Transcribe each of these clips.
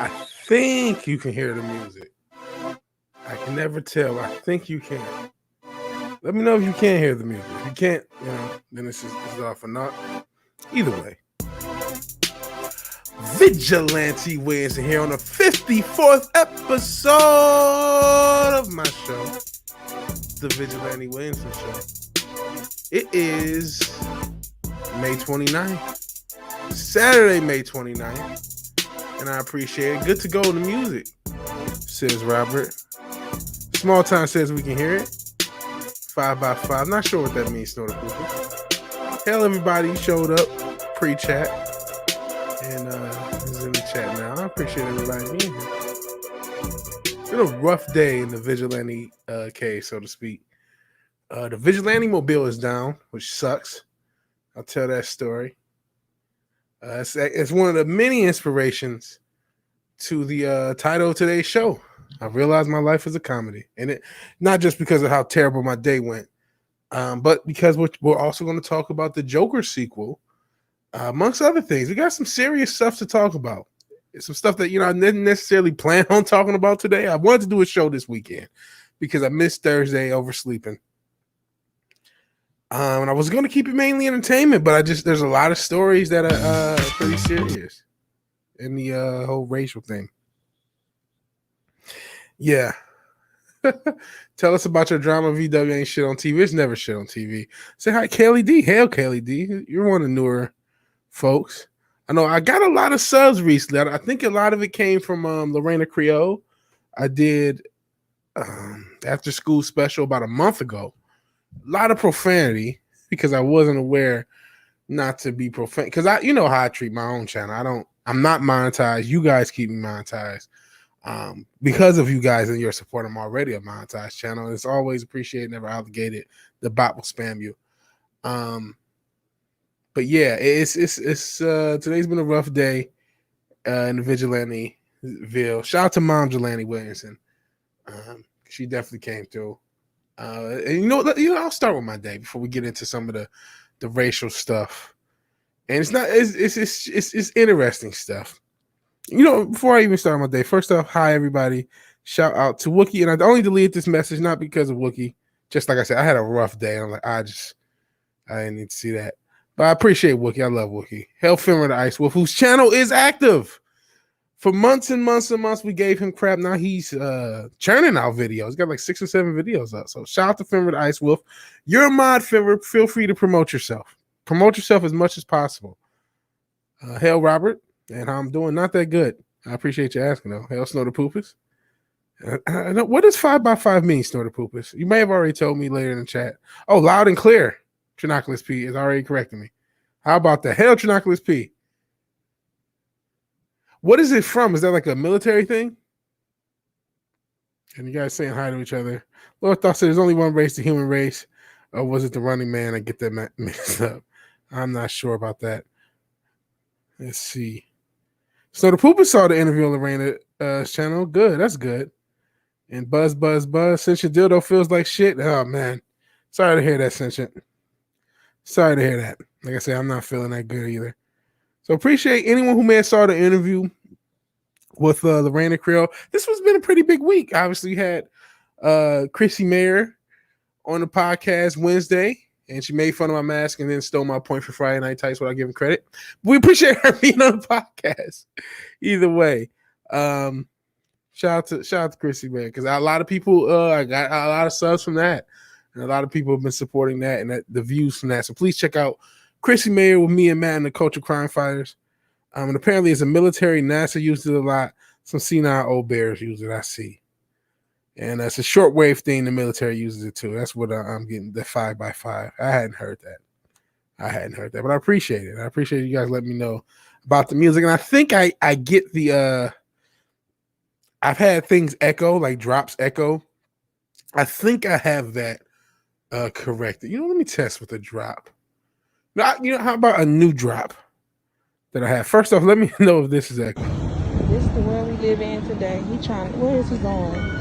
I think you can hear the music. I can never tell. I think you can. Let me know if you can't hear the music. If you can't, then it's off or not. Either way. Vigilante Williamson here on the 54th episode of my show, the Vigilante Williamson Show. It is May 29th, Saturday, May 29th, and I appreciate it. Good to go to music, says Robert. Small Time says we can hear it. 5x5. Not sure what that means, Snorter Cooper. Hell, everybody showed up pre-chat and is in the chat now. I appreciate everybody being here. It's been a rough day in the Vigilante cave, so to speak. The Vigilante Mobile is down, which sucks. I'll tell that story. It's one of the many inspirations to the title of today's show. I realized my life is a comedy, and it not just because of how terrible my day went, but because we're also going to talk about the Joker sequel, amongst other things. We got some serious stuff to talk about. It's some stuff that I didn't necessarily plan on talking about today. I wanted to do a show this weekend because I missed Thursday oversleeping. And I was going to keep it mainly entertainment, but there's a lot of stories that are pretty serious in the whole racial thing. Yeah. Tell us about your drama. VW ain't shit on TV. It's never shit on TV. Say hi, Kaylee D. Hail, Kaylee D. You're one of the newer folks. I know I got a lot of subs recently. I think a lot of it came from Lorena Creole. I did after school special about a month ago. A lot of profanity because I wasn't aware not to be profane. Because you know how I treat my own channel. I'm not monetized. You guys keep me monetized. Because of you guys and your support, I'm already a monetized channel. It's always appreciated, never obligated. The bot will spam you. But yeah, it's today's been a rough day in the Vigilanteville. Shout out to Mom Vigilante Williamson. She definitely came through. And I'll start with my day before we get into some of the racial stuff. And it's interesting stuff. Before I even start my day, first off, hi everybody. Shout out to Wookie. And I only deleted this message not because of Wookie. Just like I said, I had a rough day. I'm like, I didn't need to see that. But I appreciate Wookie. I love Wookie. Hell Finner the Ice Wolf, whose channel is active. For months and months and months, we gave him crap. Now he's churning out videos. He's got like 6 or 7 videos up. So shout out to Finner the Ice Wolf. You're a mod, Finner. Feel free to promote yourself. Promote yourself as much as possible. Hell Robert. And how I'm doing, not that good. I appreciate you asking, though. Hell, Snorter Poopers. What does 5x5 mean, Snorter Poopers? You may have already told me later in the chat. Oh, loud and clear. Trinoculus P is already correcting me. How about that? Hell, Trinoculus P. What is it from? Is that like a military thing? And you guys saying hi to each other. Lord Thought said there's only one race, the human race. Or was it the running man? I get that mixed up. I'm not sure about that. Let's see. So the Pooper saw the interview on Lorena's channel. Good. That's good. And buzz. Since your dildo feels like shit. Oh, man. Sorry to hear that, Sentient. Sorry to hear that. Like I said, I'm not feeling that good either. So appreciate anyone who may have saw the interview with Lorena Creole. This has been a pretty big week. Obviously, you had Chrissy Mayer on the podcast Wednesday. And she made fun of my mask and then stole my point for Friday Night Tights without giving credit. We appreciate her being on the podcast. Either way, shout out to Chrissy, man, because a lot of people, I got a lot of subs from that, and a lot of people have been supporting that and the views from that. So please check out Chrissy Mayer with me and Matt and the Culture Crime Fighters. And apparently, as a military, NASA uses it a lot. Some senile old bears use it. I see. And that's a shortwave thing. The military uses it too. That's what I'm getting, the 5x5. I hadn't heard that, but I appreciate it. I appreciate you guys letting me know about the music. And I think I get the, I've had things echo, like drops echo. I think I have that corrected. Let me test with a drop. Now, how about a new drop that I have? First off, let me know if this is echo. This is the world we live in today. Where is he going?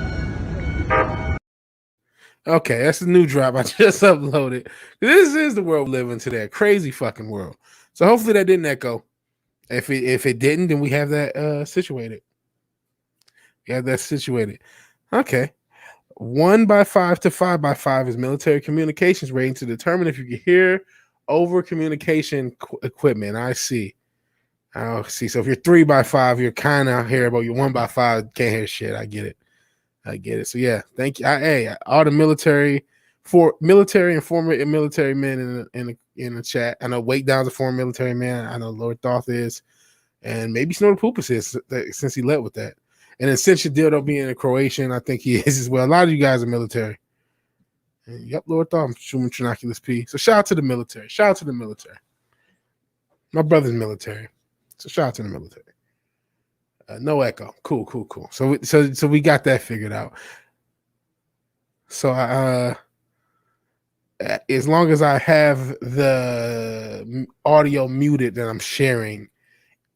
Okay, that's the new drop I just uploaded. This is the world we live in today. A crazy fucking world. So hopefully that didn't echo. If it didn't, then we have that situated. Yeah, that's situated. Okay. 1x5 to 5x5 is military communications rating to determine if you can hear over communication equipment. I see. Oh, see. So if you're 3x5, you're kind of hearable. You're 1x5, can't hear shit. I get it. So yeah, thank you. Hey, all the military and former military men in the chat. I know Wake Down's a former military man. I know Lord Thoth is, and maybe Snorter Poopus is, since he led with that. And then since your dildo being a Croatian, I think he is as well. A lot of you guys are military. And yep, Lord Thoth, Schumann Trinoculus P. So shout out to the military. My brother's military. So shout out to the military. No echo. Cool. So we got that figured out. So as long as I have the audio muted that I'm sharing,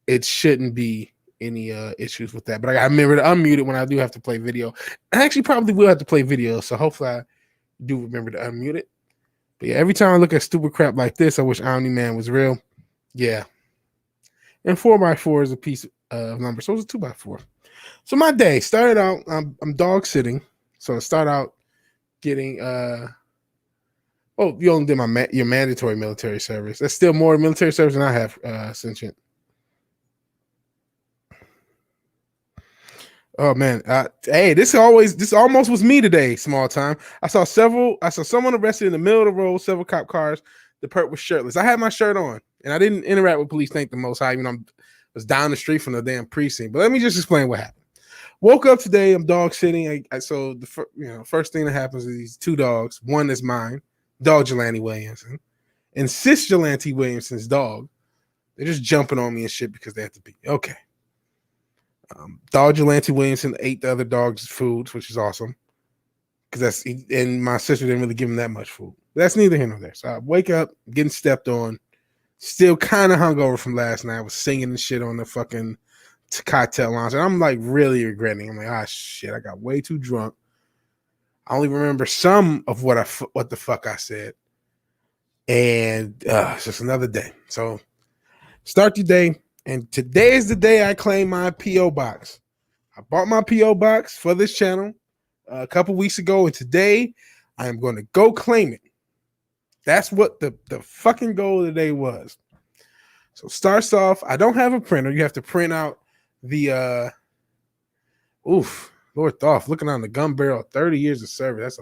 it shouldn't be any issues with that. But I gotta remember to unmute it when I do have to play video. I actually probably will have to play video, so hopefully I do remember to unmute it. But yeah, every time I look at stupid crap like this, I wish Omni-Man was real. Yeah. And 4x4 is a piece of number, so it's a 2x4. So my day started out, I'm dog sitting. So I start out getting you only did your mandatory military service. That's still more military service than I have, Sentient. Oh man, hey, this almost was me today. Small time. I saw someone arrested in the middle of the road, several cop cars. The perp was shirtless. I had my shirt on, and I didn't interact with police. Thank the Most High. Even though I was down the street from the damn precinct. But let me just explain what happened. Woke up today. I'm dog sitting. So the first thing that happens is these two dogs. One is mine, dog Vigilante Williamson, and sis Vigilante Williamson's dog. They're just jumping on me and shit because they have to be okay. Dog Vigilante Williamson ate the other dog's food, which is awesome. And my sister didn't really give him that much food. But that's neither here nor there. So I wake up, getting stepped on, still kind of hungover from last night. I was singing and shit on the fucking cocktail lounge, and I'm like really regretting. I'm like, shit, I got way too drunk. I only remember some of what the fuck I said, and it's just another day. So start your day. And today is the day I claim my P.O. box. I bought my P.O. box for this channel a couple weeks ago, and today I am going to go claim it. That's what the fucking goal of the day was. So starts off, I don't have a printer. You have to print out the Lord Thoth, looking on the gun barrel, 30 years of service.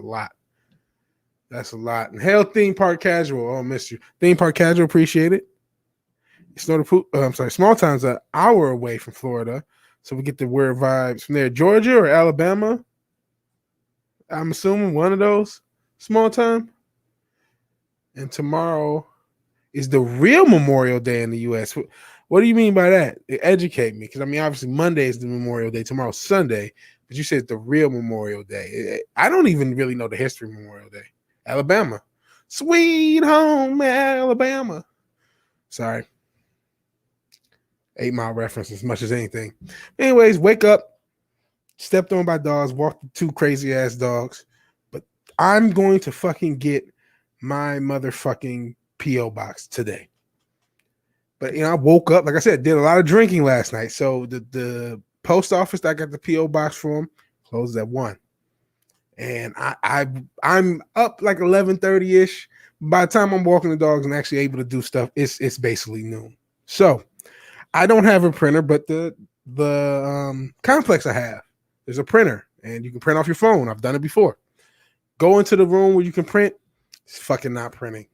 That's a lot. And hell, Theme Park Casual. Oh, missed you. Theme Park Casual, appreciate it. Small town's an hour away from Florida, so we get the weird vibes from there. Georgia or Alabama? I'm assuming one of those. Small town. And tomorrow is the real Memorial Day in the U.S. What do you mean by that? Educate me, because I mean, obviously Monday is the Memorial Day. Tomorrow's Sunday, but you said it's the real Memorial Day. I don't even really know the history of Memorial Day. Alabama, sweet home Alabama. Sorry. 8 Mile reference as much as anything. Anyways, wake up, stepped on by dogs, walked 2 crazy ass dogs. But I'm going to fucking get my motherfucking P.O. box today. But I woke up, like I said, did a lot of drinking last night. So the post office that I got the P.O. box from closed at 1. And I'm up like 11:30-ish. By the time I'm walking the dogs and actually able to do stuff, it's basically noon. So I don't have a printer, but the complex I have, there's a printer, and you can print off your phone. I've done it before. Go into the room where you can print. It's fucking not printing,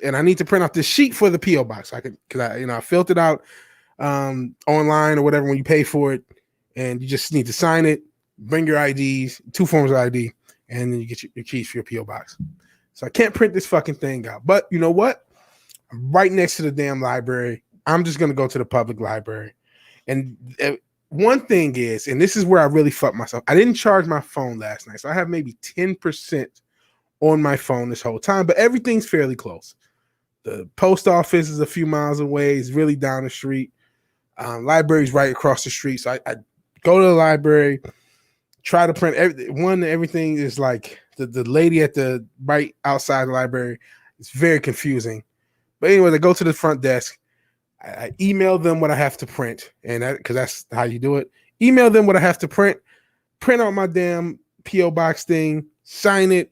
and I need to print off this sheet for the PO box. I filled it out online or whatever when you pay for it, and you just need to sign it. Bring your IDs, 2 forms of ID, and then you get your keys for your PO box. So I can't print this fucking thing out. But you know what? I'm right next to the damn library. I'm just going to go to the public library. And one thing is, and this is where I really fucked myself, I didn't charge my phone last night. So I have maybe 10% on my phone this whole time, but everything's fairly close. The post office is a few miles away. It's really down the street. Library's right across the street. So I go to the library, try to print everything is like the lady at the right outside the library. It's very confusing. But anyway, I go to the front desk. I email them what I have to print, and because that's how you do it. Email them what I have to print. print out my damn P.O. box thing, sign it.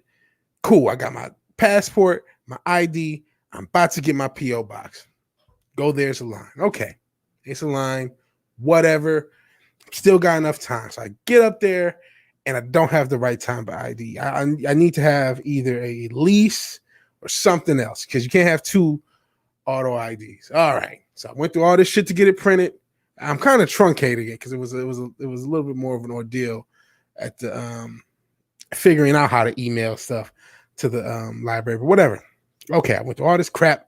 Cool. I got my passport, my ID. I'm about to get my P.O. box. Go there's a line. Okay. It's a line. Whatever. Still got enough time. So I get up there and I don't have the right time by ID. I need to have either a lease or something else because you can't have two auto IDs. All right. So I went through all this shit to get it printed. I'm kind of truncating it because it was a little bit more of an ordeal at the figuring out how to email stuff to the library, but whatever. Okay, I went through all this crap,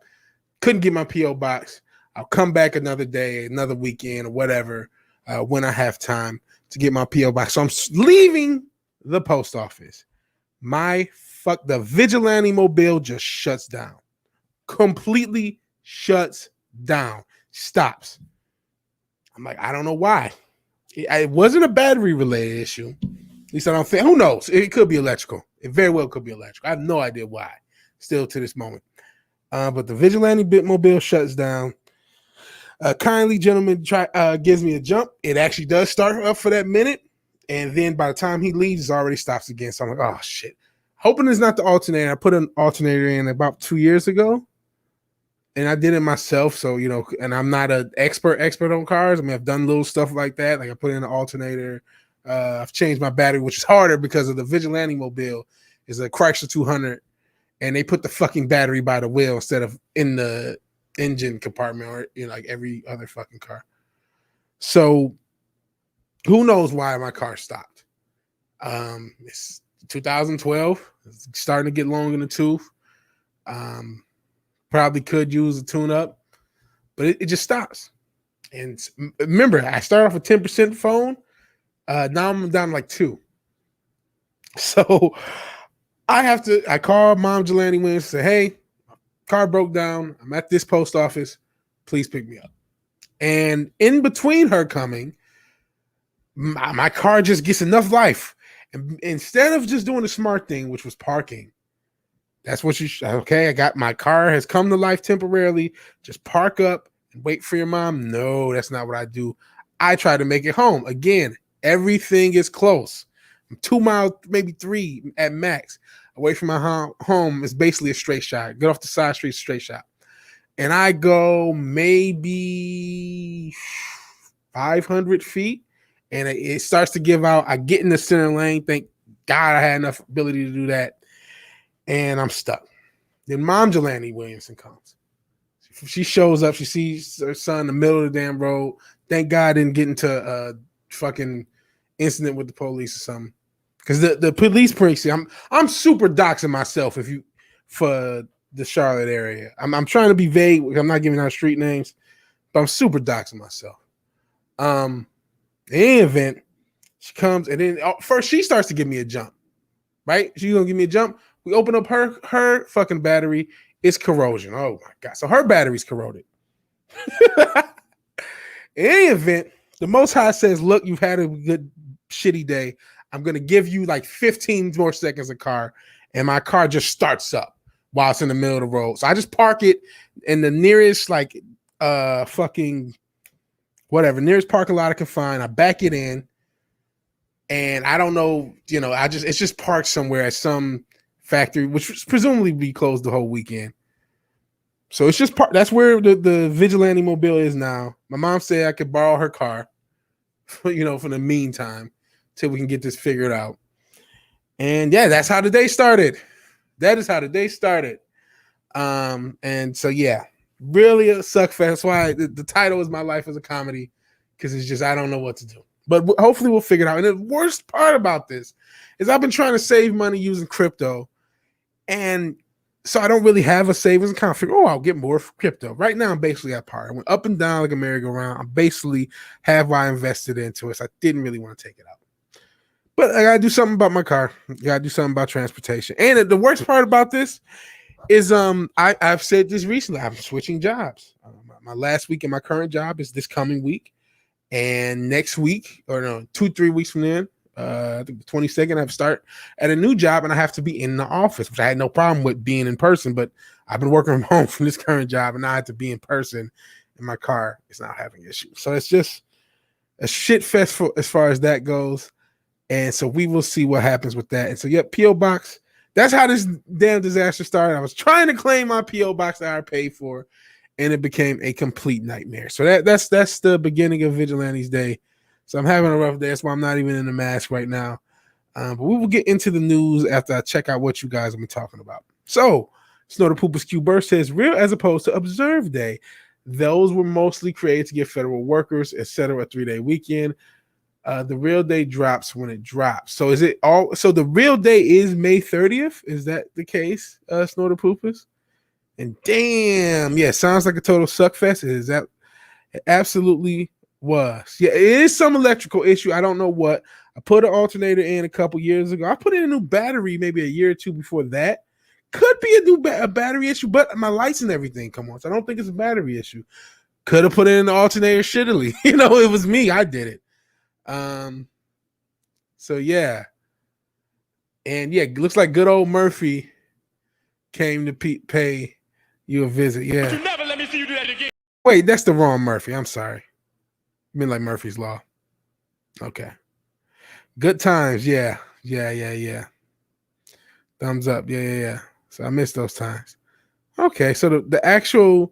couldn't get my P.O. box. I'll come back another day, another weekend, or whatever, when I have time to get my P.O. box. So I'm leaving the post office. The Vigilante mobile just shuts down. Completely shuts down. Stops. I'm like, I don't know why. It wasn't a battery related issue. At least I don't think. Who knows? It could be electrical. It very well could be electrical. I have no idea why. Still to this moment. But the Vigilante Bitmobile shuts down. Kindly gentleman gives me a jump. It actually does start up for that minute. And then by the time he leaves, it already stops again. So I'm like, oh, shit. Hoping it's not the alternator. I put an alternator in about 2 years ago. And I did it myself. So, and I'm not an expert on cars. I mean, I've done little stuff like that. Like I put in an alternator. I've changed my battery, which is harder because of the Vigilante mobile is a Chrysler 200. And they put the fucking battery by the wheel instead of in the engine compartment or like every other fucking car. So who knows why my car stopped? It's 2012. It's starting to get long in the tooth. Probably could use a tune-up, but it just stops. And remember, I started off with 10% phone. Now I'm down to like 2. So I call Mom Vigilante Williamson, say, hey, car broke down. I'm at this post office. Please pick me up. And in between her coming, my car just gets enough life. And instead of just doing the smart thing, which was parking, that's what okay, I got my car has come to life temporarily. Just park up and wait for your mom. No, that's not what I do. I try to make it home. Again, everything is close. I'm 2 miles, maybe 3 at max away from my home. Is basically a straight shot. Get off the side street, straight shot. And I go maybe 500 feet and it starts to give out. I get in the center lane. Thank God I had enough ability to do that. And I'm stuck. Then Mom Vigilante Williamson comes. She shows up. She sees her son in the middle of the damn road. Thank God I didn't get into a fucking incident with the police or something. Because the police precinct, I'm super doxing myself for the Charlotte area. I'm trying to be vague. I'm not giving out street names, but I'm super doxing myself. In any event, she comes and then first she starts to give me a jump. Right? She's gonna give me a jump. We open up her fucking battery. It's corrosion. Oh my God. So her battery's corroded. In any event, the Most High says, look, you've had a good shitty day. I'm going to give you like 15 more seconds of car. And my car just starts up while it's in the middle of the road. So I just park it in the nearest nearest parking lot I can find. I back it in. And I don't know, it's just parked somewhere at some factory, which was presumably be closed the whole weekend. So it's just that's where the Vigilante mobile is now. My mom said I could borrow her car, for the meantime, till we can get this figured out. And yeah, that's how the day started. That is how the day started. And so yeah, really a suck fest. That's why the title is My Life as a Comedy, because it's just I don't know what to do. But hopefully we'll figure it out. And the worst part about this is I've been trying to save money using crypto. And so I don't really have a savings account. I figure, I'll get more for crypto. Right now, I'm basically at par. I went up and down like a merry-go-round. I basically have what I invested into it. So I didn't really want to take it out. But I got to do something about my car. I got to do something about transportation. And the worst part about this is I've said this recently. I'm switching jobs. My last week in my current job is this coming week. And next week, 2-3 weeks from then, I think the 22nd, I have to start at a new job and I have to be in the office, which I had no problem with being in person, but I've been working from home from this current job and now I have to be in person and my car is not having issues. So it's just a shit fest as far as that goes. And so we will see what happens with that. And so, yep, P.O. Box. That's how this damn disaster started. I was trying to claim my P.O. Box that I paid for, and it became a complete nightmare. So that's the beginning of Vigilante's day. So I'm having a rough day. That's why I'm not even in the mask right now. But we will get into the news after I check out what you guys have been talking about. So, Snorter Poopers Q Burst says real as opposed to observed day. Those were mostly created to give federal workers, etc., a 3-day weekend. The real day drops when it drops. So is it all? So the real day is May 30th. Is that the case, Snorter Poopers? And damn, yeah, sounds like a total suck fest. Is that? It absolutely was. Yeah, it is some electrical issue. I don't know what. I put an alternator in a couple years ago. I put in a new battery maybe a year or two before that. Could be a new battery issue, but my lights and everything come on. So I don't think it's a battery issue. Could have put in the alternator shittily. It was me. I did it. So yeah. And yeah, looks like good old Murphy came to pay you a visit. Yeah. You never let me see you do that again. Wait, that's the wrong Murphy. I'm sorry. You mean like Murphy's Law. Okay. Good times. Yeah. Thumbs up. Yeah. So I missed those times. Okay. So the actual,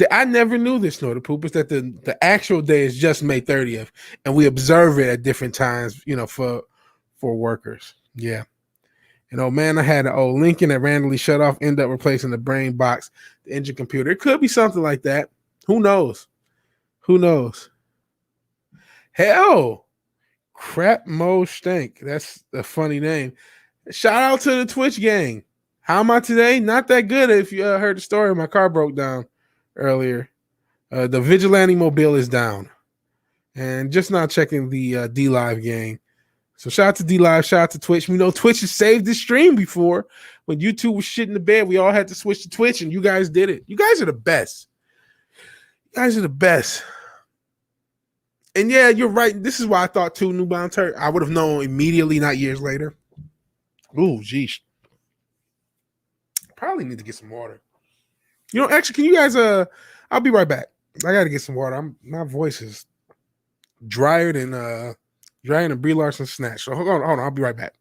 I never knew this, Snorter Poopers, that the actual day is just May 30th, and we observe it at different times, for workers. Yeah. And oh man, I had an old Lincoln that randomly shut off, end up replacing the brain box, the engine computer. It could be something like that. Who knows? Hell, Crap Mo Stank. That's a funny name. Shout out to the Twitch gang. How am I today? Not that good. If you heard the story, my car broke down earlier. The Vigilante Mobile is down. And just not checking the D Live gang. So shout out to D Live, shout out to Twitch. We know Twitch has saved this stream before. When YouTube was shit in the bed, we all had to switch to Twitch, and you guys did it. You guys are the best. And yeah, you're right. This is why I thought too, Newbound Turk. I would have known immediately, not years later. Ooh, geez. Probably need to get some water. Actually, can you guys I'll be right back. I gotta get some water. My voice is drier than Brie Larson snatch. So hold on, I'll be right back.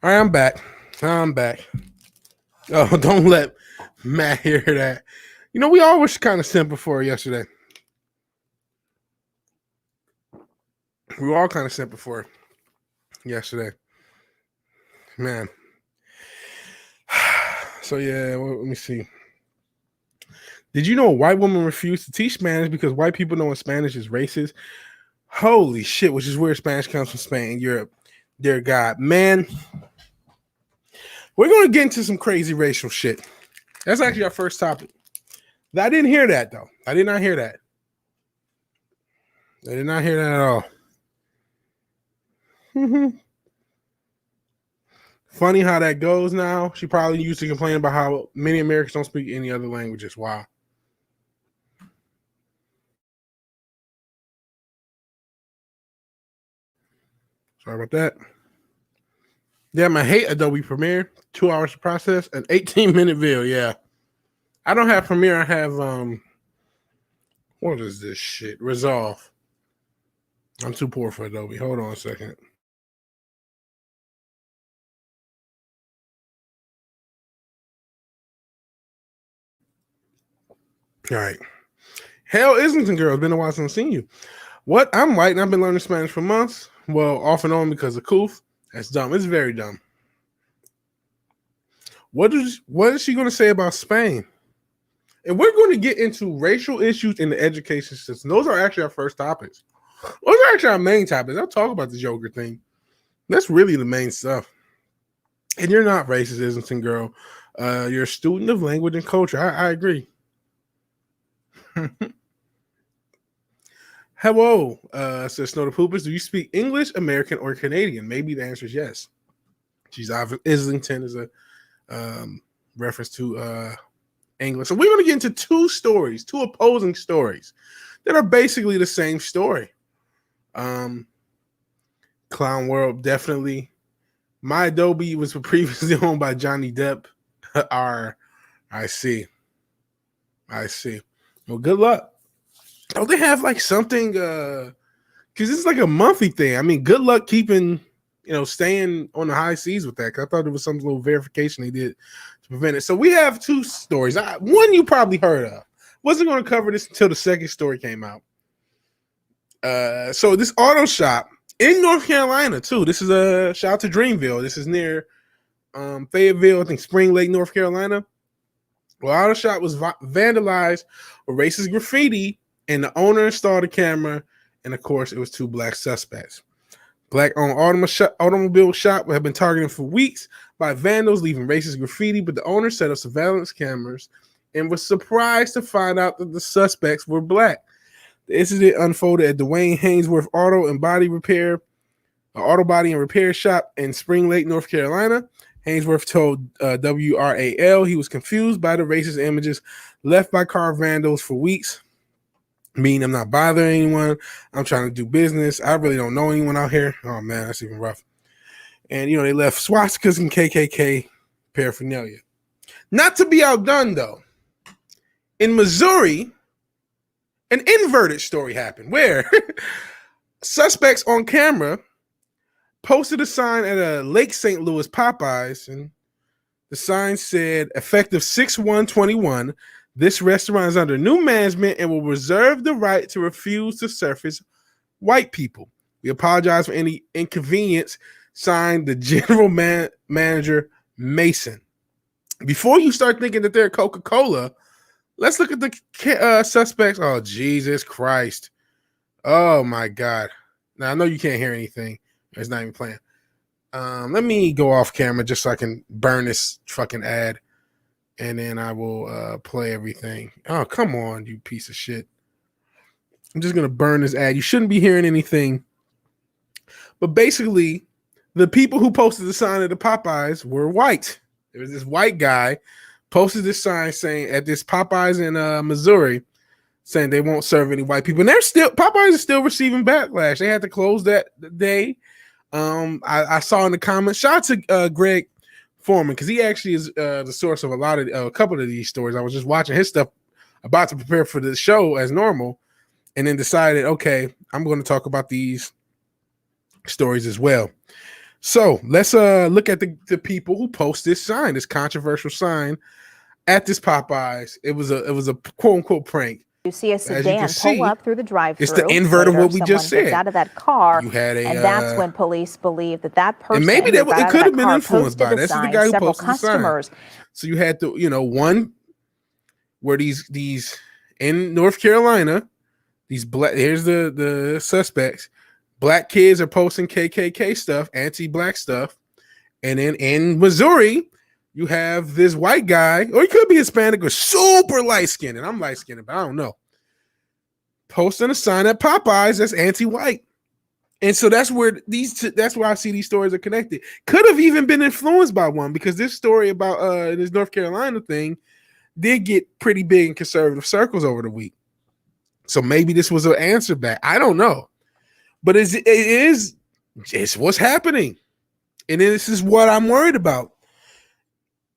All right, I'm back. Oh, don't let Matt hear that. We all was kind of simple for yesterday. We were all kind of simple for yesterday. Man. So yeah, let me see. Did you know a white woman refused to teach Spanish because white people know in Spanish is racist? Holy shit, which is where Spanish comes from, Spain, Europe. Dear God. Man, we're going to get into some crazy racial shit. That's actually our first topic. I didn't hear that, though. I did not hear that. At all. Funny how that goes now. She probably used to complain about how many Americans don't speak any other languages. Wow. Sorry about that. Damn, I hate Adobe Premiere. 2 hours to process, an 18-minute video. Yeah. I don't have Premiere. I have, what is this shit? Resolve. I'm too poor for Adobe. Hold on a second. All right. Hell, Islington girl. It's been a while since I've seen you. What? I'm white and I've been learning Spanish for months. Well, off and on because of Koof. That's dumb. It's very dumb. What is she going to say about Spain? And we're going to get into racial issues in the education system. Those are actually our first topics. Those are actually our main topics. I'll talk about the Joker thing. That's really the main stuff. And you're not racist, Islington girl. You're a student of language and culture. I agree. Hello, says Snow the Poopers. Do you speak English, American, or Canadian? Maybe the answer is yes. She's Islington is a reference to English. So we're going to get into two opposing stories that are basically the same story. Clown World, definitely. My Adobe was previously owned by Johnny Depp. I see. Well, good luck. Don't they have like something? Because this is like a monthly thing. I mean, good luck keeping, staying on the high seas with that. Because I thought there was some little verification they did to prevent it. So we have two stories. One you probably heard of. Wasn't going to cover this until the second story came out. So this auto shop in North Carolina too. This is a shout out to Dreamville. This is near Fayetteville, I think Spring Lake, North Carolina. Well, auto shop was vandalized with racist graffiti, and the owner installed a camera, and of course, it was two black suspects. Black-owned automobile shop had been targeted for weeks by vandals leaving racist graffiti, but the owner set up surveillance cameras and was surprised to find out that the suspects were black. The incident unfolded at Dwayne Hainsworth Auto Body and Repair Shop in Spring Lake, North Carolina. Hainsworth told WRAL he was confused by the racist images left by car vandals for weeks. Meaning I'm not bothering anyone. I'm trying to do business. I really don't know anyone out here. Oh, man, that's even rough. And, they left swastikas and KKK paraphernalia. Not to be outdone, though. In Missouri, an inverted story happened where suspects on camera posted a sign at a Lake St. Louis Popeyes, and the sign said, effective 6/1/21, this restaurant is under new management and will reserve the right to refuse to surface white people. We apologize for any inconvenience. Signed, the general manager, Mason. Before you start thinking that they're Coca-Cola, let's look at the suspects. Oh, Jesus Christ. Oh, my God. Now, I know you can't hear anything. It's not even playing. Let me go off camera just so I can burn this fucking ad. And then I will play everything. Oh, come on, you piece of shit. I'm just going to burn this ad. You shouldn't be hearing anything. But basically, the people who posted the sign at the Popeyes were white. There was this white guy posted this sign saying at this Popeyes in Missouri, saying they won't serve any white people. And Popeyes is still receiving backlash. They had to close that day. I saw in the comments, shout out to Greg Foreman, because he actually is the source of a couple of these stories. I was just watching his stuff, about to prepare for the show as normal, and then decided, okay, I'm going to talk about these stories as well. So let's look at the people who post this sign, this controversial sign at this Popeyes. It was a quote unquote prank. You see a sedan pull up through the drive-thru. It's the invert of what we just said. Gets out of that car, you had and that's when police believe that person. And maybe it could have been influenced by. This is the guy who posted the sign. So you had to, one where these in North Carolina, these black. Here's the suspects. Black kids are posting KKK stuff, anti-black stuff, and then in Missouri, you have this white guy, or he could be Hispanic or super light-skinned, and I'm light-skinned, but I don't know, posting a sign at Popeyes that's anti-white. And so that's where I see these stories are connected. Could have even been influenced by one, because this story about this North Carolina thing did get pretty big in conservative circles over the week. So maybe this was an answer back. I don't know. But it's what's happening. And this is what I'm worried about.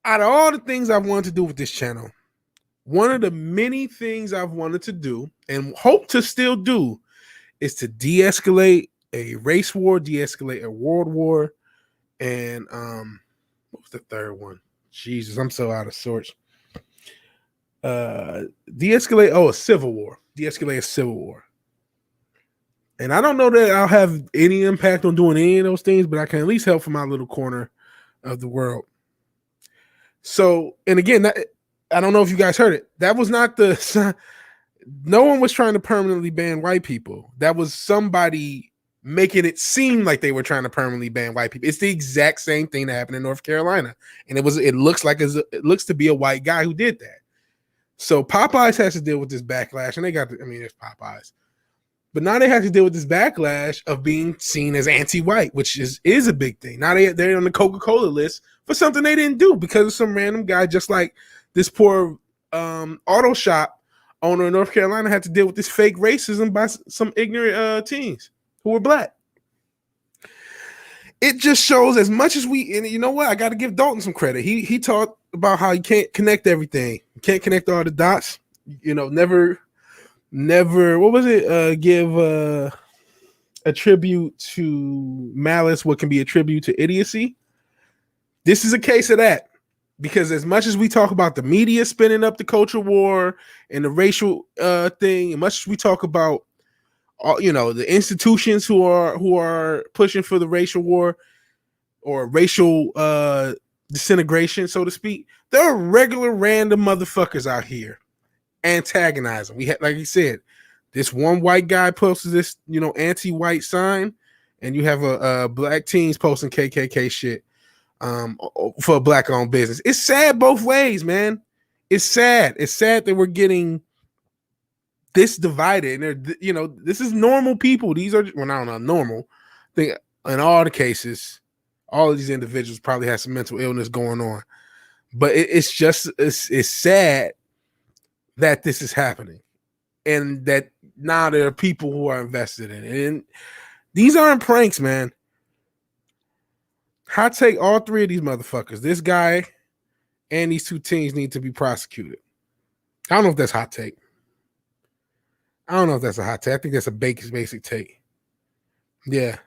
Out of all the things I've wanted to do with this channel, one of the many things I've wanted to do and hope to still do is to de-escalate a race war, de-escalate a world war, and what was the third one? Jesus, I'm so out of sorts. De-escalate a civil war. De-escalate a civil war. And I don't know that I'll have any impact on doing any of those things, but I can at least help from my little corner of the world. So, and again, I don't know if you guys heard it. That was not the no one was trying to permanently ban white people. That was somebody making it seem like they were trying to permanently ban white people. It's the exact same thing that happened in North Carolina, and it looks to be a white guy who did that. So Popeyes has to deal with this backlash, and they got it's Popeyes, but now they have to deal with this backlash of being seen as anti-white, which is a big thing. Now they're on the Coca-Cola list for something they didn't do because of some random guy, just like this poor auto shop owner in North Carolina had to deal with this fake racism by some ignorant teens who were black. It just shows as much as and you know what? I got to give Dalton some credit. He talked about how you can't connect everything. You can't connect all the dots. Never. What was it? Give a tribute to malice what can be a tribute to idiocy. This is a case of that. Because as much as we talk about the media spinning up the culture war and the racial thing, as much as we talk about the institutions who are pushing for the racial war or racial disintegration, so to speak, there are regular random motherfuckers out here antagonizing. We had, like you said, this one white guy posted this anti-white sign, and you have a black teens posting KKK shit for a black-owned business. It's sad both ways, man. It's sad. It's sad that we're getting this divided. And this is normal people. These are, well, I don't know, normal. I think in all the cases, all of these individuals probably have some mental illness going on. But it's sad that this is happening, and that now there are people who are invested in it. And these aren't pranks, man. Hot take, all three of these motherfuckers, this guy and these two teens, need to be prosecuted. I don't know if that's hot take. I don't know if that's a hot take. I think that's a basic take. Yeah.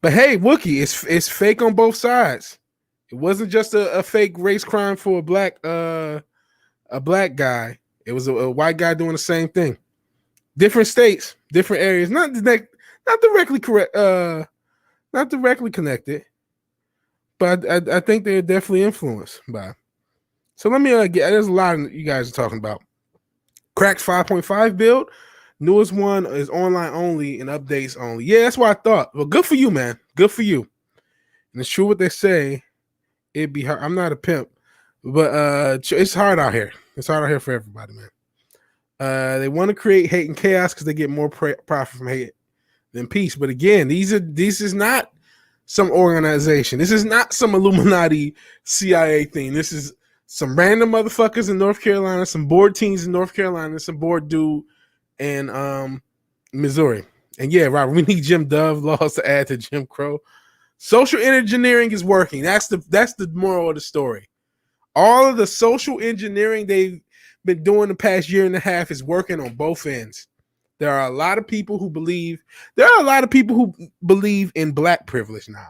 But hey, Wookie, it's fake on both sides. It wasn't just a fake race crime for a black guy. It was a white guy doing the same thing. Different states, different areas, not directly correct, not directly connected. But I think they're definitely influenced by. So let me there's a lot you guys are talking about. Cracked 5.5 build. Newest one is online only and updates only. Yeah, that's what I thought. Well, good for you, man. Good for you. And it's true what they say. It'd be hard. I'm not a pimp, but it's hard out here. It's hard out here for everybody, man. They want to create hate and chaos because they get more profit from hate than peace. But again, this is not some organization. This is not some Illuminati CIA thing. This is some random motherfuckers in North Carolina, some bored teens in North Carolina, some bored dude in Missouri. And yeah, Robert, we need Jim Dove laws to add to Jim Crow. Social engineering is working. That's the moral of the story. All of the social engineering they've been doing the past year and a half is working on both ends. There are a lot of people who believe in black privilege now,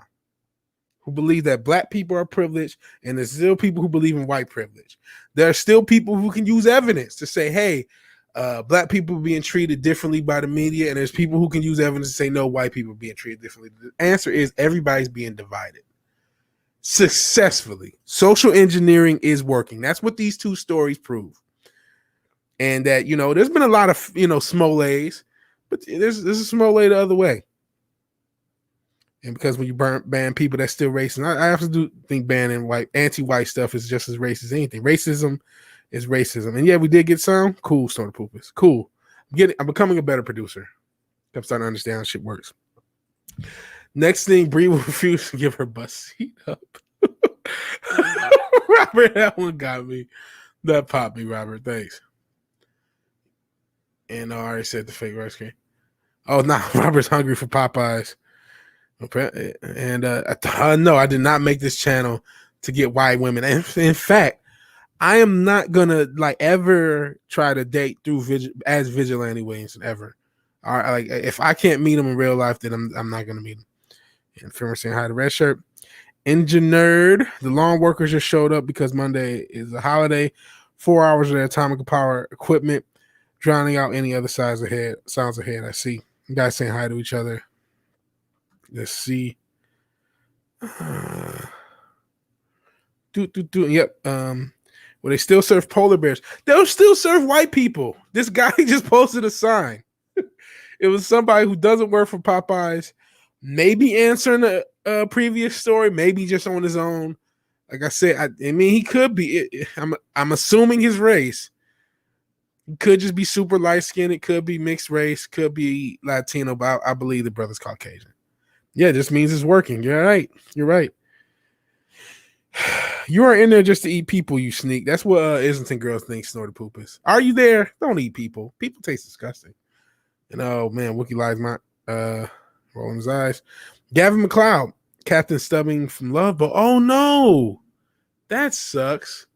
who believe that black people are privileged, and there's still people who believe in white privilege. There are still people who can use evidence to say, hey, black people are being treated differently by the media, and there's people who can use evidence to say, no, white people are being treated differently. The answer is everybody's being divided successfully. Social engineering is working. That's what these two stories prove. And that, there's been a lot of, Smolays, but there's a Smolay the other way. And because when you ban people that's still racist, I also do think banning anti-white stuff is just as racist as anything. Racism is racism. And yeah, we did get some. Cool, Stoner Poopers. Cool. I'm becoming a better producer. I'm starting to understand how shit works. Next thing, Bree will refuse to give her bus seat up. Robert, that one got me. That popped me, Robert. Thanks. And I already said the fake rice cream. Oh, no, Robert's hungry for Popeyes. And no, I did not make this channel to get white women. And in fact, I am not gonna ever try to date through as Vigilante Williamson ever. All right, if I can't meet him in real life, then I'm not gonna meet him. And Firmer saying hi to Red Shirt. Engineered, the lawn workers just showed up because Monday is a holiday. 4 hours of their atomic power equipment, drowning out any other sounds ahead. I see you guys saying hi to each other. Let's see. Yep. Will they still serve polar bears? They'll still serve white people. This guy just posted a sign. It was somebody who doesn't work for Popeyes, maybe answering a previous story, maybe just on his own. Like I said, I mean, he could be. I'm assuming his race. He could just be super light skinned. It could be mixed race. Could be Latino. But I believe the brother's Caucasian. Yeah, this means it's working. You're right. You're right. You are in there just to eat people, you sneak. That's what Islington girls think snorted poop is. Are you there? Don't eat people. People taste disgusting. And oh man, Wookie lies not rolling his eyes. Gavin McLeod, Captain Stubbing from Love Boat. Oh no, that sucks.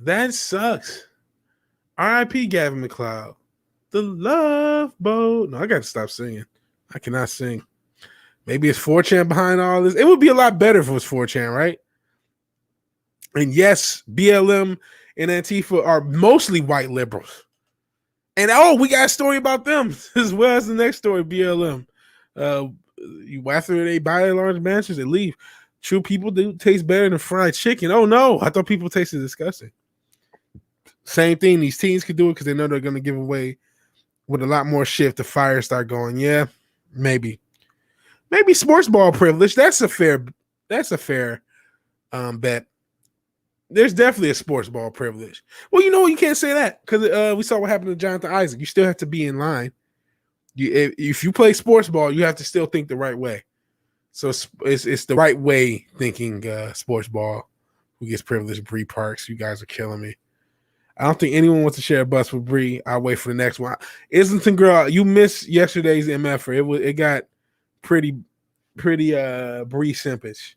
That sucks. R.I.P. Gavin McLeod. The Love Boat. No, I got to stop singing. I cannot sing. Maybe it's 4chan behind all this. It would be a lot better if it was 4chan, right? And yes, BLM and Antifa are mostly white liberals. And we got a story about them as well as the next story, BLM. After they buy their large mansions, they leave. True people do taste better than fried chicken. Oh no, I thought people tasted disgusting. Same thing, these teens could do it because they know they're going to give away with a lot more shit if the fires start going. Yeah, maybe. Maybe sports ball privilege. That's a fair bet. There's definitely a sports ball privilege. Well, you can't say that because we saw what happened to Jonathan Isaac. You still have to be in line. If you play sports ball, you have to still think the right way. So it's the right way thinking sports ball. Who gets privilege? Bree Parks. You guys are killing me. I don't think anyone wants to share a bus with Bree. I'll wait for the next one. Islington girl, you missed yesterday's MF. It got pretty Bree simpage.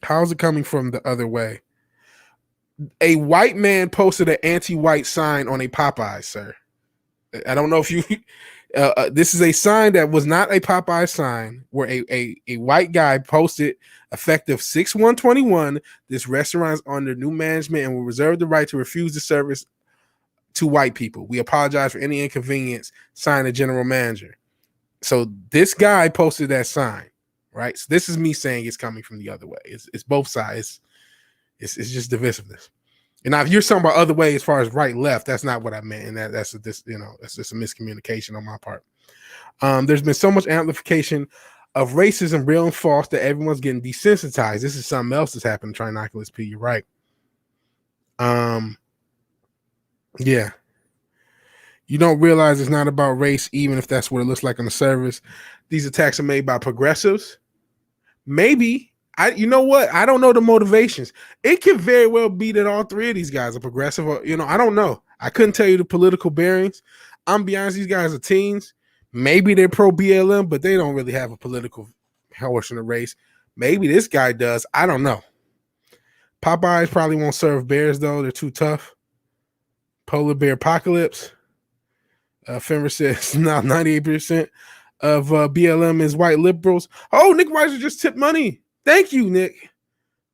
How's it coming from the other way? A white man posted an anti-white sign on a Popeye, sir. I don't know if you. This is a sign that was not a Popeye sign, where a white guy posted, effective 6/1/21. This restaurant is under new management and will reserve the right to refuse the service to white people. We apologize for any inconvenience. Sign the general manager. So this guy posted that sign. Right, so this is me saying it's coming from the other way. It's both sides. It's just divisiveness. And now, if you're talking about other way as far as right left, that's not what I meant, and that's just a miscommunication on my part. There's been so much amplification of racism, real and false, that everyone's getting desensitized. This is something else that's happened. Trinoculus P, you're right. Yeah. You don't realize it's not about race, even if that's what it looks like on the service. These attacks are made by progressives. Maybe. You know what? I don't know the motivations. It could very well be that all three of these guys are progressive. Or, I don't know. I couldn't tell you the political bearings. I'm be honest, these guys are teens. Maybe they're pro BLM, but they don't really have a political horse in the race. Maybe this guy does. I don't know. Popeyes probably won't serve bears, though. They're too tough. Polar bear apocalypse. Fenrir says now 98% of BLM is white liberals. Oh, Nick Weiser just tipped money. Thank you, Nick.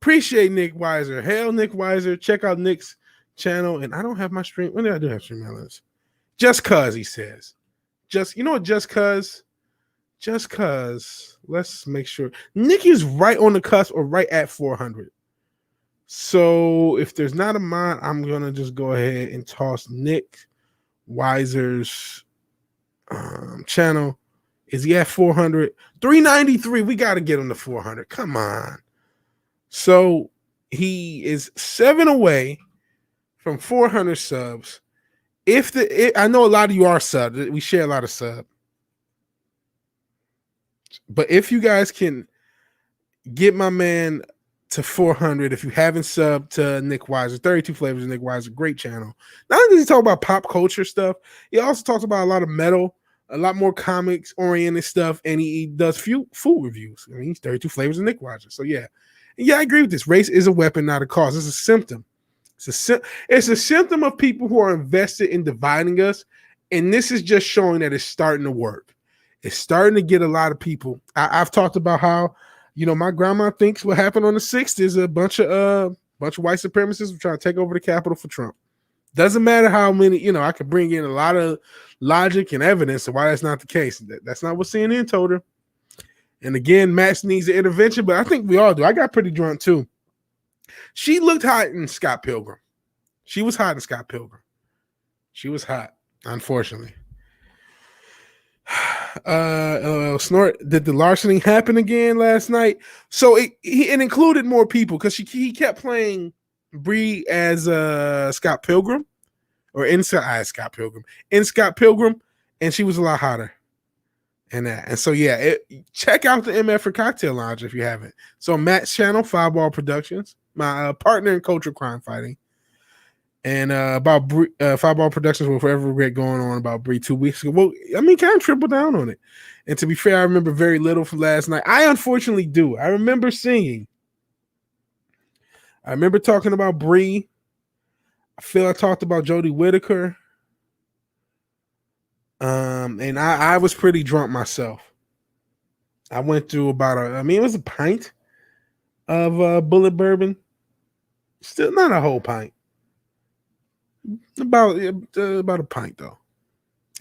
Appreciate Nick Weiser. Hail, Nick Weiser. Check out Nick's channel. And I don't have my stream. When did I do have stream elements? Just cause, he says. Just cause. Just cause. Let's make sure. Nick is right on the cusp or right at 400. So if there's not a mod, I'm going to just go ahead and toss Nick Weiser's channel. Is he at 400? 393. We got to get him to 400. Come on. So he is 7 away from 400 subs. I know a lot of you are subbed. We share a lot of sub. But if you guys can get my man to 400, if you haven't subbed to Nick Weiser, 32 Flavors of Nick Weiser, great channel. Not only does he talk about pop culture stuff, he also talks about a lot of metal, a lot more comics oriented stuff, and he does food reviews. I mean, he's 32 Flavors of Nick Weiser. So yeah, I agree with this. Race is a weapon, not a cause. It's a symptom. It's a symptom of people who are invested in dividing us, and this is just showing that it's starting to work. It's starting to get a lot of people. I've talked about how, my grandma thinks what happened on the 6th is a bunch of white supremacists trying to take over the Capitol for Trump. Doesn't matter how many, I could bring in a lot of logic and evidence of why that's not the case. That's not what CNN told her. And again, Max needs an intervention, but I think we all do. I got pretty drunk too. She looked hot in Scott Pilgrim. She was hot in Scott Pilgrim. She was hot, unfortunately. Snort, did the larceny happen again last night? So it included more people because he kept playing Bree as Scott Pilgrim, or inside Scott Pilgrim, and she was a lot hotter. And so yeah, check out the MF for Cocktail Lounge if you haven't. So Matt's channel, Fireball Productions, my partner in cultural crime fighting, and about Fireball Productions with Forever Regret going on about Bree 2 weeks ago. Well, I mean, kind of triple down on it. And to be fair, I remember very little from last night. I unfortunately do. I remember singing. I remember talking about Bree. I feel I talked about Jodie Whittaker. And I was pretty drunk myself. I went through about it was a pint of bullet bourbon. Still not a whole pint. About a pint though.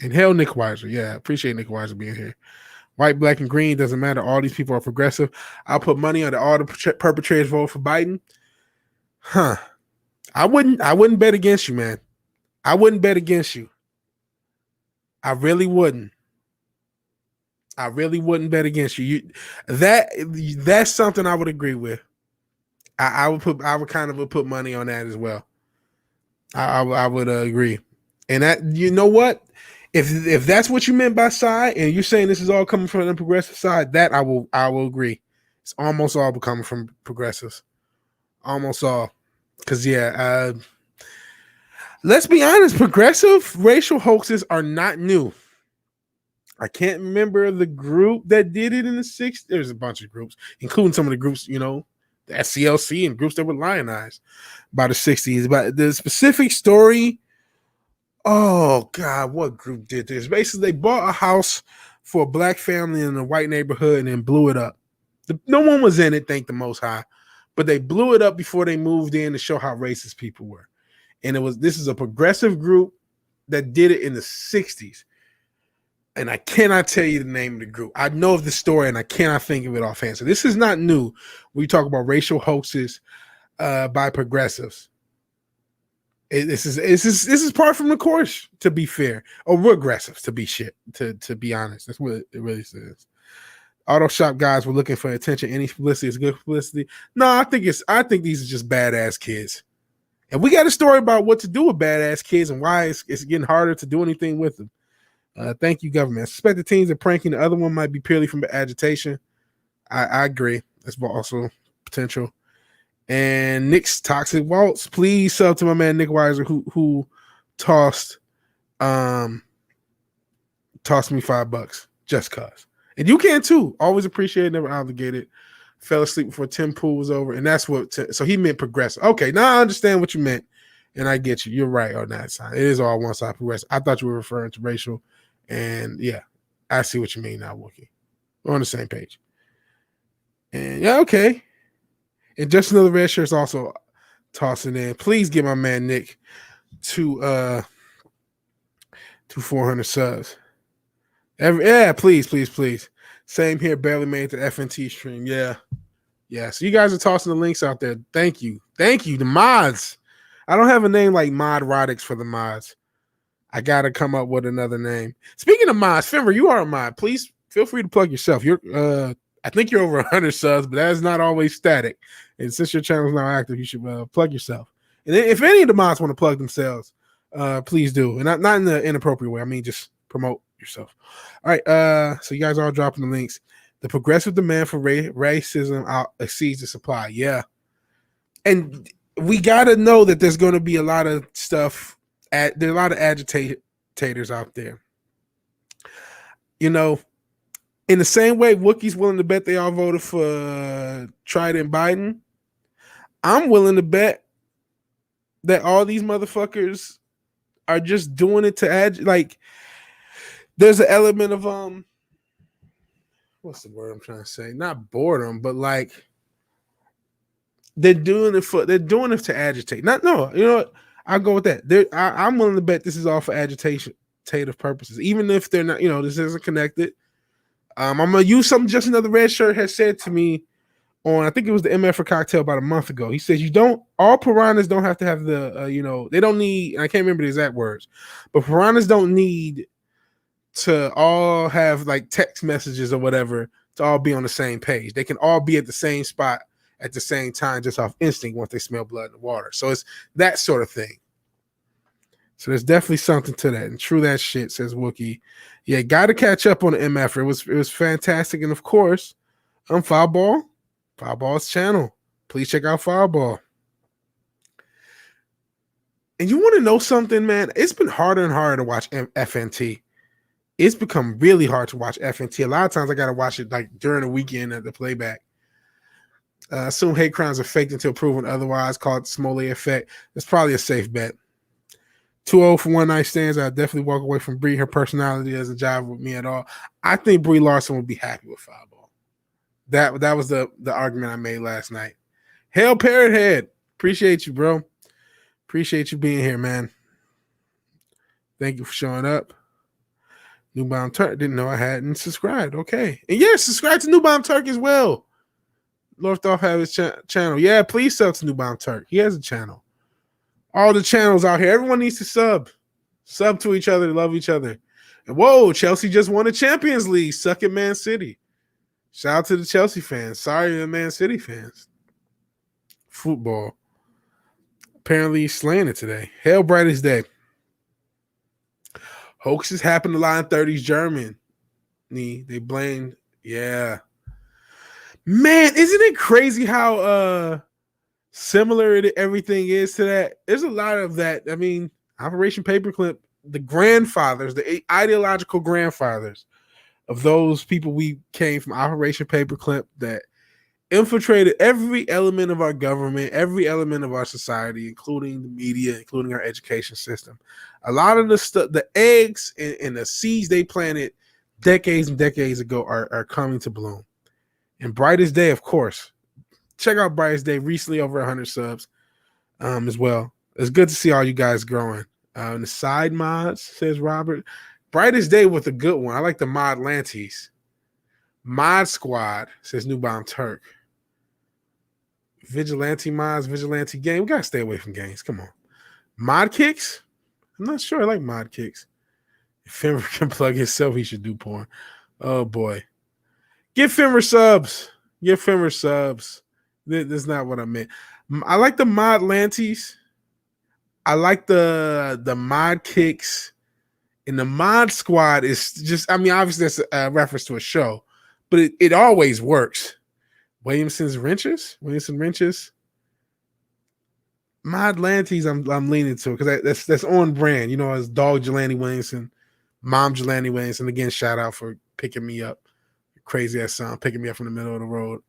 And hell, Nick Weiser. Yeah, I appreciate Nick Weiser being here. White, black, and green doesn't matter. All these people are progressive. I'll put money on all the perpetrators vote for Biden. Huh? I wouldn't bet against you, man. I wouldn't bet against you. I really wouldn't. I really wouldn't bet against you. That's something I would agree with. I would put money on that as well. I would agree. And that, you know what? If that's what you meant by side, and you're saying this is all coming from the progressive side, that I will agree. It's almost all coming from progressives. Almost all. Because let's be honest, progressive racial hoaxes are not new. I can't remember the group that did it in the 60s. There's a bunch of groups, including some of the groups, the SCLC and groups that were lionized by the 60s. But the specific story, oh God, what group did this? Basically, they bought a house for a black family in a white neighborhood and then blew it up. No one was in it, thank the Most High, but they blew it up before they moved in to show how racist people were. And this is a progressive group that did it in the 60s. And I cannot tell you the name of the group. I know of the story and I cannot think of it offhand. So this is not new. We talk about racial hoaxes by progressives. This is part from the course, to be fair. Or regressives, to be honest. That's what it really says. Auto shop guys were looking for attention. Any publicity is good publicity. No, I think these are just badass kids. And we got a story about what to do with badass kids and why it's getting harder to do anything with them. Thank you, government. I suspect the teens are pranking. The other one might be purely from agitation. I agree. That's also potential. And Nick's Toxic Waltz. Please sub to my man Nick Weiser who tossed me $5 just cause. And you can too. Always appreciate it, never obligated. Fell asleep before Tim Pool was over, and that's what. So he meant progressive. Okay, now I understand what you meant, and I get you. You're right on that side. It is all one side progressive. I thought you were referring to racial, and yeah, I see what you mean now, Wookie. We're on the same page. And yeah, okay. And just another red shirt's also tossing in. Please give my man Nick to 400 subs. Please. Same here, barely made the FNT stream. Yeah. So you guys are tossing the links out there. Thank you. The mods. I don't have a name like Mod Rodix for the mods. I gotta come up with another name. Speaking of mods, Fimber, you are a mod. Please feel free to plug yourself. I think you're over 100 subs, but that is not always static. And since your channel is now active, you should plug yourself. And if any of the mods want to plug themselves, please do. And not in the inappropriate way. I mean, just promote yourself. All right. So you guys are all dropping the links. The progressive demand for racism exceeds the supply. Yeah. And we got to know that there's going to be a lot of stuff. There are a lot of agitators out there. In the same way Wookiee's willing to bet they all voted for Trident Biden, I'm willing to bet that all these motherfuckers are just doing it to there's an element of what's the word I'm trying to say? Not boredom, but they're doing it to agitate. I'll go with that. I'm willing to bet this is all for agitative purposes, even if they're not. This isn't connected. I'm gonna use something just another red shirt has said to me on, I think it was the MF for Cocktail about a month ago. He says all piranhas don't have to have the, they don't need, I can't remember the exact words, but piranhas don't need to all have like text messages or whatever to all be on the same page. They can all be at the same spot at the same time, just off instinct once they smell blood in the water. So it's that sort of thing. So there's definitely something to that. And true that shit, says Wookie. Yeah, got to catch up on the MF. It was fantastic. And of course, Fireball's channel. Please check out Fireball. And you want to know something, man? It's been harder and harder to watch FNT. It's become really hard to watch FNT. A lot of times I got to watch it like during the weekend at the playback. Assume hate crimes are faked until proven otherwise. Call it the Smollett effect. It's probably a safe bet. 2-0 for one night stands. I definitely walk away from Brie. Her personality doesn't jive with me at all. I think Brie Larson would be happy with Fireball. That was the argument I made last night. Hail Parrot Head. Appreciate you, bro. Appreciate you being here, man. Thank you for showing up. Newbound Turk. Didn't know I hadn't subscribed. Okay. And yeah, subscribe to Newbound Turk as well. Lorthoff have his channel. Yeah, please sub to Newbound Turk. He has a channel. All the channels out here. Everyone needs to sub. Sub to each other. Love each other. And whoa, Chelsea just won the Champions League. Suck at Man City. Shout out to the Chelsea fans. Sorry to the Man City fans. Football. Apparently he's slaying it today. Hell brightest day. Hoaxes happen to lie in 30s German. They blamed. Yeah. Man, isn't it crazy how similar everything is to that? There's a lot of that. I mean, Operation Paperclip, the grandfathers, the ideological grandfathers of those people we came from Operation Paperclip that infiltrated every element of our government, every element of our society, including the media, including our education system. A lot of the stuff, the eggs and the seeds they planted decades and decades ago are coming to bloom. And Brightest Day, of course. Check out Brightest Day. Recently over 100 subs as well. It's good to see all you guys growing. And the side mods, says Robert. Brightest Day with a good one. I like the Mod Lantes. Mod Squad, says Newbound Turk. Vigilante mods, Vigilante game. We got to stay away from games. Come on. Mod kicks? I'm not sure I like mod kicks. If Fenrir can plug himself, he should do porn. Oh, boy. Give Fenrir subs. Give Fenrir subs. That's not what I meant. I like the mod Lantes. I like the mod kicks. And the mod squad is just, I mean, obviously that's a reference to a show, but it always works. Williamson wrenches. Mod Lantes, I'm leaning to because that's on brand. You know, as dog Jelani Williamson, mom Jelani Williamson. Again, shout out for picking me up. Crazy ass song, picking me up from the middle of the road.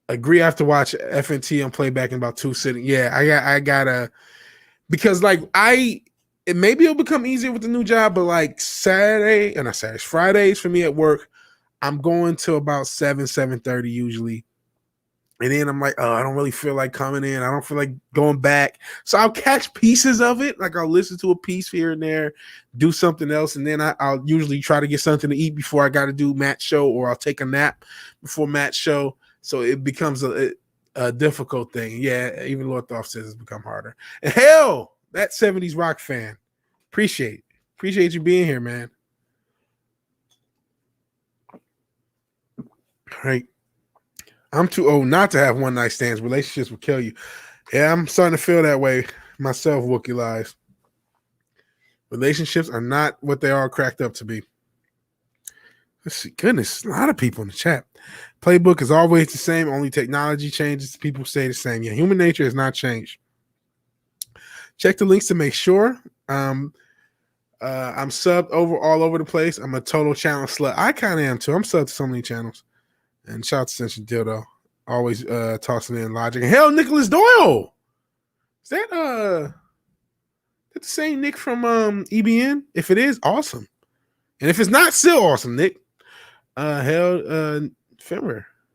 Agree. I have to watch FNT on playback in about 2 sittings. Yeah, I gotta because maybe it'll become easier with the new job, but like Fridays for me at work, I'm going to about 7:30 usually. And then I'm like, oh, I don't really feel like coming in. I don't feel like going back. So I'll catch pieces of it. Like I'll listen to a piece here and there, do something else. And then I'll usually try to get something to eat before I got to do Matt's show, or I'll take a nap before Matt's show. So it becomes a difficult thing. Yeah, even Lorthoff says it's become harder. And hell, that 70s rock fan. Appreciate you being here, man. All right. I'm too old not to have one night stands. Relationships will kill you. Yeah, I'm starting to feel that way myself, Wookie Lies. Relationships are not what they are cracked up to be. Let's see. Goodness, a lot of people in the chat. Playbook is always the same. Only technology changes. People stay the same. Yeah, human nature has not changed. Check the links to make sure. I'm subbed all over the place. I'm a total channel slut. I kind of am too. I'm subbed to so many channels. And shout out to Central Dildo. Always tossing in logic. And hell, Nicholas Doyle. Is that the same Nick from EBN? If it is, awesome. And if it's not, still awesome, Nick. Fenrir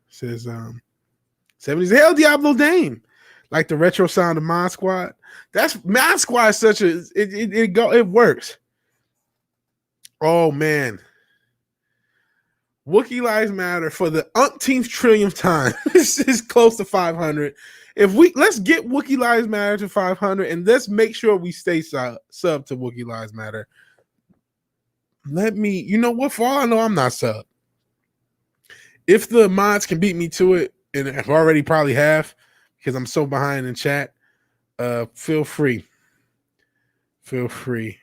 says 70s. Hell, Diablo Dame. Like the retro sound of Mod Squad. That's Mod Squad is such a it works. Oh man. Wookiee Lives Matter for the umpteenth trillionth time. This is close to 500. Let's get Wookiee Lives Matter to 500, and let's make sure we stay sub to Wookiee Lives Matter. You know what? For all I know, I'm not sub. If the mods can beat me to it, and I've already probably have, because I'm so behind in chat, feel free. Feel free.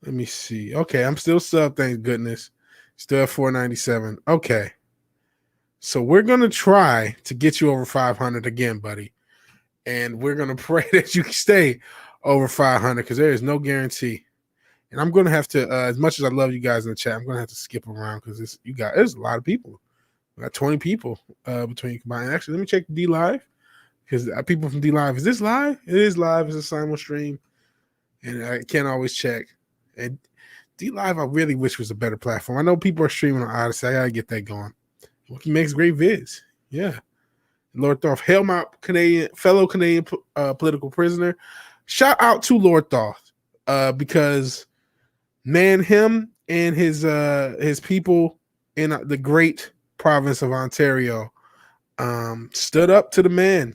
Let me see. Okay, I'm still sub, thank goodness. Still at 497. Okay. So we're going to try to get you over 500 again, buddy. And we're going to pray that you can stay over 500 because there is no guarantee. And I'm going to have to, as much as I love you guys in the chat, I'm going to have to skip around because there's a lot of people. We got 20 people between combined. Actually, let me check D Live because people from D Live. Is this live? It is live. It's a simul stream. And I can't always check. And D Live, I really wish was a better platform. I know people are streaming on Odyssey. I got to get that going. He makes great vids. Yeah. Lord Thoth, hail my fellow Canadian political prisoner. Shout out to Lord Thoth because, man, him and his people in the great province of Ontario stood up to the man.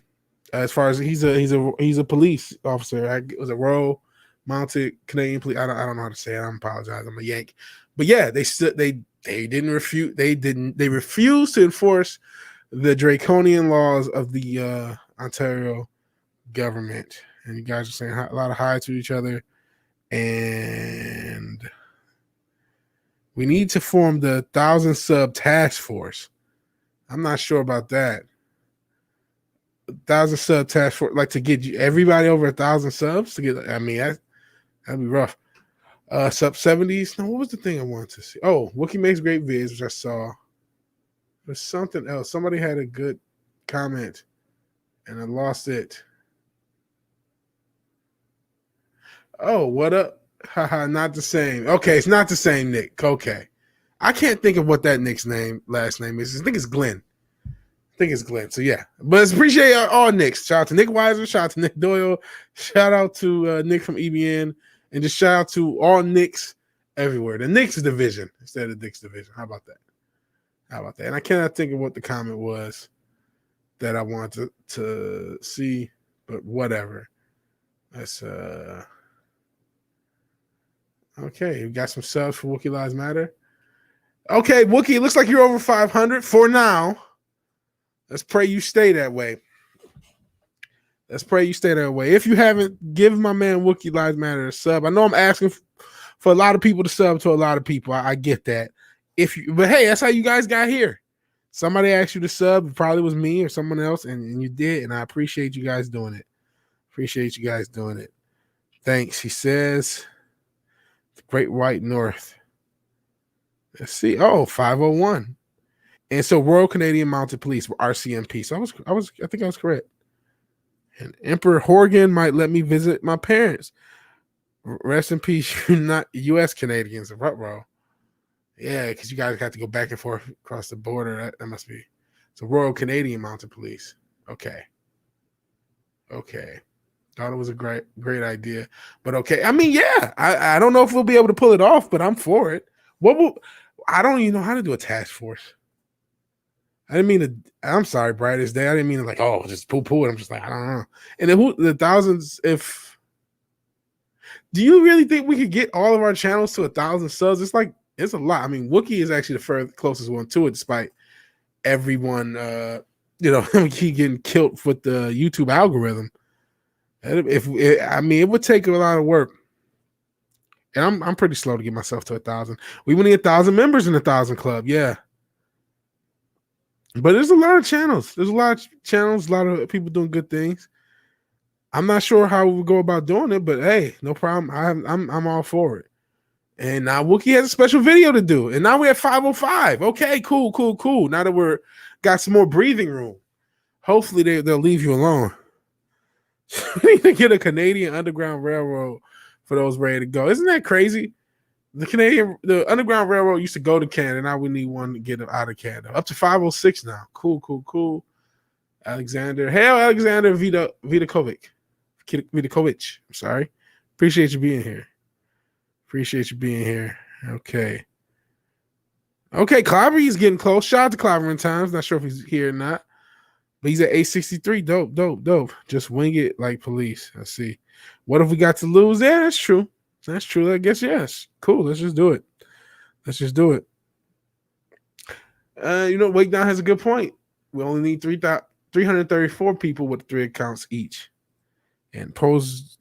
As far as he's a police officer. Was a Royal Mounted Canadian police. I don't know how to say it. I apologize. I'm a Yank. But yeah, they didn't refute. They refused to enforce the draconian laws of the Ontario government. And you guys are saying a lot of hi to each other. And we need to form the 1,000 sub task force. I'm not sure about that. 1,000 sub task force, like to get everybody over 1,000 subs to get. I mean, that'd be rough. Sub 70s. No, what was the thing I wanted to see? Oh, Wookiee makes great vids, which I saw. There's something else. Somebody had a good comment, and I lost it. Oh, what up? Haha, not the same. Okay, it's not the same Nick. Okay. I can't think of what that Nick's last name is. I think it's Glenn. So yeah. But it's appreciate all Nicks. Shout out to Nick Weiser. Shout out to Nick Doyle. Shout out to Nick from EBN. And just shout out to all Nicks everywhere. The Knicks division instead of the Knicks division. How about that? And I cannot think of what the comment was that I wanted to see, but whatever. That's okay. We got some subs for Wookiee Lives Matter. Okay, Wookiee, it looks like you're over 500 for now. Let's pray you stay that way. If you haven't, give my man Wookiee Lives Matter a sub. I know I'm asking for a lot of people to sub to a lot of people. I get that. But hey, that's how you guys got here. Somebody asked you to sub. It probably was me or someone else, and you did. And I appreciate you guys doing it. Thanks. He says, the Great White North. Let's see. Oh, 501. And so Royal Canadian Mounted Police, RCMP. So I think I was correct. And Emperor Horgan might let me visit my parents. Rest in peace, you're not U.S. Canadians. Ruh-roh. Yeah, because you guys have to go back and forth across the border. That must be. So Royal Canadian Mounted Police. Okay. Thought it was a great idea. But okay. I mean, yeah. I don't know if we'll be able to pull it off, but I'm for it. I don't even know how to do a task force. I didn't mean to. I'm sorry, Brightest Day. I didn't mean to just poo-poo it. I'm just like, I don't know. And then the thousands, do you really think we could get all of our channels to 1,000 subs? It's a lot. I mean, Wookiee is actually the closest one to it, despite everyone, keep getting killed with the YouTube algorithm. It would take a lot of work. And I'm pretty slow to get myself to 1,000. We would need 1,000 members in the 1,000 club. Yeah. But there's a lot of channels. A lot of people doing good things. I'm not sure how we go about doing it, but hey, no problem. I'm all for it. And now Wookiee has a special video to do. And now we're at 505. Okay, cool. Now that we're got some more breathing room. Hopefully they'll leave you alone. We need to get a Canadian Underground Railroad for those ready to go. Isn't that crazy? The Underground Railroad used to go to Canada. Now we need one to get out of Canada. Up to 506 now. Cool. Alexander. Hail Alexander Vidakovic. I'm sorry. Appreciate you being here. Okay. Okay, Clobbery's getting close. Shout out to Clobber in Times. Not sure if he's here or not. But he's at 863. Dope. Just wing it like police. I see. What if we got to lose? Yeah, that's true. That's true. I guess yes. Cool. Let's just do it. Wake Down has a good point. We only need 334 people with 3 accounts each. And pose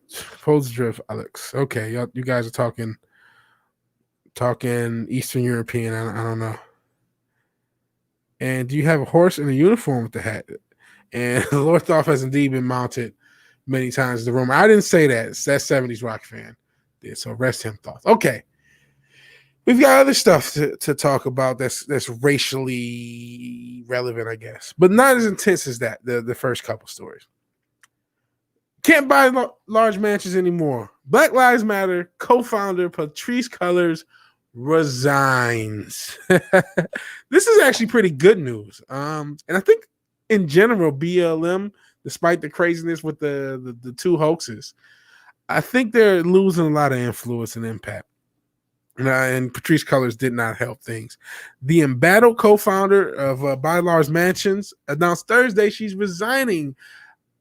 drift, Alex. Okay, you guys are talking Eastern European. I don't know. And do you have a horse and a uniform with the hat? And Lorthoff has indeed been mounted many times in the room. I didn't say that. It's that 70s rock fan did. So rest him thoughts. Okay. We've got other stuff to talk about that's racially relevant, I guess. But not as intense as that, the first couple stories. Can't buy large mansions anymore. Black Lives Matter co-founder Patrisse Cullors resigns. This is actually pretty good news. And I think in general, BLM, despite the craziness with the 2 hoaxes, I think they're losing a lot of influence and impact. And Patrisse Cullors did not help things. The embattled co-founder of By Large Mansions announced Thursday she's resigning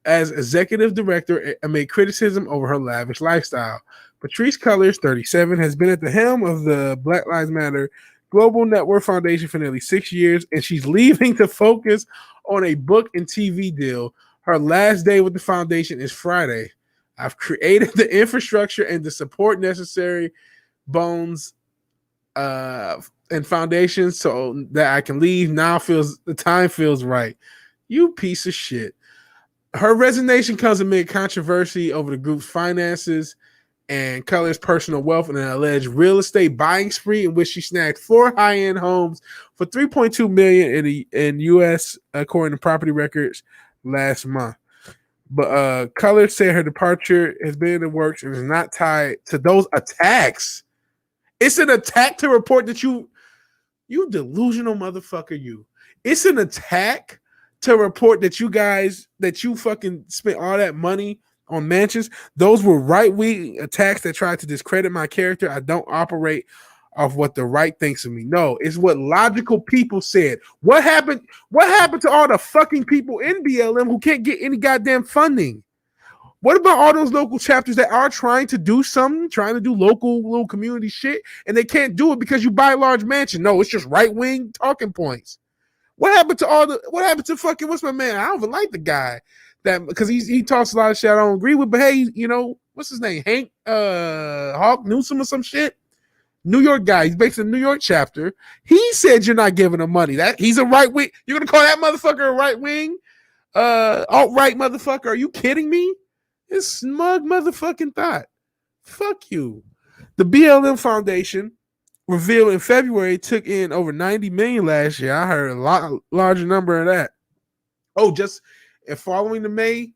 as executive director amid criticism over her lavish lifestyle. Patrisse Cullors, 37, has been at the helm of the Black Lives Matter Global Network Foundation for nearly 6 years, and she's leaving to focus on a book and TV deal. Her last day with the foundation is Friday. I've created the infrastructure and the support necessary bones and foundations so that I can leave. Now the time feels right. You piece of shit. Her resignation comes amid controversy over the group's finances and Cullors' personal wealth and an alleged real estate buying spree in which she snagged 4 high-end homes for $3.2 million in U.S. according to property records last month. But Cullors said her departure has been in the works and is not tied to those attacks. It's an attack to report that you delusional motherfucker, you. It's an attack to report that you fucking spent all that money on mansions. Those were right-wing attacks that tried to discredit my character. I don't operate off what the right thinks of me. No, it's what logical people said. What happened to all the fucking people in BLM who can't get any goddamn funding? What about all those local chapters that are trying to do something, trying to do local little community shit, and they can't do it because you buy a large mansion? No, it's just right-wing talking points. What happened to fucking, what's my man? I don't even like the guy that, because he talks a lot of shit I don't agree with, but hey, what's his name? Hank Hawk Newsom or some shit? New York guy. He's based in the New York chapter. He said you're not giving him money. That he's a right wing. You're gonna call that motherfucker a right wing? Alt-right motherfucker. Are you kidding me? It's smug motherfucking thought. Fuck you. The BLM Foundation revealed in February took in over 90 million last year. I heard a larger number of that. Oh, just following the May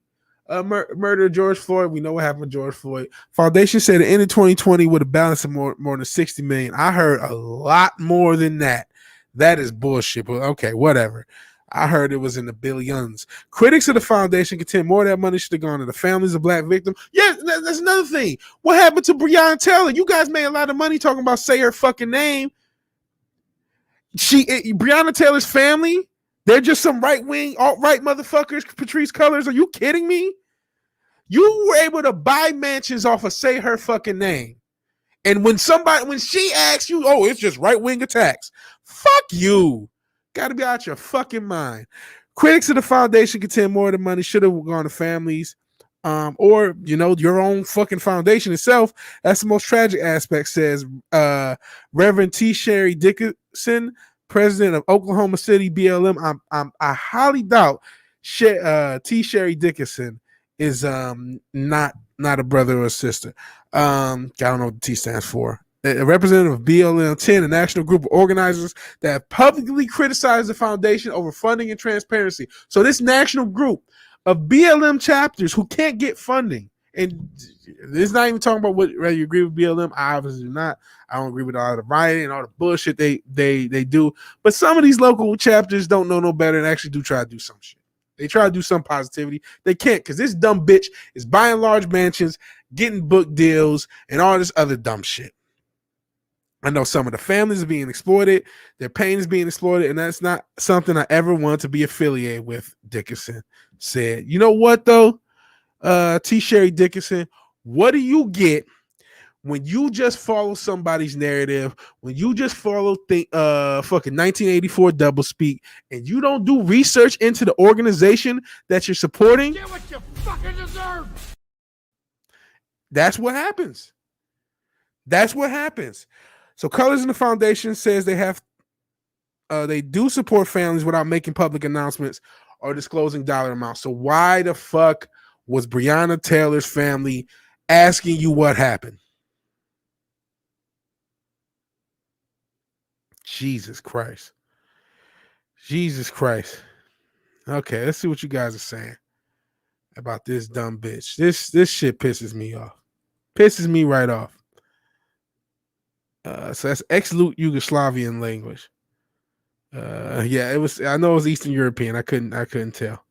murder of George Floyd, we know what happened with George Floyd. Foundation said it ended 2020 with a balance of more than 60 million. I heard a lot more than that. That is bullshit, but okay, whatever. I heard it was in the billions. Critics of the foundation contend more of that money should have gone to the families of black victims. Yeah, that's another thing. What happened to Breonna Taylor? You guys made a lot of money talking about say her fucking name. Breonna Taylor's family, they're just some right-wing, alt-right motherfuckers. Patrisse Cullors, are you kidding me? You were able to buy mansions off of say her fucking name. And when she asks you, oh, it's just right-wing attacks. Fuck you. Got to be out your fucking mind. Critics of the foundation contend more of the money should have gone to families, or your own fucking foundation itself. That's the most tragic aspect, says Reverend T. Sherry Dickinson, president of Oklahoma City BLM. I highly doubt T. Sherry Dickinson is not a brother or a sister. I don't know what the T stands for. A representative of BLM 10, a national group of organizers that have publicly criticized the foundation over funding and transparency. So this national group of BLM chapters who can't get funding, and it's not even talking about whether you agree with BLM. I obviously do not. I don't agree with all the rioting and all the bullshit they do. But some of these local chapters don't know no better and actually do try to do some shit. They try to do some positivity. They can't, because this dumb bitch is buying large mansions, getting book deals, and all this other dumb shit. I know some of the families are being exploited. Their pain is being exploited, and that's not something I ever want to be affiliated with, Dickinson said. You know what, though, T. Sherry Dickinson? What do you get when you just follow somebody's narrative, when you just follow fucking 1984 doublespeak, and you don't do research into the organization that you're supporting? Get what you fucking deserve. That's what happens. That's what happens. So Cullors and the Foundation says they do support families without making public announcements or disclosing dollar amounts. So why the fuck was Breonna Taylor's family asking you what happened? Jesus Christ. Jesus Christ. Okay, let's see what you guys are saying about this dumb bitch. This shit pisses me off. Pisses me right off. So that's ex-Yugoslavian language. Yeah, it was. I know it was Eastern European. I couldn't tell.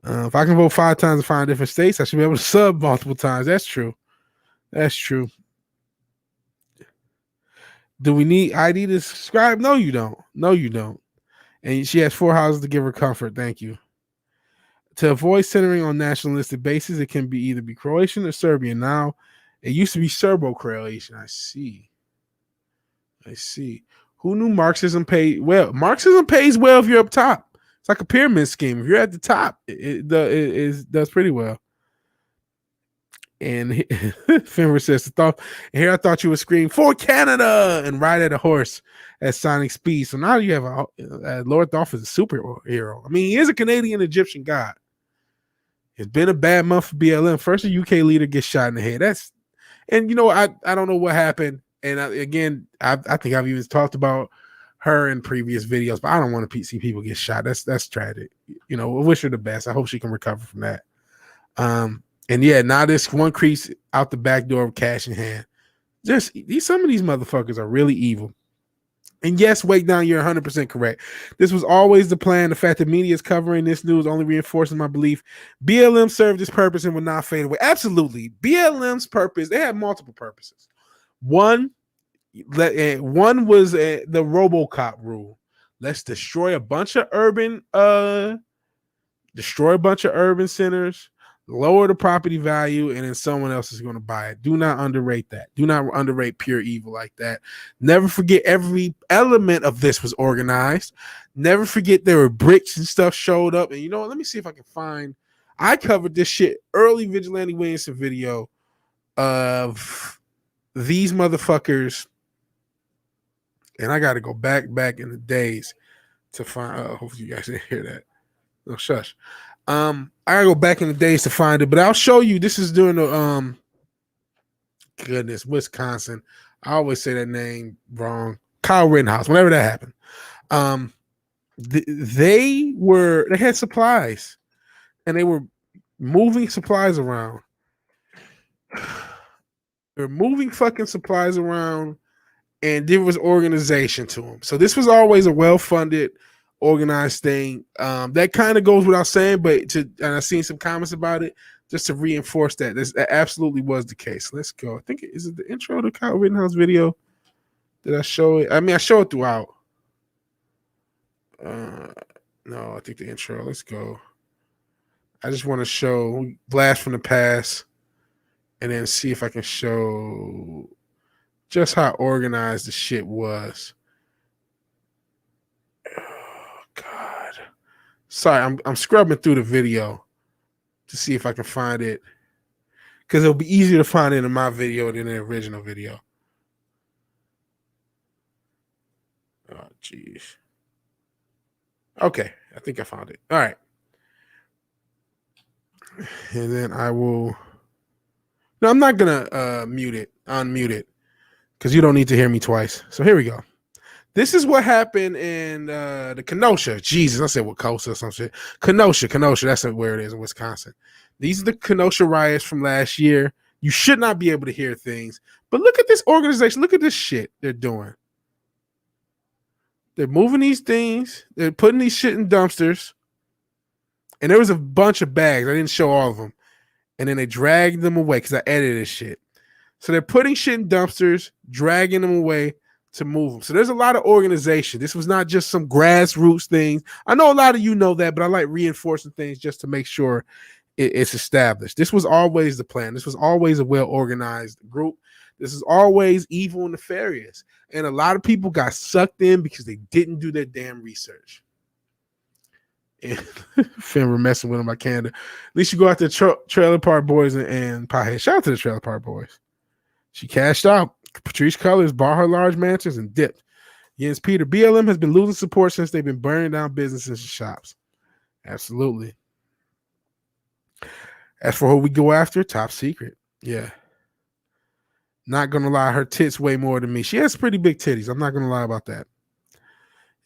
If I can vote 5 times in 5 different states, I should be able to sub multiple times. That's true. That's true. Do we need ID to subscribe? No, you don't. No, you don't. And she has 4 houses to give her comfort. Thank you. To avoid centering on nationalistic basis, it can be either be Croatian or Serbian. Now, it used to be Serbo-Croatian. I see. Who knew Marxism paid well? Marxism pays well if you're up top. It's like a pyramid scheme. If you're at the top, it does pretty well. And Finver says, and here I thought you would scream for Canada and ride at a horse at sonic speed. So now you have Lord Dolph is a superhero. I mean, he is a Canadian Egyptian god. It's been a bad month for BLM. First, a UK leader gets shot in the head. And you know, I don't know what happened. And I think I've even talked about her in previous videos, but I don't want to see people get shot. That's tragic. You know, I wish her the best. I hope she can recover from that. And yeah, now this one creeps out the back door with cash in hand. Some of these motherfuckers are really evil. And yes, wait down, you're 100% correct. This was always the plan. The fact that media is covering this news only reinforces my belief. BLM served its purpose and will not fade away. Absolutely. BLM's purpose, they had multiple purposes. One was the RoboCop rule. Let's destroy a bunch of urban centers, lower the property value, and then someone else is going to buy it. Do not underrate that. Do not underrate pure evil like that. Never forget every element of this was organized. Never forget there were bricks and stuff showed up. And you know what? Let me see if I can find. I covered this shit early Vigilante Williamson video of these motherfuckers, and I got to go back in the days to find. Hopefully you guys didn't hear that. No, shush. I gotta go back in the days to find it, but I'll show you. This is during the goodness, Wisconsin. I always say that name wrong. Kyle Rittenhouse. Whenever that happened, they had supplies, and they were moving supplies around. They're moving fucking supplies around, and there was organization to them. So this was always a well-funded, organized thing. That kind of goes without saying, and I've seen some comments about it just to reinforce that. That absolutely was the case. Let's go. I think is it the intro to Kyle Rittenhouse video? Did I show it? I mean, I show it throughout. No, I think the intro. Let's go. I just want to show blast from the past, and then see if I can show just how organized the shit was. Oh God. Sorry, I'm scrubbing through the video to see if I can find it. Because it'll be easier to find it in my video than the original video. Oh, jeez. Okay, I think I found it. All right. And then I will... No, I'm not going to unmute it, because you don't need to hear me twice. So here we go. This is what happened in the Kenosha. Jesus, I said Wacosa or some shit. Kenosha, that's where it is in Wisconsin. These are the Kenosha riots from last year. You should not be able to hear things. But look at this organization. Look at this shit they're doing. They're moving these things. They're putting these shit in dumpsters. And there was a bunch of bags. I didn't show all of them. And then they dragged them away because I edited this shit. So they're putting shit in dumpsters, dragging them away. to move them. So there's a lot of organization. This was not just some grassroots things. I know a lot of you know that, but I like reinforcing things just to make sure it's established. This was always the plan. This was always a well-organized group. This is always evil and nefarious. And a lot of people got sucked in because they didn't do their damn research. And Finn, we're messing with them by Canada. At least you go out to Trailer Park Boys and Pothead. Shout out to the Trailer Park Boys. She cashed out. Patrisse Cullors bought her large mansions and dipped. Jens Peter, BLM has been losing support since they've been burning down businesses and shops. Absolutely. As for who we go after, top secret. Yeah. Not going to lie, her tits weigh more than me. She has pretty big titties. I'm not going to lie about that.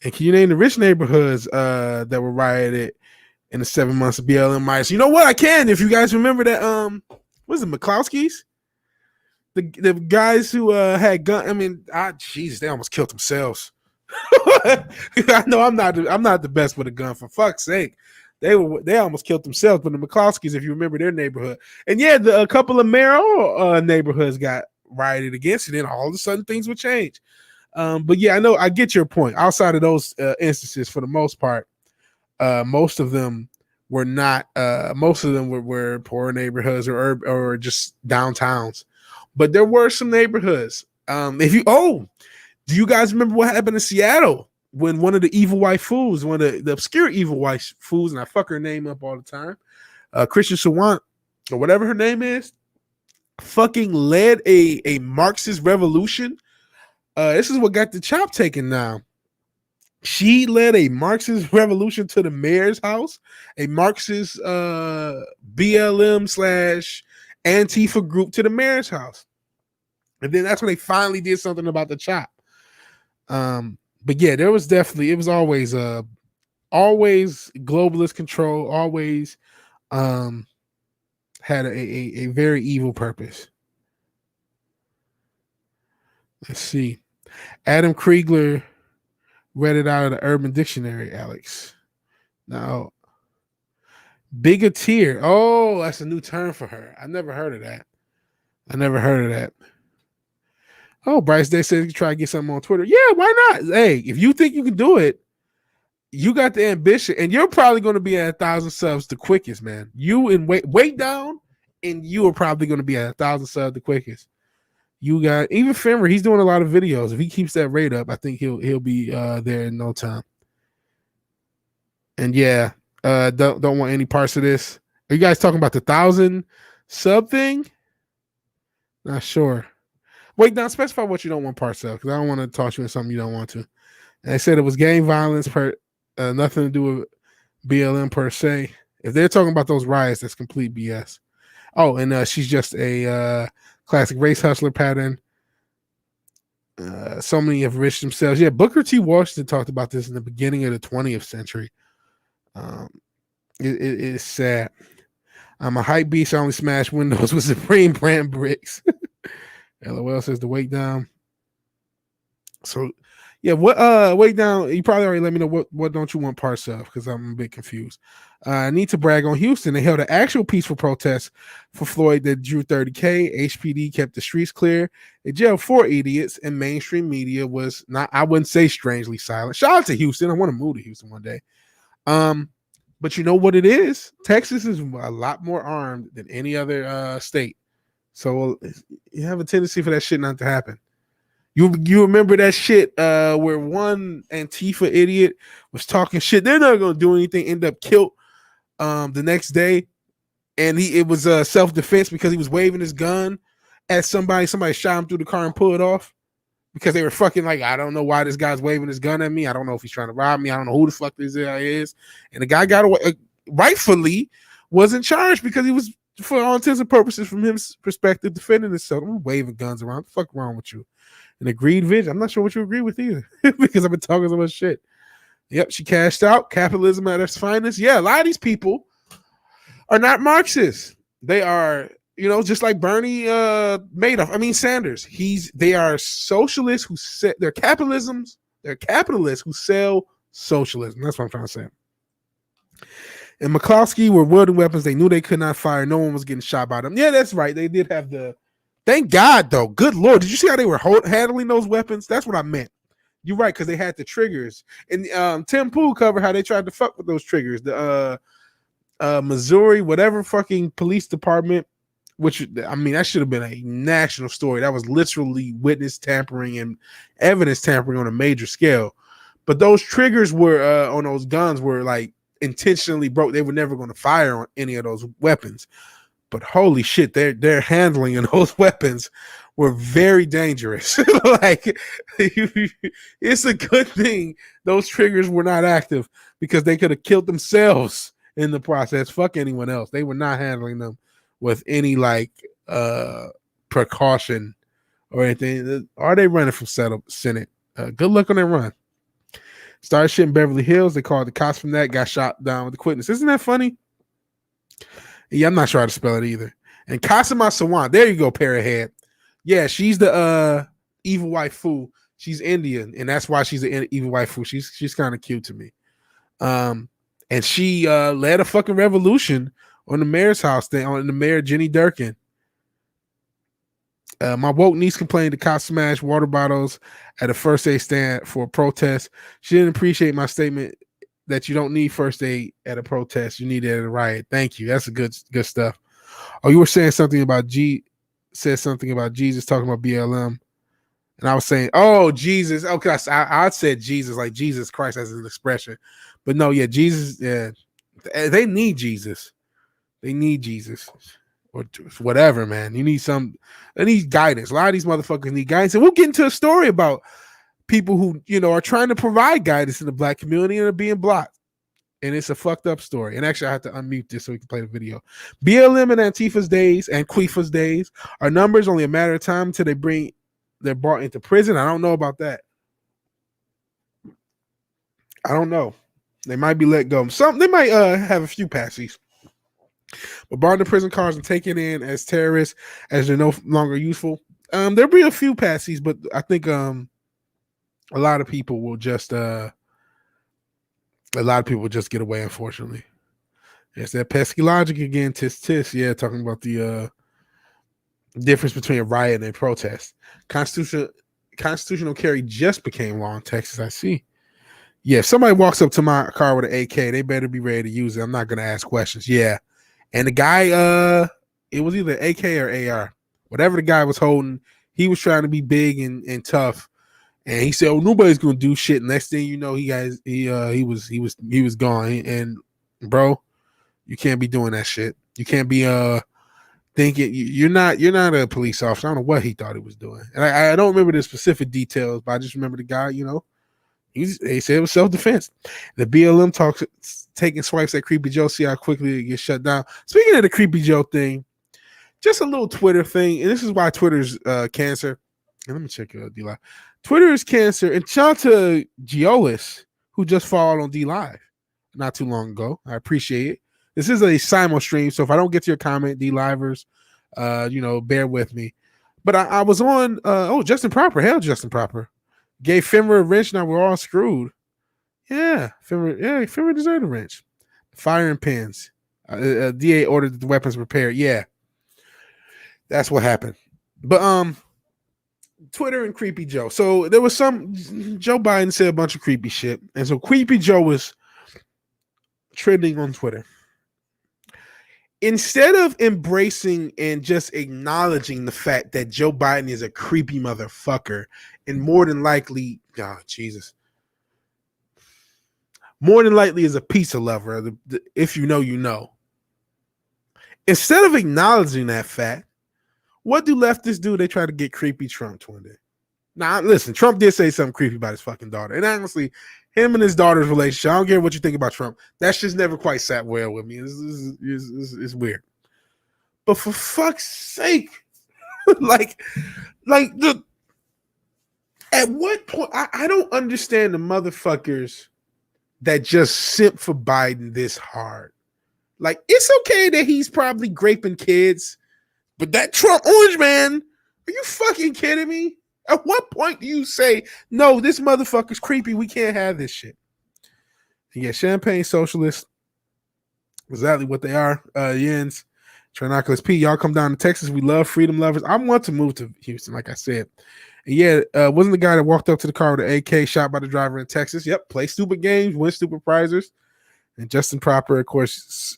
And can you name the rich neighborhoods that were rioted in the 7 months of BLM riots? You know what? I can. If you guys remember that, what is it, McCloskey's? The guys who had guns. I mean, Jesus, they almost killed themselves. I know I'm not the best with a gun, for fuck's sake. They almost killed themselves. But the McCloskeys, if you remember their neighborhood, and yeah, a couple of mayoral neighborhoods got rioted against, and then all of a sudden things would change. But yeah, I get your point. Outside of those instances, for the most part, most of them were not. Most of them were poor neighborhoods or just downtowns. But there were some neighborhoods. Do you guys remember what happened in Seattle when one of the evil white fools, one of the obscure evil white fools, and I fuck her name up all the time, Christian Sawant, or whatever her name is, fucking led a Marxist revolution. This is what got the chop taken now. She led a Marxist revolution to the mayor's house, a Marxist BLM / Antifa group to the mayor's house. And then that's when they finally did something about the chop. But yeah, there was definitely, it was always globalist control, always had a very evil purpose. Let's see. Adam Kriegler read it out of the Urban Dictionary, Alex. Now, bigoteer. Oh, that's a new term for her. I never heard of that. Oh, Bryce Day says you try to get something on Twitter. Yeah, why not? Hey, if you think you can do it, you got the ambition, and you're probably going to be at 1,000 subs the quickest, man. You and weight down, and you are probably going to be at 1,000 subs the quickest. You got even Fenrir. He's doing a lot of videos. If he keeps that rate up, I think he'll be there in no time. And yeah, don't want any parts of this. Are you guys talking about the 1,000 sub thing? Not sure. Wait, now specify what you don't want parts of, because I don't want to toss you in something you don't want to. And they said it was gang violence, nothing to do with BLM per se. If they're talking about those riots, that's complete BS. Oh, and she's just a classic race hustler pattern. So many have enriched themselves. Yeah, Booker T. Washington talked about this in the beginning of the 20th century. It is sad. I'm a hype beast. I only smash windows with Supreme brand bricks. LOL says the weight down. So yeah, what weight down? You probably already let me know what don't you want parts of, because I'm a bit confused. I need to brag on Houston. They held an actual peaceful protest for Floyd that drew 30K. HPD kept the streets clear. They jailed 4 idiots, and mainstream media was not, I wouldn't say strangely silent. Shout out to Houston. I want to move to Houston one day. But you know what it is? Texas is a lot more armed than any other state. So you have a tendency for that shit not to happen. You remember that shit where one Antifa idiot was talking shit. They're not going to do anything. End up killed the next day. And it was self-defense because he was waving his gun at somebody. Somebody shot him through the car and pulled it off because they were fucking like, I don't know why this guy's waving his gun at me. I don't know if he's trying to rob me. I don't know who the fuck this guy is. And the guy got away, rightfully wasn't charged because he was, for all intents and purposes, from his perspective, defending himself. I'm waving guns around. What the fuck wrong with you? And agreed Vig. I'm not sure what you agree with either because I've been talking so much shit. Yep, she cashed out. Capitalism at its finest. Yeah, a lot of these people are not Marxists. They are, just like Bernie Madoff. I mean Sanders. They are socialists they're capitalists who sell socialism. That's what I'm trying to say. And McCloskey were wielding weapons they knew they could not fire. No one was getting shot by them. Yeah, that's right. They did have the Thank God, though. Good Lord. Did you see how they were handling those weapons? That's what I meant. You're right, because they had the triggers. And Tim Pool covered how they tried to fuck with those triggers. The Missouri, whatever fucking police department, which, I mean, that should have been a national story. That was literally witness tampering and evidence tampering on a major scale. But those triggers were on those guns were like intentionally broke. They were never going to fire on any of those weapons. But holy shit, their handling of those weapons were very dangerous. Like, it's a good thing those triggers were not active, because they could have killed themselves in the process. Fuck anyone else. They were not handling them with any like precaution or anything. Are they running from Senate? Good luck on their run. Started shit in Beverly Hills. They called the cops from that. Got shot down with the quickness. Isn't that funny? Yeah, I'm not sure how to spell it either. And Kasima Sawan. There you go, Parrothead. Yeah, she's the evil waifu. She's Indian, and that's why she's an evil waifu. She's kind of cute to me. And she led a fucking revolution on the mayor's house thing, on the mayor Jenny Durkin. My woke niece complained the cops smashed water bottles at a first aid stand for a protest. She didn't appreciate my statement that you don't need first aid at a protest. You need it at a riot. Thank you. That's a good stuff. Oh, you were saying something about said something about Jesus talking about BLM. And I was saying, oh, Jesus. Okay, I said Jesus, like Jesus Christ as an expression. But no, yeah, Jesus, yeah, they need Jesus. They need Jesus. Or whatever, man. They need guidance. A lot of these motherfuckers need guidance. And we'll get into a story about people who, are trying to provide guidance in the black community and are being blocked. And it's a fucked up story. And actually, I have to unmute this so we can play the video. BLM and Antifa's days and Quifa's days are numbers, only a matter of time until they're brought into prison. I don't know about that. I don't know. They might be let go. They might have a few passies. But brought into prison cars and taken in as terrorists as they're no longer useful. There'll be a few passies, but I think a lot of people will just get away, unfortunately. It's that pesky logic again, tis. Yeah, talking about the difference between a riot and a protest. Constitutional carry just became law in Texas, I see. Yeah, if somebody walks up to my car with an AK, they better be ready to use it. I'm not going to ask questions. Yeah. And the guy, it was either AK or AR. Whatever the guy was holding, he was trying to be big and tough. And he said, "Oh, nobody's gonna do shit." Next thing you know, he was gone. And bro, you can't be doing that shit. You can't be thinking you're not a police officer. I don't know what he thought he was doing, and I don't remember the specific details, but I just remember the guy. They said it was self-defense. The BLM talks taking swipes at Creepy Joe. See how quickly it gets shut down. Speaking of the Creepy Joe thing, just a little Twitter thing, and this is why Twitter's cancer. And let me check your D Live. Twitter is cancer. And shout out to Geolis, who just followed on D Live not too long ago. I appreciate it. This is a simul stream, so if I don't get to your comment, D Livers, bear with me. But I was on. Justin Proper. Hell, Justin Proper gave Fimmer a wrench. Now we're all screwed. Yeah, Fimmer deserved a wrench. Firing pins. DA ordered that the weapons repaired. Yeah, that's what happened. But Twitter and Creepy Joe. So there was Joe Biden said a bunch of creepy shit. And so Creepy Joe was trending on Twitter. Instead of embracing and just acknowledging the fact that Joe Biden is a creepy motherfucker and more than likely is a pizza lover, if you know, you know. Instead of acknowledging that fact, what do leftists do? They try to get creepy Trump one day. Now, listen, Trump did say something creepy about his fucking daughter. And honestly, him and his daughter's relationship, I don't care what you think about Trump. That's just never quite sat well with me. It's weird. But for fuck's sake, at what point, I don't understand the motherfuckers that just simp for Biden this hard. Like, it's okay that he's probably raping kids, but that Trump orange man, are you fucking kidding me? At what point do you say, no, this motherfucker's creepy, we can't have this shit? And yeah, champagne socialists, exactly what they are. Yens Trinoculus P, y'all come down to Texas. We love freedom lovers. I want to move to Houston, like I said. And yeah, wasn't the guy that walked up to the car with an AK shot by the driver in Texas? Yep, play stupid games, win stupid prizes. And Justin Proper, of course,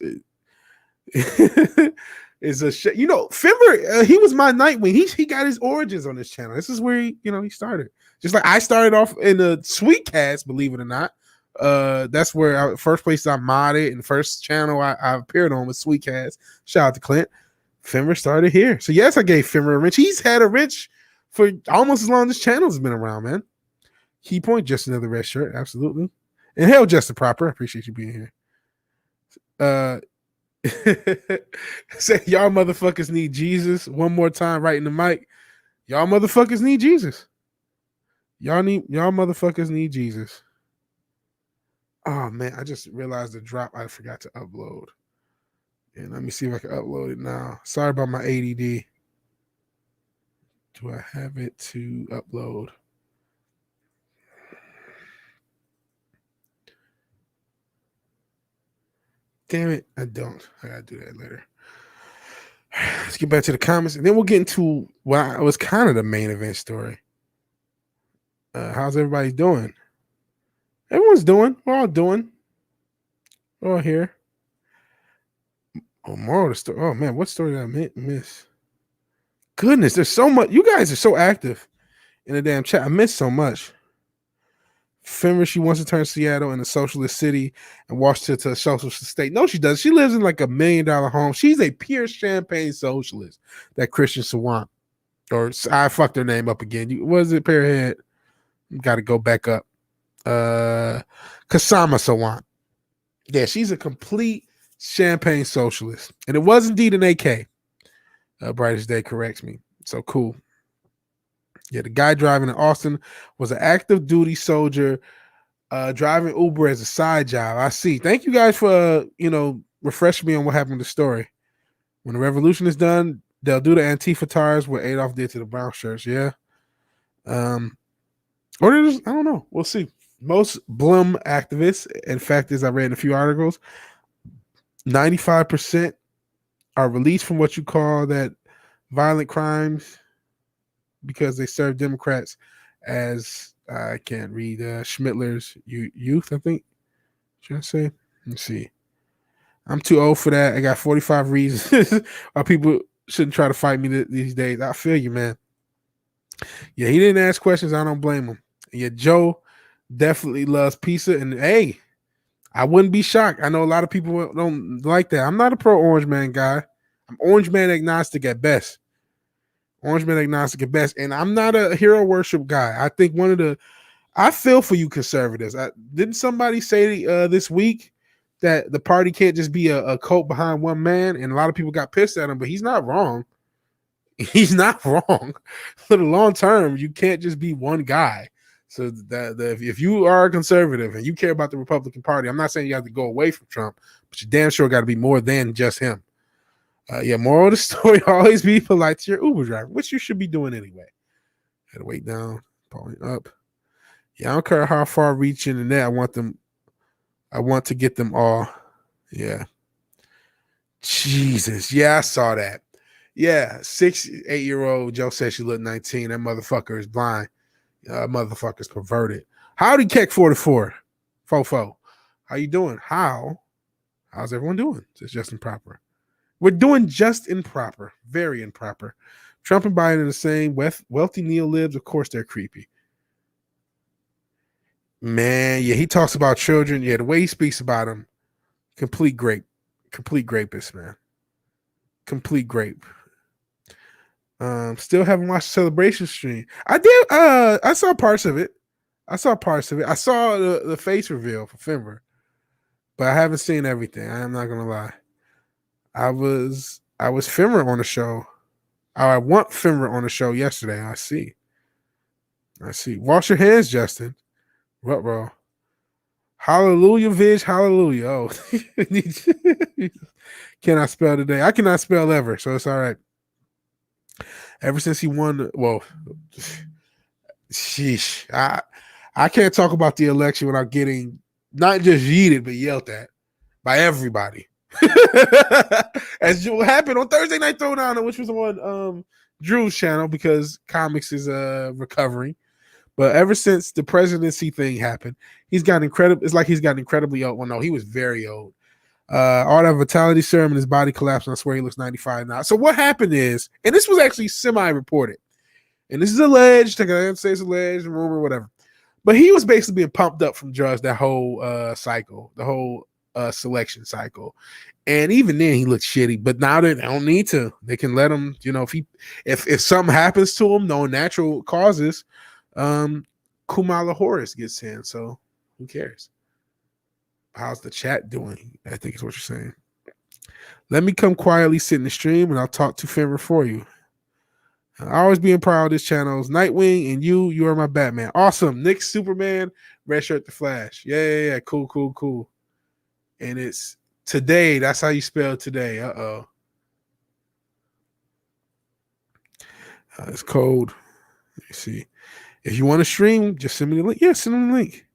is a shit. Fimber, he was my Nightwing. He got his origins on this channel. This is where he started. Just like I started off in the Sweet Cast, believe it or not. That's where first place I modded, and the first channel I appeared on was Sweet Cast. Shout out to Clint. Fimber started here. So yes, I gave Fimber a wrench. He's had a wrench for almost as long as this channel has been around, man. Key point, just another red shirt, absolutely. And hell, Justin Proper, I appreciate you being here. Say y'all motherfuckers need Jesus. One more time, right in the mic. Y'all motherfuckers need Jesus. Y'all motherfuckers need Jesus. Oh man, I just realized the drop I forgot to upload. And let me see if I can upload it now. Sorry about my ADD. Do I have it to upload? Damn it, I don't. I gotta do that later. Let's get back to the comments, and then we'll get into what was kind of the main event story. How's everybody doing? Everyone's doing. We're all doing. We're all here. Oh, moral of the story. Oh man, what story did I miss? Goodness, there's so much. You guys are so active in the damn chat. I missed so much. Fimber, she wants to turn Seattle into a socialist city and Washington to a socialist state. No, she does. She lives in like $1 million home. She's a pure champagne socialist. That Christian Sawant. Or I fucked her name up again. Was it Pearhead? Got to go back up. Kasama Sawant. Yeah, she's a complete champagne socialist. And it was indeed an AK. Brightest Day corrects me. So cool. Yeah, the guy driving in Austin was an active duty soldier driving Uber as a side job. I see. Thank you guys for, refreshing me on what happened to the story. When the revolution is done, they'll do the Antifa tires what Adolf did to the brown shirts. Yeah. Or I don't know. We'll see. Most Blum activists, in fact, as I read in a few articles, 95% are released from what you call that violent crimes because they serve Democrats as I can't read Schmittler's youth, I think. Should I say? Let's see. I'm too old for that. I got 45 reasons why people shouldn't try to fight me these days. I feel you, man. Yeah, he didn't ask questions. I don't blame him. Yeah, Joe definitely loves pizza. And hey, I wouldn't be shocked. I know a lot of people don't like that. I'm not a pro Orange Man guy. I'm Orange Man agnostic at best. Orange Man agnostic at best. And I'm not a hero worship guy. I think I feel for you conservatives. Didn't somebody say this week that the party can't just be a cult behind one man? And a lot of people got pissed at him, but he's not wrong. He's not wrong. For the long term, you can't just be one guy. So if you are a conservative and you care about the Republican Party, I'm not saying you have to go away from Trump, but you damn sure got to be more than just him. Moral of the story, always be polite to your Uber driver, which you should be doing anyway. Had to wait down, point up. Yeah, I don't care how far reaching in that. I want to get them all. Yeah. Jesus. Yeah, I saw that. Yeah, 8-year-old Joe says she looked 19. That motherfucker is blind. Motherfucker's perverted. Howdy, Keck 44. Fofo. How you doing? How's everyone doing? It's just improper. We're doing just improper. Very improper. Trump and Biden are the same. Wealthy neolibs, of course, they're creepy. Man, yeah, he talks about children. Yeah, the way he speaks about them, complete grapist, man. Complete grape. Still haven't watched the celebration stream. I did. I saw parts of it. I saw the face reveal for Fimber, but I haven't seen everything. I am not gonna lie. I was Fimber on the show. I want Fimber on the show yesterday. I see. Wash your hands, Justin. What, bro? Hallelujah, Vig. Hallelujah. Oh, can I spell today? I cannot spell ever, so it's all right. Ever since he won, sheesh. I can't talk about the election without getting not just yeeted, but yelled at by everybody. As what happened on Thursday Night Throwdown, which was on Drew's channel because comics is recovering. But ever since the presidency thing happened, he's gotten incredible. It's like he's gotten incredibly old. Well, no, he was very old. All that vitality serum in his body collapsed, and I swear he looks 95 now. So what happened is, and this was actually semi-reported, and this is alleged. I can't say it's alleged, rumor, whatever. But he was basically being pumped up from drugs that whole cycle, the whole selection cycle. And even then he looked shitty, but now they don't need to. They can let him, if something happens to him, no natural causes, Kumala Horace gets in. So who cares? How's the chat doing? I think is what you're saying. Let me come quietly sit in the stream and I'll talk to Fenrir for you. I always being proud of this channel's Nightwing, and you are my Batman. Awesome. Nick Superman, red shirt the Flash. Yeah. Cool. And it's today. That's how you spell today. It's cold. Let me see. If you want to stream, just send me the link. Yeah, send me the link.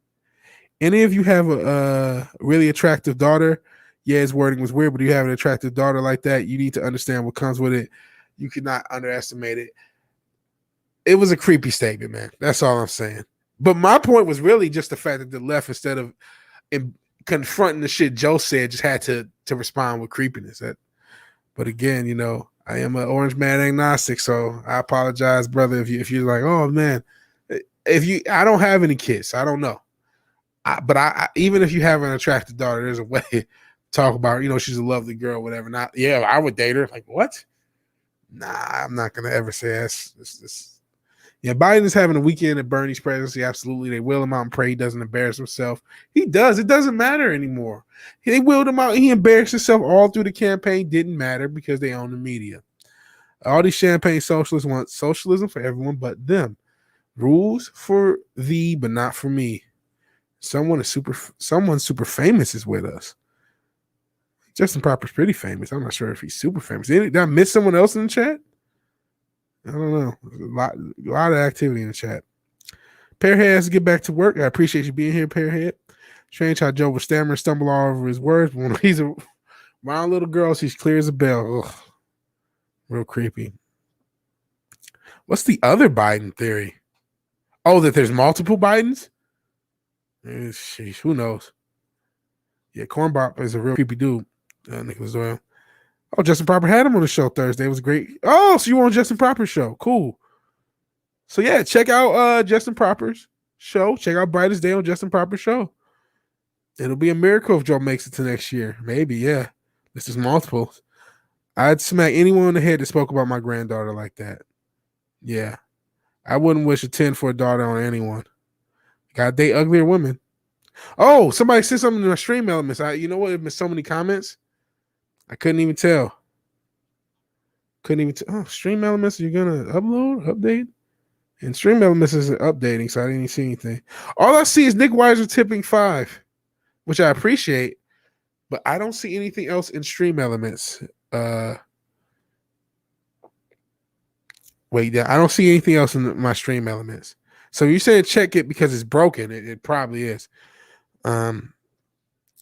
Any of you have a really attractive daughter? Yeah, his wording was weird, but you have an attractive daughter like that, you need to understand what comes with it. You cannot underestimate it. It was a creepy statement, man. That's all I'm saying. But my point was really just the fact that the left, instead of confronting the shit Joe said, just had to respond with creepiness. But again, I am an orange man agnostic, so I apologize, brother, if you're like, oh man, I don't have any kids, so I don't know. But even if you have an attractive daughter, there's a way to talk about her. She's a lovely girl, whatever. Not, yeah, I would date her. Like, what? Nah, I'm not gonna ever say this. Yeah, Biden is having a weekend at Bernie's presidency. Absolutely, they wheel him out and pray he doesn't embarrass himself. He does. It doesn't matter anymore. They wheeled him out. He embarrassed himself all through the campaign. Didn't matter because they own the media. All these champagne socialists want socialism for everyone but them. Rules for thee, but not for me. Someone super famous is with us. Justin Proper's pretty famous. I'm not sure if he's super famous. Did I miss someone else in the chat? I don't know. There's a lot of activity in the chat. Pearhead has to get back to work. I appreciate you being here, Pearhead. Strange how Joe will stammer and stumble all over his words. When he's around little girls, he's clear as a bell. Ugh. Real creepy. What's the other Biden theory? Oh, that there's multiple Bidens? Sheesh, who knows? Yeah, Cornbop is a real creepy dude. Nicholas Doyle. Oh, Justin Proper had him on the show Thursday. It was great. Oh, so you were on Justin Proper's show. Cool. So yeah, check out Justin Proper's show. Check out Brightest Day on Justin Proper's show. It'll be a miracle if Joe makes it to next year. Maybe, yeah. This is multiple. I'd smack anyone in the head that spoke about my granddaughter like that. Yeah. I wouldn't wish a 10 for a daughter on anyone. Gotta date uglier women. Oh, somebody said something in my stream elements. You know what? It missed so many comments. I couldn't even tell. Oh, stream elements, you're gonna update? And stream elements isn't updating, so I didn't even see anything. All I see is Nick Weiser tipping 5, which I appreciate, but I don't see anything else in stream elements. Wait, I don't see anything else in my stream elements. So you said check it because it's broken. It probably is.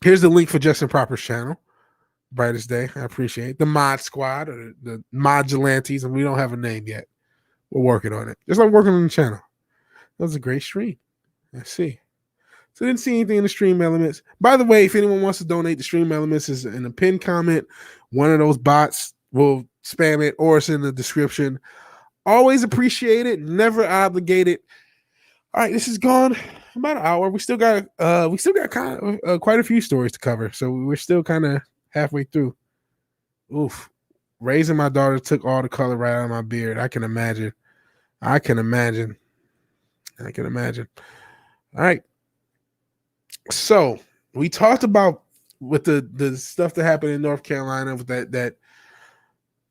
Here's the link for Justin Proper's channel. Brightest Day. I appreciate the mod squad or the modulantes, and we don't have a name yet. We're working on it. Just like working on the channel. That was a great stream. I see. So I didn't see anything in the stream elements. By the way, if anyone wants to donate, the stream elements is in a pinned comment. One of those bots will spam it, or it's in the description. Always appreciate it. Never obligated. All right, this is gone about an hour. We still got kind of quite a few stories to cover, so we're still kind of halfway through. Oof. Raising my daughter took all the color right out of my beard. I can imagine. All right. So we talked about with the stuff that happened in North Carolina with that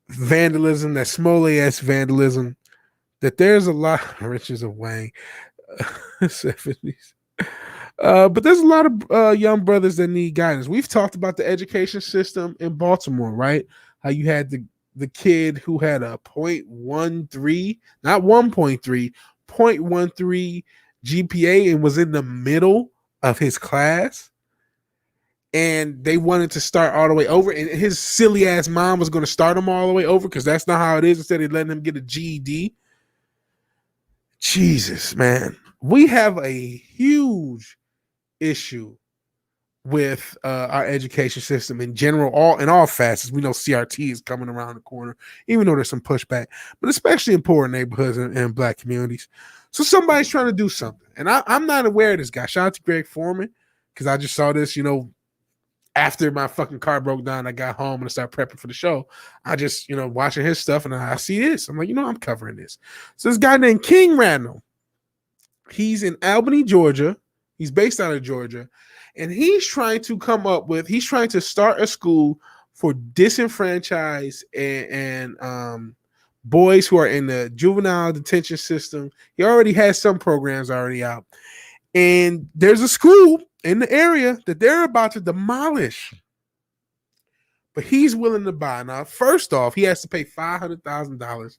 vandalism, that Smollett-esque vandalism, that there's a lot of riches of Wayne 70s. But there's a lot of young brothers that need guidance. We've talked about the education system in Baltimore, right? How you had the kid who had a 0.13, not 1.3, 0.13 GPA and was in the middle of his class. and they wanted to start all the way over, and his silly ass mom was going to start him all the way over because that's not how it is. Instead of letting him get a GED. Jesus, man, we have a huge issue with our education system in general, in all facets. We know CRT is coming around the corner, even though there's some pushback, but especially in poor neighborhoods and black communities. So somebody's trying to do something, and I'm not aware of this guy. Shout out to Greg Foreman, because I just saw this, after my fucking car broke down. I got home and I started prepping for the show. I just, watching his stuff, and I see this. I'm like, I'm covering this. So this guy named King Randall, he's in Albany, Georgia. He's based out of Georgia. And he's trying to start a school for disenfranchised and boys who are in the juvenile detention system. He already has some programs already out. And there's a school in the area that they're about to demolish. But he's willing to buy. Now, first off, he has to pay $500,000.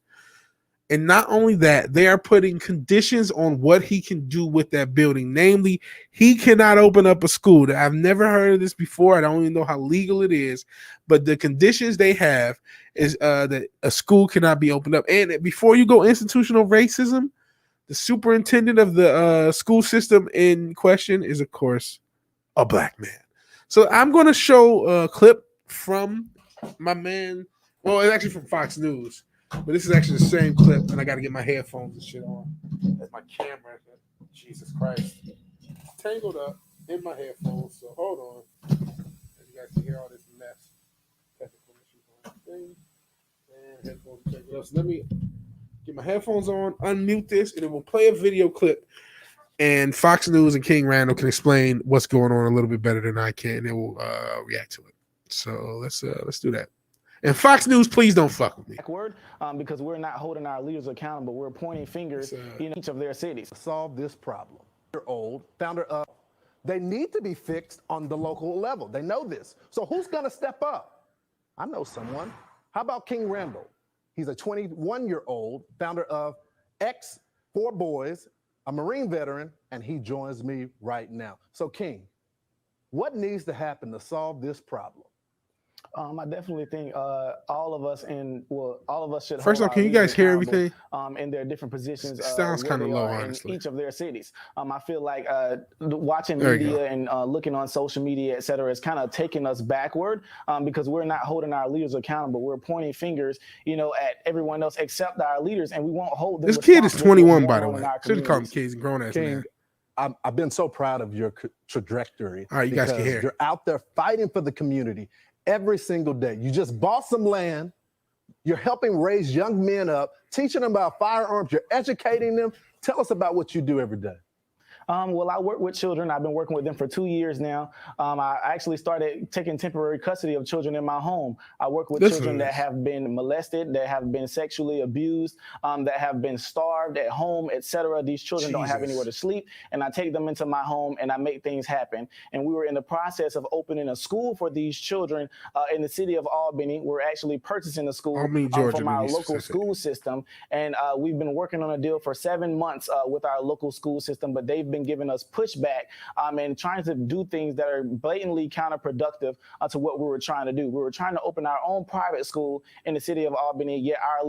And not only that, they are putting conditions on what he can do with that building. Namely, he cannot open up a school. I've never heard of this before. I don't even know how legal it is. But the conditions they have is that a school cannot be opened up. And before you go institutional racism, the superintendent of the school system in question is, of course, a black man. So I'm going to show a clip from my man. Well, it's actually from Fox News. But this is actually the same clip, and I got to get my headphones and shit on. That's my camera. Jesus Christ. It's tangled up in my headphones, so hold on. As you guys can hear all this mess. Technical issues on the thing. And headphones are tangled up. So let me get my headphones on, unmute this, and then we'll play a video clip. And Fox News and King Randall can explain what's going on a little bit better than I can, and we'll react to it. So let's do that. And Fox News, please don't fuck with me. Because we're not holding our leaders accountable. We're pointing fingers in each of their cities. Solve this problem. You're old, founder of. They need to be fixed on the local level. They know this. So who's going to step up? I know someone. How about King Randall? He's a 21-year-old, founder of X, 4 Boys, a Marine veteran, and he joins me right now. So King, what needs to happen to solve this problem? I definitely think all of us should. First off, can you guys hear everything? In their different positions. It sounds kind of low, honestly. In each of their cities. I feel like watching media and looking on social media, et cetera, is kind of taking us backward because we're not holding our leaders accountable. We're pointing fingers, at everyone else except our leaders, and we won't hold them. This kid is 21, by the way. Shouldn't call him kids, grown ass man. I've been so proud of your trajectory. All right, you guys can hear. You're out there fighting for the community every single day. You just bought some land. You're helping raise young men up, teaching them about firearms. You're educating them. Tell us about what you do every day. Well, I work with children. I've been working with them for 2 years now. I actually started taking temporary custody of children in my home. I work with children that have been molested, that have been sexually abused, that have been starved at home, etc. These children don't have anywhere to sleep, and I take them into my home and I make things happen. And we were in the process of opening a school for these children in the city of Albany. We're actually purchasing a school from our local school system, and we've been working on a deal for 7 months with our local school system, but they've been giving us pushback and trying to do things that are blatantly counterproductive to what we were trying to do. We were trying to open our own private school in the city of Albany, yet our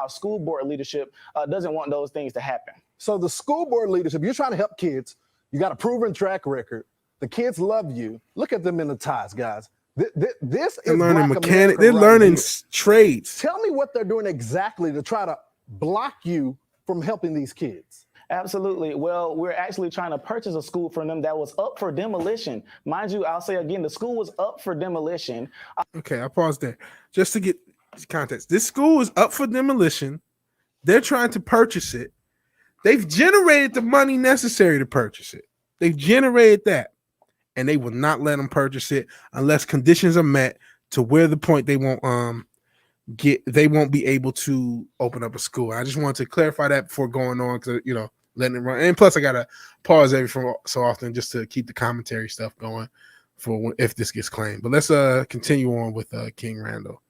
school board leadership doesn't want those things to happen. So the school board leadership, you're trying to help kids. You got a proven track record. The kids love you. Look at them in the ties, guys. This is learning mechanic. They're learning trades. Tell me what they're doing exactly to try to block you from helping these kids. Absolutely. Well, we're actually trying to purchase a school for them that was up for demolition. Mind you, I'll say again, the school was up for demolition. Okay, I'll pause there. Just to get context. This school is up for demolition. They're trying to purchase it. They've generated the money necessary to purchase it. They've generated that. And they will not let them purchase it unless conditions are met to where the point they won't be able to open up a school. I just wanted to clarify that before going on, because letting it run. And plus, I gotta pause every so often just to keep the commentary stuff going for if this gets claimed. But let's continue on with King Randall.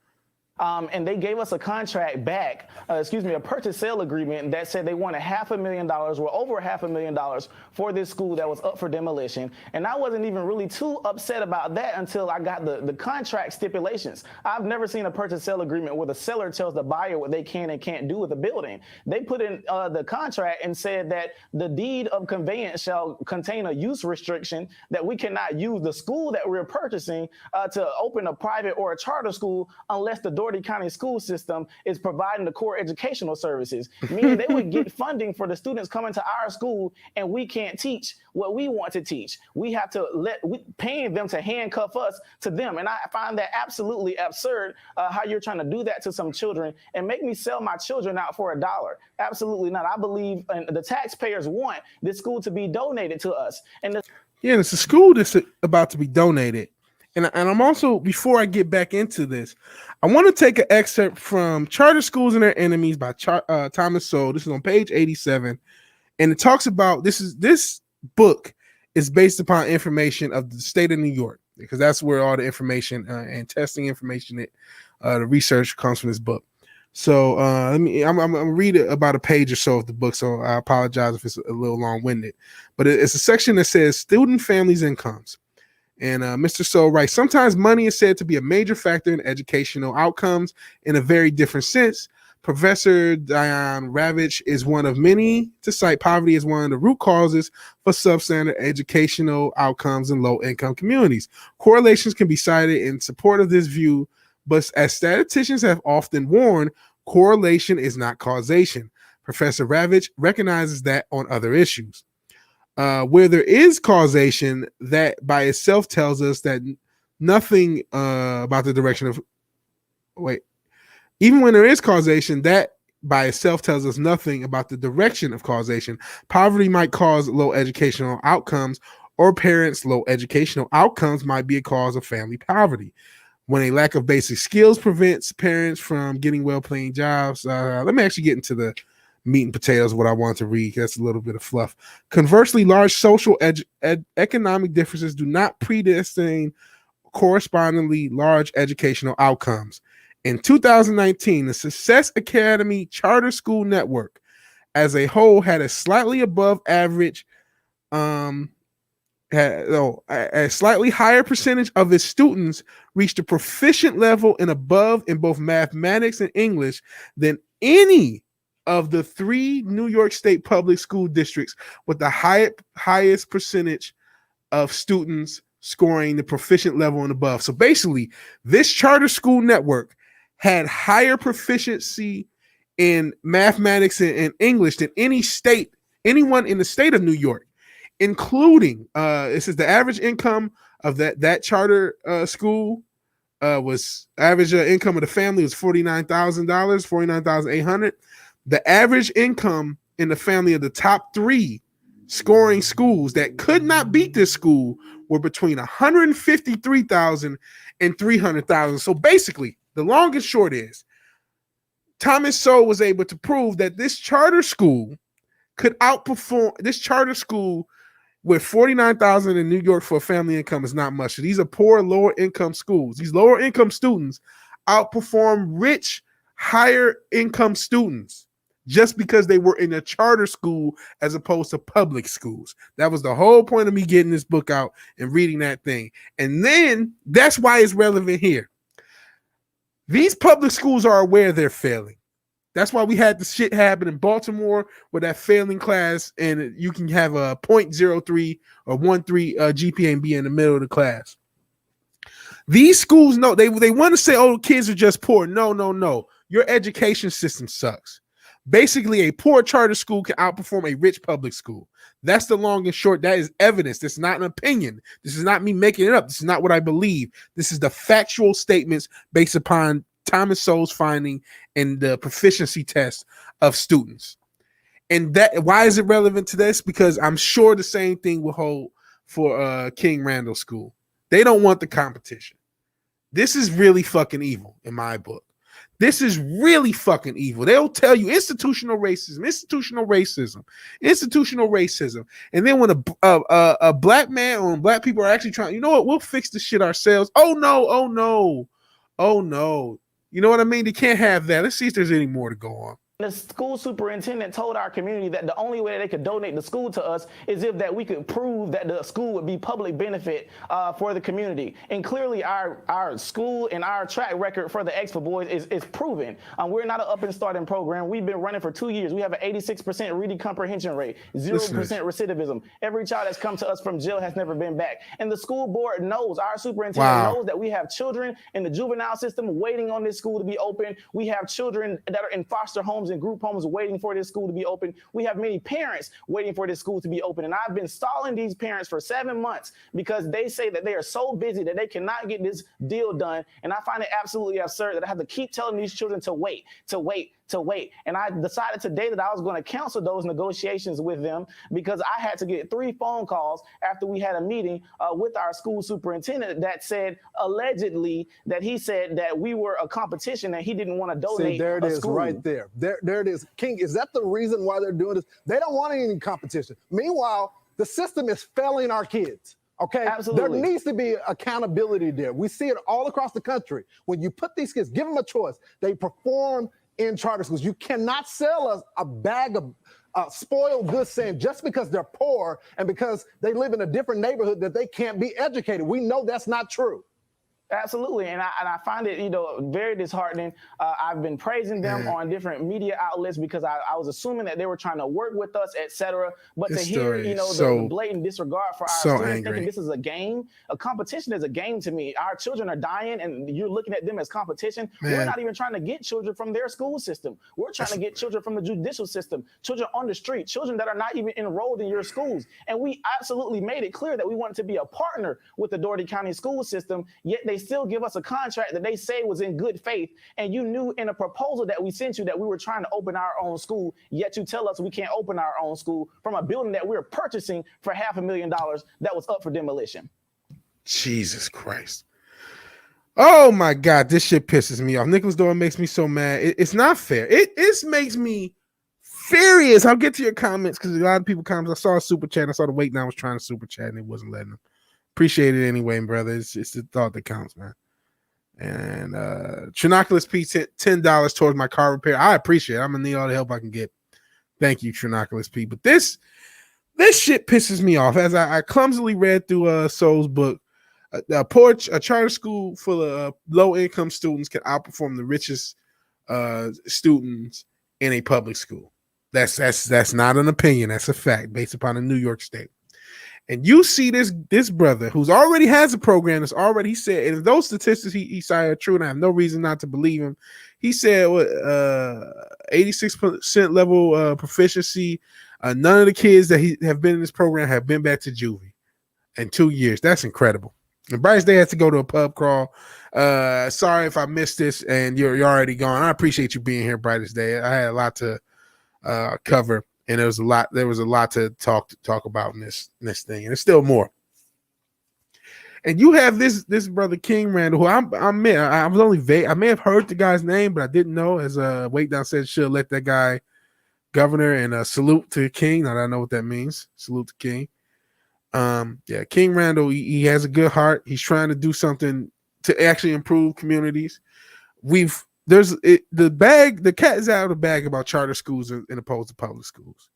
And they gave us a contract back, a purchase sale agreement that said they wanted $500,000, or over $500,000 for this school that was up for demolition. And I wasn't even really too upset about that until I got the contract stipulations. I've never seen a purchase sale agreement where the seller tells the buyer what they can and can't do with the building. They put in the contract and said that the deed of conveyance shall contain a use restriction that we cannot use the school that we're purchasing to open a private or a charter school unless the Doherty County school system is providing the core educational services, meaning they would get funding for the students coming to our school, and we can't teach what we want to teach. We have to paying them to handcuff us to them. And I find that absolutely absurd how you're trying to do that to some children and make me sell my children out for $1. Absolutely not. I believe the taxpayers want this school to be donated to us. And it's a school that's about to be donated. And I'm also, before I get back into this, I want to take an excerpt from Charter Schools and Their Enemies by Thomas Sowell. This is on page 87. And it talks about, this book is based upon information of the state of New York, because that's where all the information and testing information, the research comes from this book. So I'm gonna read about a page or so of the book, so I apologize if it's a little long-winded. But it's a section that says student families' incomes. And Mr. Sowell writes, sometimes money is said to be a major factor in educational outcomes in a very different sense. Professor Diane Ravitch is one of many to cite poverty as one of the root causes for substandard educational outcomes in low-income communities. Correlations can be cited in support of this view, but as statisticians have often warned, correlation is not causation. Professor Ravitch recognizes that on other issues. Where there is causation, that by itself tells us that nothing about the direction of even when there is causation, that by itself tells us nothing about the direction of causation. Poverty might cause low educational outcomes, or parents' low educational outcomes might be a cause of family poverty. When a lack of basic skills prevents parents from getting well-paying jobs, let me actually get into the meat and potatoes, what I want to read. That's a little bit of fluff. Conversely, large social economic differences do not predestine correspondingly large educational outcomes. In 2019, the Success Academy Charter School Network as a whole had a slightly above average, a slightly higher percentage of its students reached a proficient level and above in both mathematics and English than any of the 3 New York State public school districts, with the highest percentage of students scoring the proficient level and above. So basically, this charter school network had higher proficiency in mathematics and English than anyone in the state of New York, including it says the average income of that charter school was average income of the family was $49,000, $49,800. The average income in the family of the top 3 scoring schools that could not beat this school were between $153,000 and $300,000. So basically, the long and short is, Thomas Sowell was able to prove that this charter school could outperform this charter school with $49,000 in New York for a family income is not much. So these are poor, lower income schools. These lower income students outperform rich, higher income students just because they were in a charter school as opposed to public schools. That was the whole point of me getting this book out and reading that thing. And then that's why it's relevant here. These public schools are aware they're failing. That's why we had the shit happen in Baltimore with that failing class, and you can have a 0.03 or 1.3 GPA and be in the middle of the class. These schools know they want to say, oh, kids are just poor. No. Your education system sucks. Basically, a poor charter school can outperform a rich public school. That's the long and short. That is evidence. This is not an opinion. This is not me making it up. This is not what I believe. This is the factual statements based upon Thomas Sowell's finding and the proficiency test of students. And that, why is it relevant to this? Because I'm sure the same thing will hold for King Randall School. They don't want the competition. This is really fucking evil in my book. This is really fucking evil. They'll tell you institutional racism. And then when a black man or black people are actually trying, you know what, we'll fix this shit ourselves. Oh no. You know what I mean? They can't have that. Let's see if there's any more to go on. The school superintendent told our community that the only way they could donate the school to us is if that we could prove that the school would be public benefit for the community. And clearly our school and our track record for the Expo Boys is proven. We're not an up and starting program. We've been running for 2 years. We have an 86% reading comprehension rate, 0% recidivism. Every child that's come to us from jail has never been back. And the school board knows, our superintendent knows that we have children in the juvenile system waiting on this school to be open. We have children that are in foster homes and group homes waiting for this school to be open. We have many parents waiting for this school to be open. And I've been stalling these parents for 7 months because they say that they are so busy that they cannot get this deal done. And I find it absolutely absurd that I have to keep telling these children to wait. And I decided today that I was going to cancel those negotiations with them because I had to get 3 phone calls after we had a meeting with our school superintendent that said allegedly that he said that we were a competition and he didn't want to donate. See, there it is school. right there. There it is. King, is that the reason why they're doing this? They don't want any competition. Meanwhile, the system is failing our kids. Okay, absolutely. There needs to be accountability there. We see it all across the country. When you put these kids, give them a choice. They perform in charter schools. You cannot sell us a bag of spoiled goods saying just because they're poor and because they live in a different neighborhood that they can't be educated. We know that's not true. Absolutely, and I find it, very disheartening. I've been praising them on different media outlets because I was assuming that they were trying to work with us, etc. But to hear, the blatant disregard for our students, thinking this is a game, a competition is a game to me. Our children are dying, and you're looking at them as competition. Man. We're not even trying to get children from their school system. We're trying to get children from the judicial system, children on the street, children that are not even enrolled in your schools. And we absolutely made it clear that we wanted to be a partner with the Dougherty County school system, yet they still give us a contract that they say was in good faith, and you knew in a proposal that we sent you that we were trying to open our own school, yet you tell us we can't open our own school from a building that we're purchasing for $500,000 that was up for demolition. Jesus Christ. Oh my God, this shit pisses me off. Nicholas Doyle makes me so mad. It's not fair. It makes me furious. I'll get to your comments because a lot of people comments. I saw a super chat. I saw the wait now was trying to super chat and it wasn't letting them. Appreciate it anyway, brother. It's the thought that counts, man. And Trinoculus P $10 towards my car repair. I appreciate it. I'm gonna need all the help I can get. Thank you, Trinoculus P. But this shit pisses me off. As I clumsily read through Soul's book, a charter school full of low-income students can outperform the richest students in a public school. That's not an opinion. That's a fact based upon the New York State. And you see this brother who's already has a program that's already, he said, and if those statistics he cited are true, and I have no reason not to believe him. He said 86% level proficiency. None of the kids that have been in this program have been back to juvie in 2 years. That's incredible. And Bryce Day has to go to a pub crawl. Sorry if I missed this and you're already gone. I appreciate you being here, Bryce Day. I had a lot to cover. And there was a lot to talk about in this thing, and there's still more. And you have this brother King Randall, who I was only vague. I may have heard the guy's name, but I didn't know. As Wait Down said, should let that guy governor, and salute to King. Now that I know what that means. Salute to King. Yeah, King Randall. He has a good heart. He's trying to do something to actually improve communities. The cat is out of the bag about charter schools and opposed to public schools.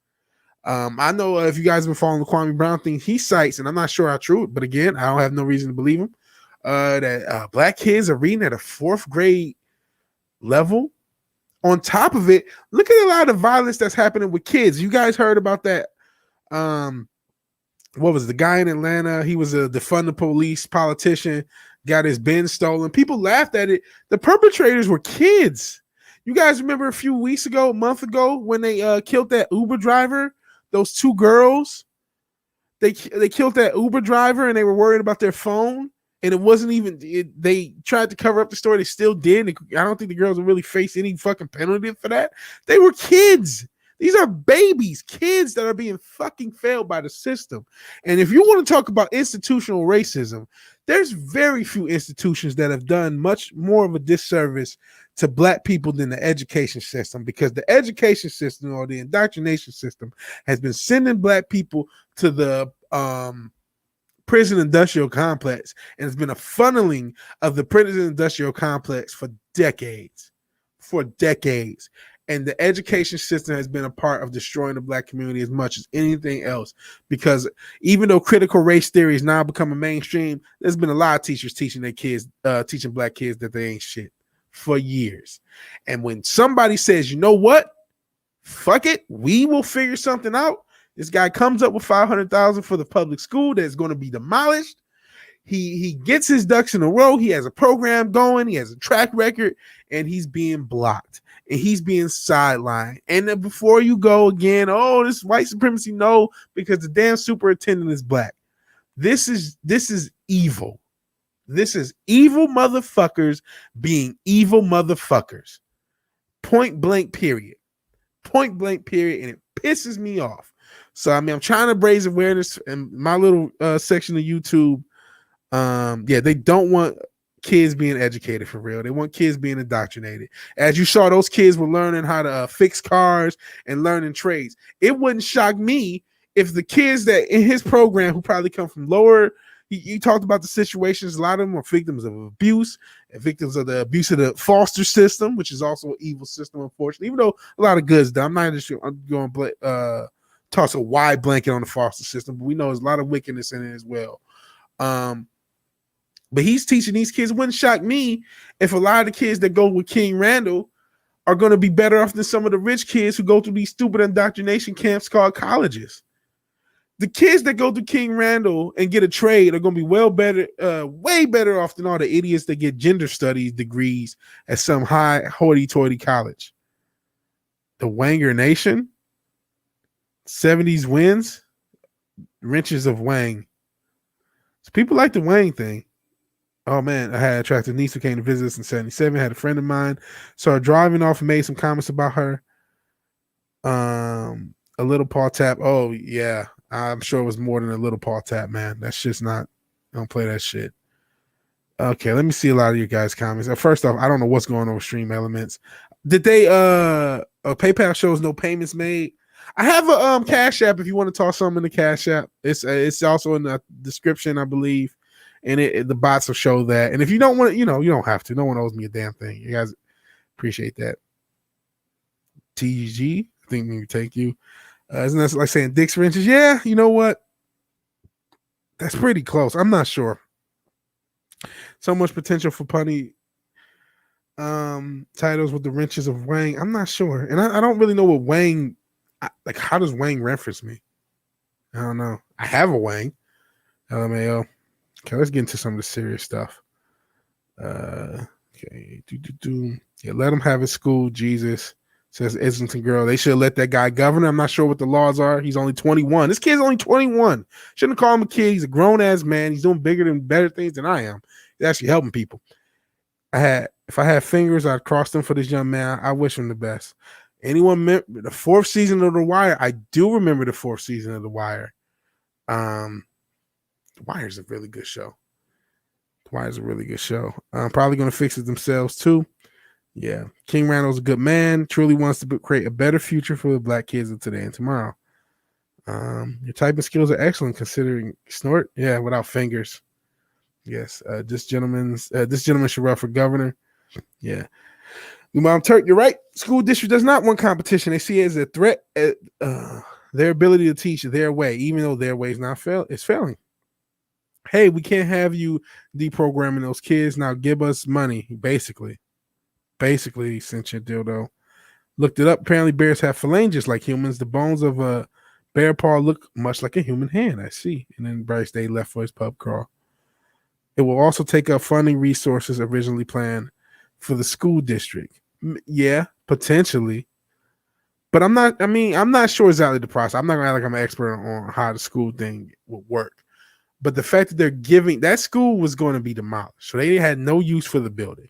I know if you guys have been following the Kwame Brown thing, he cites, and I'm not sure how true, but again, I don't have no reason to believe him, that black kids are reading at a 4th grade level. On top of it, look at a lot of violence that's happening with kids. You guys heard about that? What was the guy in Atlanta? He was a defund the police politician. Got his bin stolen. People laughed at it. The perpetrators were kids. You guys remember a month ago, when they killed that Uber driver? Those 2 girls. They killed that Uber driver, and they were worried about their phone. And it wasn't even. They tried to cover up the story. They still did. I don't think the girls will really face any fucking penalty for that. They were kids. These are babies, kids that are being fucking failed by the system. And if you want to talk about institutional racism, there's very few institutions that have done much more of a disservice to black people than the education system, because the education system or the indoctrination system has been sending black people to the prison industrial complex, and it's been a funneling of the prison industrial complex for decades. And the education system has been a part of destroying the black community as much as anything else, because even though critical race theory is now becoming mainstream, there's been a lot of teachers teaching their kids, teaching black kids that they ain't shit for years. And when somebody says, you know what, fuck it, we will figure something out, this guy comes up with $500,000 for the public school that's going to be demolished. He gets his ducks in a row. He has a program going. He has a track record, and he's being blocked. And he's being sidelined. And then before you go again, oh, this white supremacy, no, because the damn superintendent is black. This is evil. This is evil motherfuckers being evil motherfuckers. Point blank, period. Point blank, period. And it pisses me off. So, I mean, I'm trying to raise awareness in my little section of YouTube. They don't want kids being educated for real. They want kids being indoctrinated. As you saw, those kids were learning how to fix cars and learning trades. It wouldn't shock me if the kids that in his program who probably come from lower, he talked about the situations, a lot of them are victims of abuse and victims of the abuse of the foster system, which is also an evil system, unfortunately, even though a lot of good is done. I'm not just going to toss a wide blanket on the foster system, but we know there's a lot of wickedness in it as well. But he's teaching these kids. It wouldn't shock me if a lot of the kids that go with King Randall are going to be better off than some of the rich kids who go through these stupid indoctrination camps called colleges. The kids that go to King Randall and get a trade are going to be way better off than all the idiots that get gender studies degrees at some high hoity-toity college. The Wanger Nation, 70s wins, wrenches of Wang. So people like the Wang thing. Oh man, I had an attractive niece who came to visit us in 77. Had a friend of mine. Saw her driving off and made some comments about her. A little paw tap. Oh yeah, I'm sure it was more than a little paw tap, man. That's just not. Don't play that shit. Okay, let me see a lot of your guys' comments. First off, I don't know what's going on with Stream Elements. Did they PayPal shows no payments made? I have a Cash App if you want to toss something in the Cash App. It's also in the description, I believe. And the bots will show that. And if you don't want to, you don't have to. No one owes me a damn thing. You guys appreciate that. TG, I think maybe take you. Isn't that like saying Dick's wrenches? Yeah, you know what? That's pretty close. I'm not sure. So much potential for punny titles with the wrenches of Wang. I'm not sure. And I don't really know what Wang, like, how does Wang reference me? I don't know. I have a Wang. LMAO. Okay, let's get into some of the serious stuff. Okay. Yeah, let him have his school, Jesus. Says Islington girl. They should let that guy govern. I'm not sure what the laws are. He's only 21. This kid's only 21. Shouldn't call him a kid. He's a grown-ass man. He's doing better things than I am. He's actually helping people. If I had fingers, I'd cross them for this young man. I wish him the best. Anyone remember the fourth season of The Wire? I do remember the fourth season of The Wire. The Wire is a really good show. Probably going to fix it themselves too. Yeah. King Randall's a good man. Truly wants to create a better future for the black kids of today and tomorrow. Your typing skills are excellent considering snort. Yeah, without fingers. Yes. This gentleman should run for governor. Yeah. Mom Turk, you're right. School district does not want competition. They see it as a threat at their ability to teach their way, even though their way is failing. Hey, we can't have you deprogramming those kids. Now give us money, basically. Sent your dildo. Looked it up. Apparently, bears have phalanges like humans. The bones of a bear paw look much like a human hand. I see. And then Bryce Day left for his pub crawl. It will also take up funding resources originally planned for the school district. Yeah, potentially. But I'm not sure exactly the process. I'm not gonna act like I'm an expert on how the school thing would work. But the fact that they're giving that school was going to be demolished. So they had no use for the building.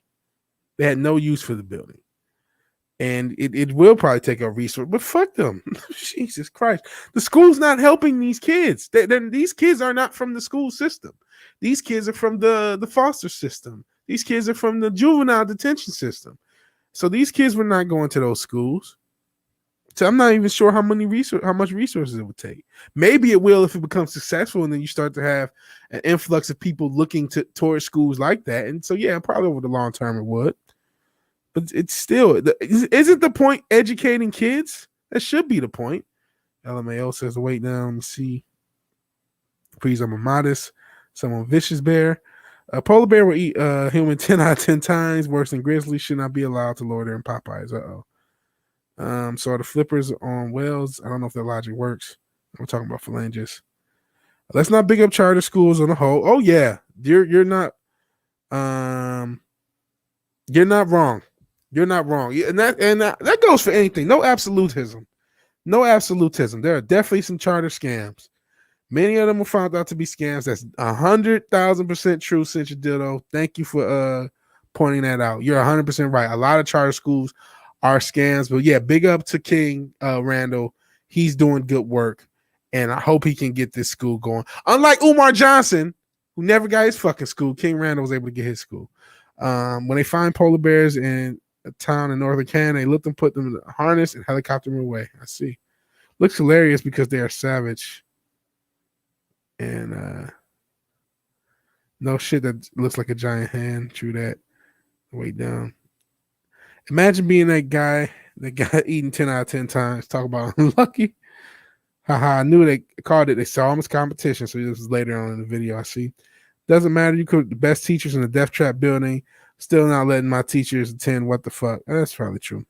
And it will probably take a resource, but fuck them. Jesus Christ. The school's not helping these kids. These kids are not from the school system. These kids are from the foster system. These kids are from the juvenile detention system. So these kids were not going to those schools. So I'm not even sure how much resources it would take. Maybe it will if it becomes successful, and then you start to have an influx of people looking towards schools like that. And so, yeah, probably over the long term it would. But it's still, isn't the point educating kids? That should be the point. LMAO says, wait down, let me see. Please, I'm a modest. Someone vicious bear. A polar bear will eat human 10 out of 10 times. Worse than grizzly. Should not be allowed to loiter in Popeyes. So the flippers on whales. I don't know if that logic works. I'm talking about phalanges. Let's not big up charter schools on the whole. Oh yeah, you're not wrong. You're not wrong. And that goes for anything. No absolutism. There are definitely some charter scams. Many of them were found out to be scams. That's 100,000% true, Cinch Ditto. Thank you for pointing that out. You're 100% right. A lot of charter schools are scams, but yeah, big up to King Randall. He's doing good work, and I hope he can get this school going. Unlike Umar Johnson, who never got his fucking school, King Randall was able to get his school. When they find polar bears in a town in northern Canada, they let them put them in a harness and helicopter them away. I see. Looks hilarious because they are savage. And no shit that looks like a giant hand. True that. Way down. Imagine being that guy eating 10 out of 10 times. Talk about unlucky. Haha, I knew they called it. They saw him as competition. So this was later on in the video. I see. Doesn't matter. You could the best teachers in the Death Trap building. Still not letting my teachers attend. What the fuck? That's probably true.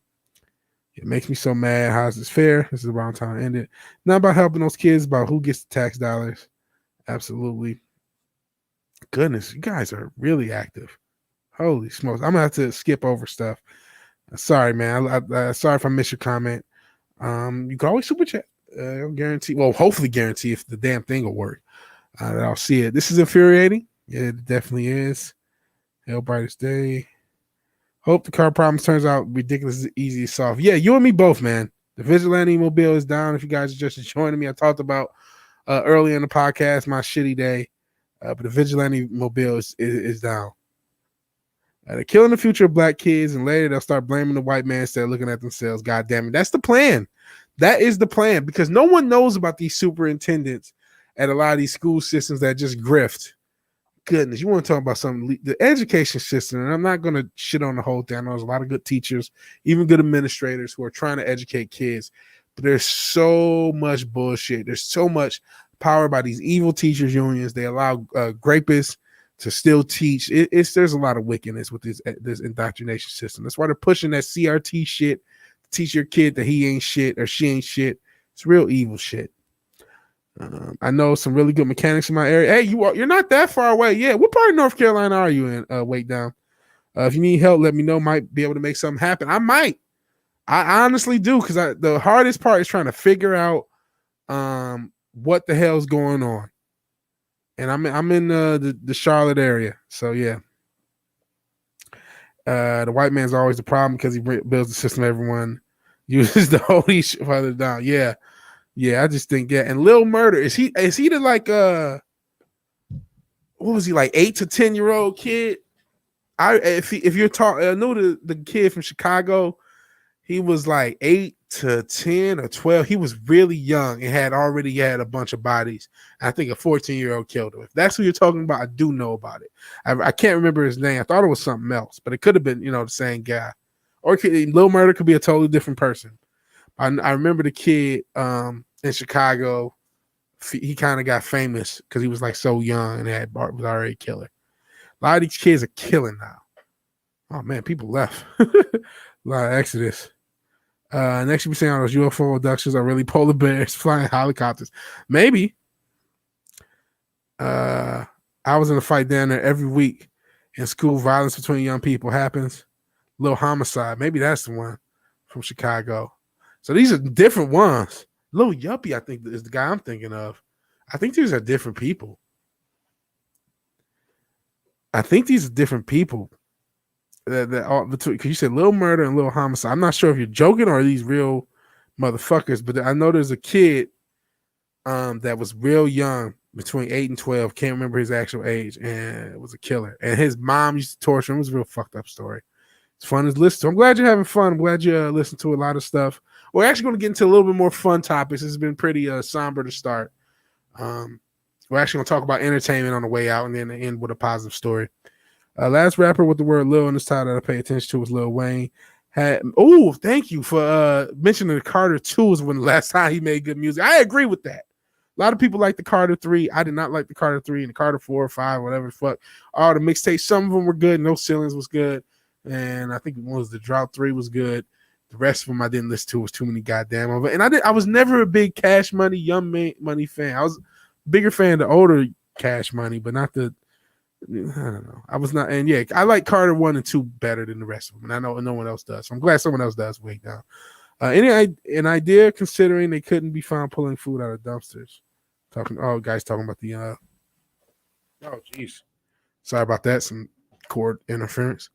It makes me so mad. How is this fair? This is the wrong time to end it. Not about helping those kids, about who gets the tax dollars. Absolutely. Goodness, you guys are really active. Holy smokes. I'm going to have to skip over stuff. Sorry, man. I sorry if I missed your comment. You can always super chat. I'll guarantee. Well, hopefully guarantee if the damn thing will work. I'll see it. This is infuriating. Yeah, it definitely is. Hell brightest day. Hope the car problems turns out ridiculous, easy to solve. Yeah, you and me both, man. The Vigilante Mobile is down. If you guys are just joining me, I talked about earlier in the podcast my shitty day, but the Vigilante Mobile is down. They're killing the future of black kids, and later they'll start blaming the white man instead of looking at themselves. God damn it. That's the plan. That is the plan, because no one knows about these superintendents at a lot of these school systems that just grift. Goodness, you want to talk about something, the education system, and I'm not going to shit on the whole thing. I know there's a lot of good teachers, even good administrators who are trying to educate kids, but there's so much bullshit. There's so much power by these evil teachers unions. They allow rapists to still teach. There's a lot of wickedness with this indoctrination system. That's why they're pushing that CRT shit to teach your kid that he ain't shit or she ain't shit. It's real evil shit. I know some really good mechanics in my area. Hey, you're not that far away. Yeah, what part of North Carolina are you in? Wait down. If you need help, let me know. Might be able to make something happen. I might. I honestly do, because the hardest part is trying to figure out what the hell's going on. And I'm in the Charlotte area, so yeah. The white man's always the problem because he builds the system everyone uses to hold each other down. Yeah. Yeah, I just think and Lil Murder, is he the like what was he, like 8 to 10-year-old kid? If you're talking, I know the kid from Chicago, he was like 8 to 10 or 12. He was really young and had already had a bunch of bodies. I think a 14-year-old killed him. If that's who you're talking about, I do know about it. I can't remember his name. I thought it was something else, but it could have been, the same guy. Or Lil Murder could be a totally different person. I remember the kid in Chicago. He kind of got famous because he was like so young and was already a killer. A lot of these kids are killing now. Oh man, people left. A lot of exodus. Next, you'll be saying all those UFO abductions are really polar bears flying helicopters. Maybe. I was in a fight down there every week. In school, violence between young people happens. Little homicide. Maybe that's the one from Chicago. So these are different ones. Lil Yuppie, I think, is the guy I'm thinking of. I think these are different people. That all between, because you said Lil Murder and Lil Homicide. I'm not sure if you're joking or are these real motherfuckers, but I know there's a kid that was real young, between 8 and 12. Can't remember his actual age, and it was a killer. And his mom used to torture him. It was a real fuckt up story. It's fun to listen to. I'm glad you're having fun. I'm glad you listen to a lot of stuff. we're actually going to get into a little bit more fun topics. This has been pretty somber to start. We're actually going to talk about entertainment on the way out and then end with a positive story. Last rapper with the word Lil in this title that I pay attention to was Lil Wayne. Thank you for mentioning the Carter 2 was when the last time he made good music. I agree with that. A lot of people like the Carter 3. I did not like the Carter 3 and the Carter 4 or 5, whatever the fuck. All the mixtapes, some of them were good. No Ceilings was good. And I think one was the Drought 3 was good. The rest of them I didn't listen to. It was too many goddamn of it. And I was never a big Cash Money, Young Money fan. I was a bigger fan of the older Cash Money, but not the, I don't know. I was not, and yeah, I like Carter 1 and 2 better than the rest of them. And I know no one else does. So I'm glad someone else does. Wait now. An idea considering they couldn't be found pulling food out of dumpsters. Guys talking about the oh jeez. Sorry about that. Some cord interference.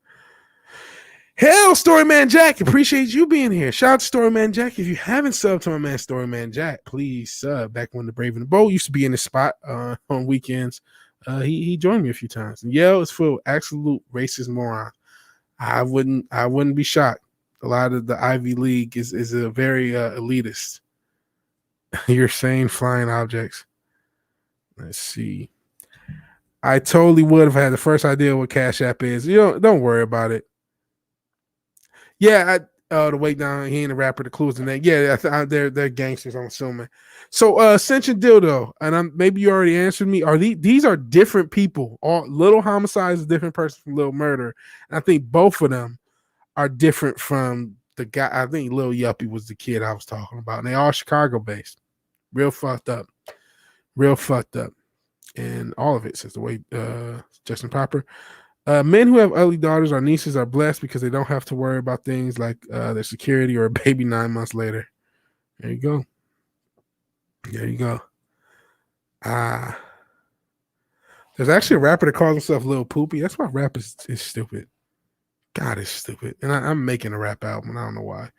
Hell, Storyman Jack, appreciate you being here. Shout out to Storyman Jack. If you haven't subbed to my man Storyman Jack, please sub. Back when the Brave and the Bold used to be in the spot on weekends. He joined me a few times. And Yale is full of absolute racist morons. I wouldn't be shocked. A lot of the Ivy League is a very elitist. You're saying flying objects. Let's see. I totally would have had the first idea what Cash App is. Don't worry about it. Yeah, the way down, he ain't a rapper. The clues in that. Yeah, they're gangsters. I'm assuming. So, Ascension Dildo, and maybe you already answered me. These are different people? All Little Homicide is a different person from Little Murder, and I think both of them are different from the guy. I think Lil Yuppie was the kid I was talking about, and they all Chicago based. Real fucked up. And all of it says the way Justin Popper. Men who have ugly daughters or nieces are blessed because they don't have to worry about things like their security or a baby 9 months later. There you go. There's actually a rapper that calls himself Lil Poopy. That's why rap is stupid. God, it's stupid. And I'm making a rap album. I don't know why.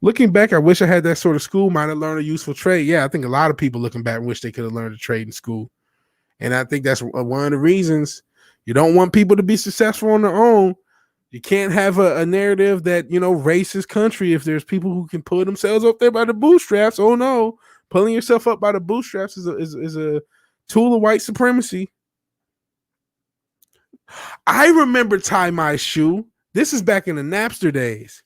Looking back, I wish I had that sort of school. Might have learned a useful trade. Yeah, I think a lot of people looking back wish they could have learned a trade in school. And I think that's one of the reasons you don't want people to be successful on their own. You can't have a narrative that, racist country if there's people who can pull themselves up there by the bootstraps. Oh, no. Pulling yourself up by the bootstraps is a tool of white supremacy. I remember Tie My Shoe. This is back in the Napster days.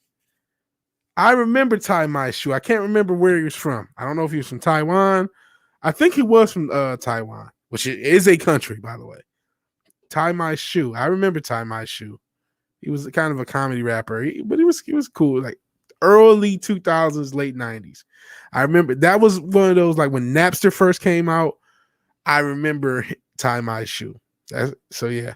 I remember Tie My Shoe. I can't remember where he was from. I don't know if he was from Taiwan. I think he was from Taiwan, which is a country, by the way. Tie My Shoe. I remember Tie My Shoe. He was kind of a comedy rapper, but he was cool, like early 2000s, late 90s. I remember that was one of those, like when Napster first came out, I remember Tie My Shoe. So yeah.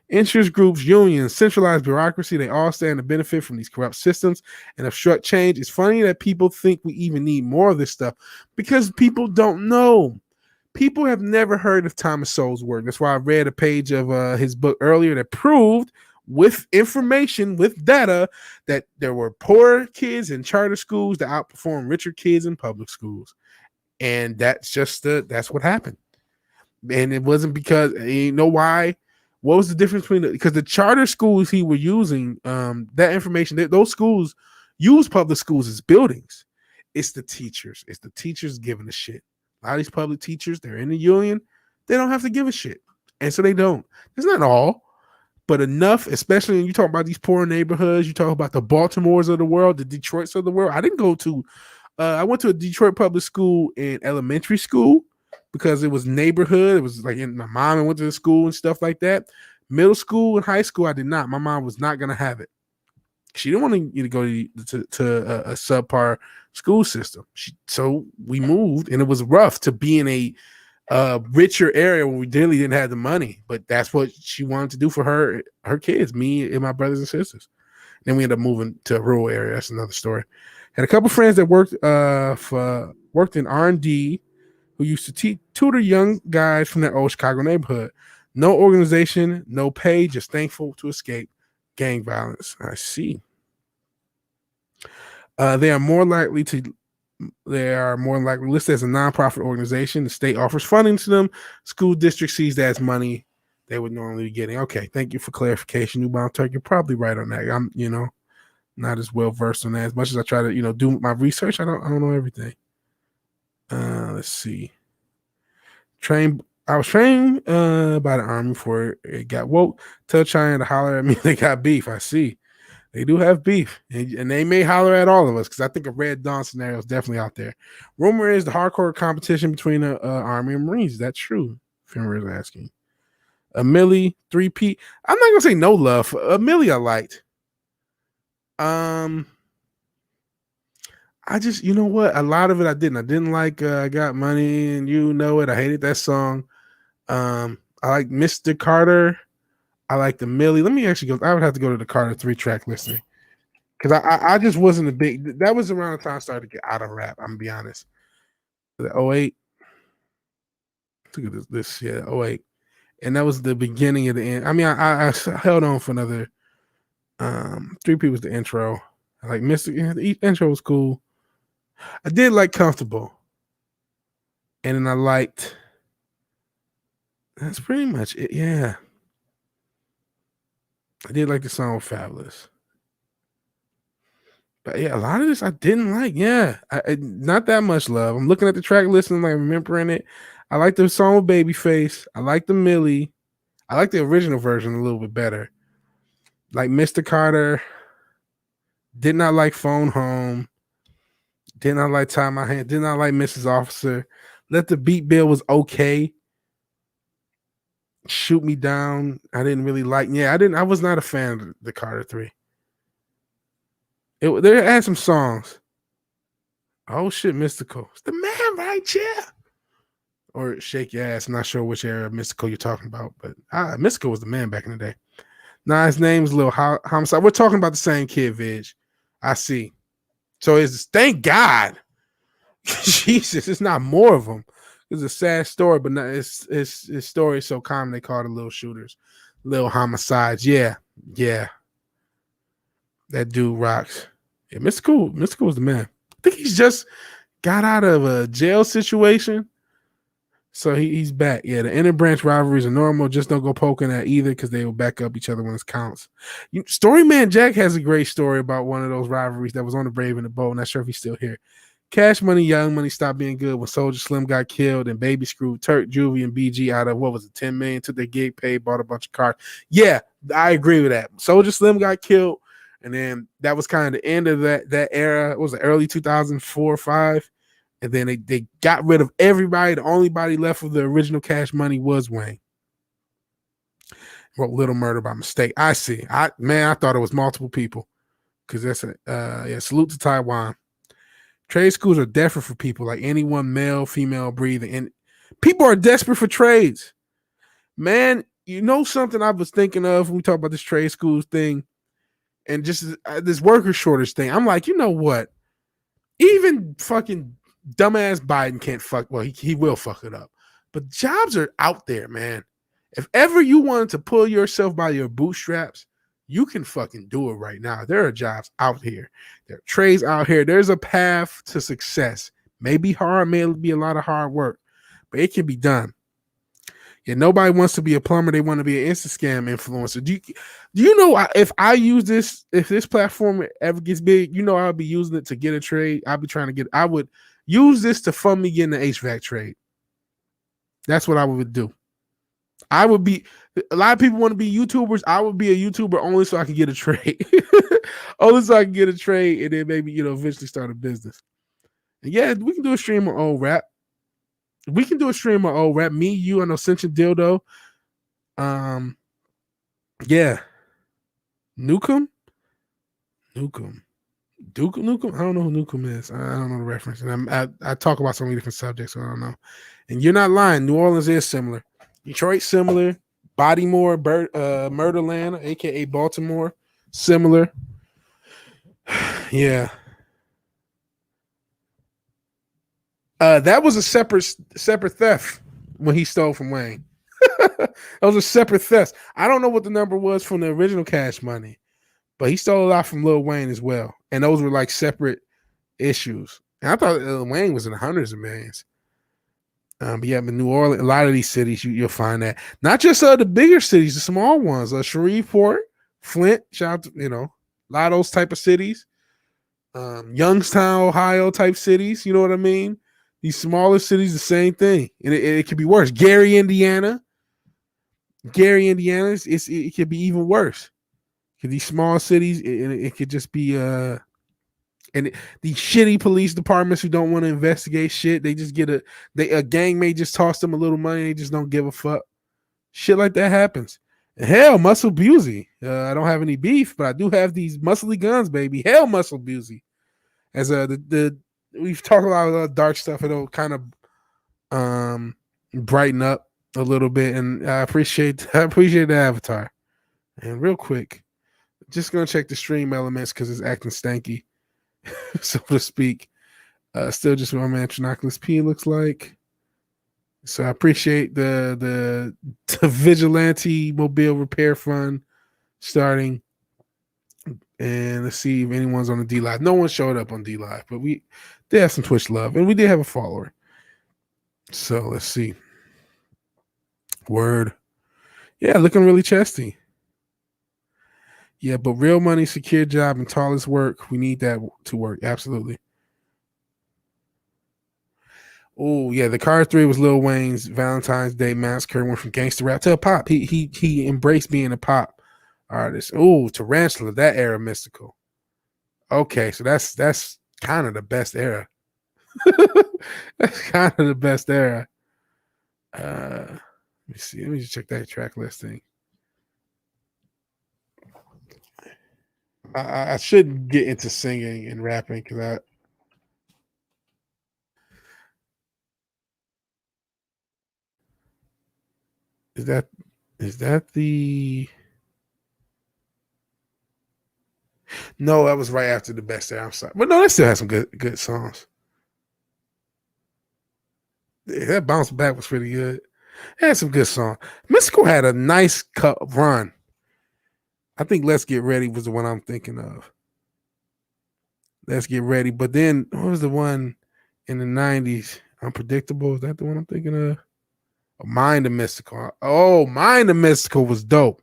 Interest groups, unions, centralized bureaucracy, they all stand to benefit from these corrupt systems and obstruct change. It's funny that people think we even need more of this stuff because people don't know. People have never heard of Thomas Sowell's work. That's why I read a page of his book earlier that proved with information, with data, that there were poor kids in charter schools that outperformed richer kids in public schools. And that's that's what happened. And it wasn't because, you know why? What was the difference between because the charter schools he were using, that information, those schools use public schools as buildings. It's the teachers. It's the teachers giving a shit. A lot of these public teachers, they're in the union. They don't have to give a shit. And so they don't. It's not all, but enough, especially when you talk about these poor neighborhoods. You talk about the Baltimores of the world, the Detroits of the world. I went to a Detroit public school in elementary school, because it was neighborhood. It was like my mom went to the school and stuff like that. Middle school and high school, I did not. My mom was not going to have it. She didn't want you to go to a subpar school system. So we moved, and it was rough to be in a richer area where we really didn't have the money. But that's what she wanted to do for her kids, me and my brothers and sisters. Then we ended up moving to a rural area. That's another story. Had a couple friends that worked in R&D, who used to tutor young guys from their old Chicago neighborhood. No organization, no pay, just thankful to escape gang violence. I see. They are more likely listed as a nonprofit organization. The state offers funding to them. School district sees that as money they would normally be getting. Okay, thank you for clarification, Newbound Turk. You're probably right on that. Not as well versed on that. As much as I try to, do my research, I don't know everything. Let's see. I was trained by the Army before it got woke. Tell China to holler at me. They got beef. I see. They do have beef, and they may holler at all of us because I think a Red Dawn scenario is definitely out there. Rumor is the hardcore competition between the Army and Marines. That's true. Finra is asking. A Millie 3P. I'm not gonna say no love. A Millie I liked. I just, you know what? A lot of it I didn't. I didn't like I Got Money and You Know It. I hated that song. I like Mr. Carter. I like the Millie. Let me actually go. I would have to go to the Carter 3-track listening. Because I just wasn't a big, that was around the time I started to get out of rap. I'm gonna be honest. The 08. Look at this, yeah, 08. And that was the beginning of the end. I mean, I held on for another 3P was the intro. I like the intro was cool. I did like Comfortable. And then I liked, that's pretty much it, yeah. I did like the song with Fabulous. But yeah, a lot of this I didn't like. Yeah, not that much love. I'm looking at the track list and like remembering it. I like the song with Babyface. I like the Millie. I like the original version a little bit better. Like Mr. Carter. Did not like Phone Home. Did not like Tie My Hand. Did not like Mrs. Officer. Let the Beat Bill was okay. Shoot Me Down. I didn't really like. Yeah, I was not a fan of the Carter 3. They had some songs. Oh shit, Mystical. It's the man right here. Or Shake Your Ass. I'm not sure which era of Mystical you're talking about, but Mystical was the man back in the day. Nah, his name's Lil Homicide. We're talking about the same kid, Vig. I see. So thank God. Jesus, it's not more of them. It's a sad story, but not, his story is so common they call it Little Shooters. Little Homicides. Yeah. That dude rocks. Yeah, Mystical was the man. I think he's just got out of a jail situation. So he's back. Yeah, the inner branch rivalries are normal. Just don't go poking at either because they will back up each other when it counts. Storyman Jack has a great story about one of those rivalries that was on the Brave and the Bold. Not sure if he's still here. Cash Money, Young Money stopped being good when Soulja Slim got killed and Baby screwed Turk, Juvie, and BG out of, what was it, 10 million, took their gig paid, bought a bunch of cars. Yeah, I agree with that. Soulja Slim got killed, and then that was kind of the end of that era. It was the early 2004 or 5. And then they got rid of everybody. The only body left of the original Cash Money was Wayne. Wrote Little Murder by mistake. I see. I thought it was multiple people. Because that's salute to Taiwan. Trade schools are desperate for people, like anyone male, female, breathing. And people are desperate for trades. Man, you know something I was thinking of when we talk about this trade schools thing and just this worker shortage thing. I'm like, you know what? Even fucking dumbass Biden can't fuck. Well, he will fuck it up. But jobs are out there, man. If ever you wanted to pull yourself by your bootstraps, you can fucking do it right now. There are jobs out here. There are trades out here. There's a path to success. May be hard, may be a lot of hard work, but it can be done. Yeah, nobody wants to be a plumber. They want to be an Insta-scam influencer. Do you know if I use this, if this platform ever gets big, you know I'll be using it to get a trade. I would use this to fund me getting an HVAC trade. That's what I would do. A lot of people want to be YouTubers. I would be a YouTuber only so I can get a trade. Only so I can get a trade and then maybe, eventually start a business. And yeah, we can do a stream on old rap. Me, you, I know Sentient Dildo. Yeah. Nukem. I don't know who Nukem is. I don't know the reference. And I talk about so many different subjects, so I don't know. And you're not lying. New Orleans is similar. Detroit, similar. Bodymore, Murderland, aka Baltimore, similar. Yeah. That was a separate theft when he stole from Wayne. That was a separate theft. I don't know what the number was from the original Cash Money, but he stole a lot from Lil Wayne as well. And those were like separate issues. And I thought Lil Wayne was in the hundreds of millions. But yeah, in New Orleans, a lot of these cities, you'll find that. Not just the bigger cities, the small ones. Shreveport, Flint, shout out to, A lot of those type of cities. Youngstown, Ohio type cities. You know what I mean? These smaller cities, the same thing. And it could be worse. Gary, Indiana, it could be even worse. Because these small cities, it could just be and these shitty police departments who don't want to investigate shit, they just get a gang may just toss them a little money, they just don't give a fuck. Shit like that happens. Hell, Muscle Busey. I don't have any beef, but I do have these muscly guns, baby. Hell, Muscle Busey. As we've talked about a lot of dark stuff, it'll kind of brighten up a little bit, and I appreciate the avatar. And real quick, just gonna check the stream elements because it's acting stanky, so to speak. Still just what my man Trinoculus P looks like. So I appreciate the Vigilante Mobile Repair Fund starting. And let's see if anyone's on the D Live. No one showed up on D Live, but we did have some Twitch love, and we did have a follower. So let's see. Word. Yeah, looking really chesty. Yeah, but real money, secure job, and tallest work. We need that to work. Absolutely. Oh, yeah. The Card 3 was Lil Wayne's Valentine's Day Massacre. Went from gangster rap to a pop. He embraced being a pop artist. Oh, Tarantula, that era mystical. Okay, so that's kind of the best era. That's kind of the best era. Let me see. Let me just check that track listing. I should get into singing and rapping because is that the no, that was right after the best era. I'm sorry. But no, they still has some good songs. Yeah, that bounce back was pretty good. It had some good songs. Mystical had a nice run. I think Let's Get Ready was the one I'm thinking of. Let's Get Ready. But then what was the one in the 90s? Unpredictable. Is that the one I'm thinking of? Oh, Mind the Mystical. Oh, Mind the Mystical was dope.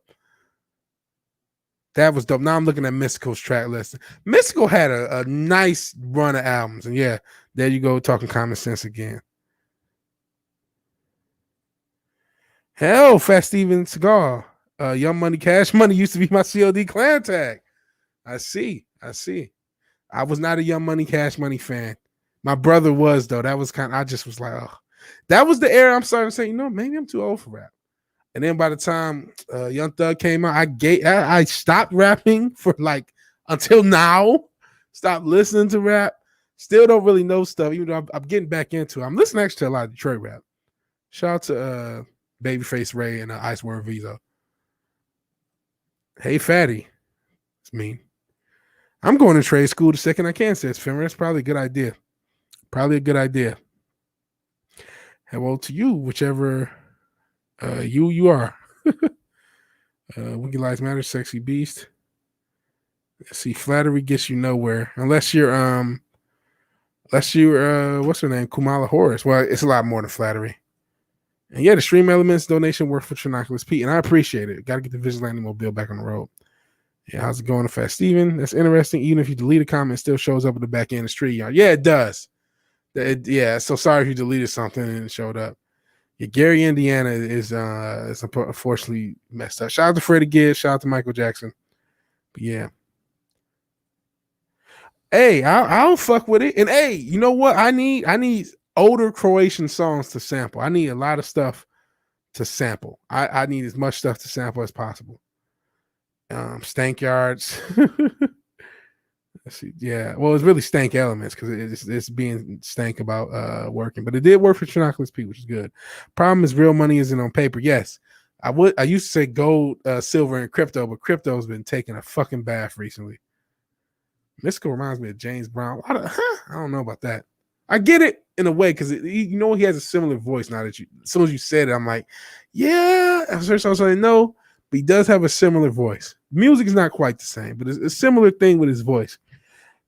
That was dope. Now I'm looking at Mystical's track list. Mystical had a nice run of albums. And yeah, there you go, talking common sense again. Hell, Fat Steven Seagal. Young Money, Cash Money used to be my COD clan tag. I see. I was not a Young Money, Cash Money fan. My brother was, though. That was I just was like, oh. That was the era I'm starting to say, maybe I'm too old for rap. And then by the time Young Thug came out, I stopped rapping for like until now. Stopped listening to rap. Still don't really know stuff, even though I'm getting back into it. I'm listening actually to a lot of Detroit rap. Shout out to Babyface Ray and Ice Word Vizo. Hey, Fatty. It's me. I'm going to trade school the second I can, says Fimmer. That's probably a good idea. Hello to you, whichever you are. Wiki Lives Matter, Sexy Beast. Let's see, flattery gets you nowhere. Unless you're what's her name? Kumala Horace. Well, it's a lot more than flattery. And yeah, the stream elements donation work for Trinoculus Pete, and I appreciate it. Got to get the Vigilante Mobile back on the road. Yeah, how's it going, Fast Steven? That's interesting. Even if you delete a comment, it still shows up at the back end of the street yard. Yeah, it does. Yeah, so sorry if you deleted something and it showed up. Yeah, Gary, Indiana is unfortunately messed up. Shout out to Freddie Gibbs. Shout out to Michael Jackson. But yeah. Hey, I don't fuck with it. And hey, you know what? I need older Croatian songs to sample. I need a lot of stuff to sample. I need as much stuff to sample as possible. Stank Yards. Let's see. Yeah. Well, it's really stank elements because it's being stank about working. But it did work for Trinoculus P, which is good. Problem is real money isn't on paper. Yes. I used to say gold, silver, and crypto, but crypto's been taking a fucking bath recently. Mystical reminds me of James Brown. I don't know about that. I get it in a way because he has a similar voice. Now that as soon as you said it, I'm like, yeah. At first I was like, no, but he does have a similar voice. Music is not quite the same, but it's a similar thing with his voice.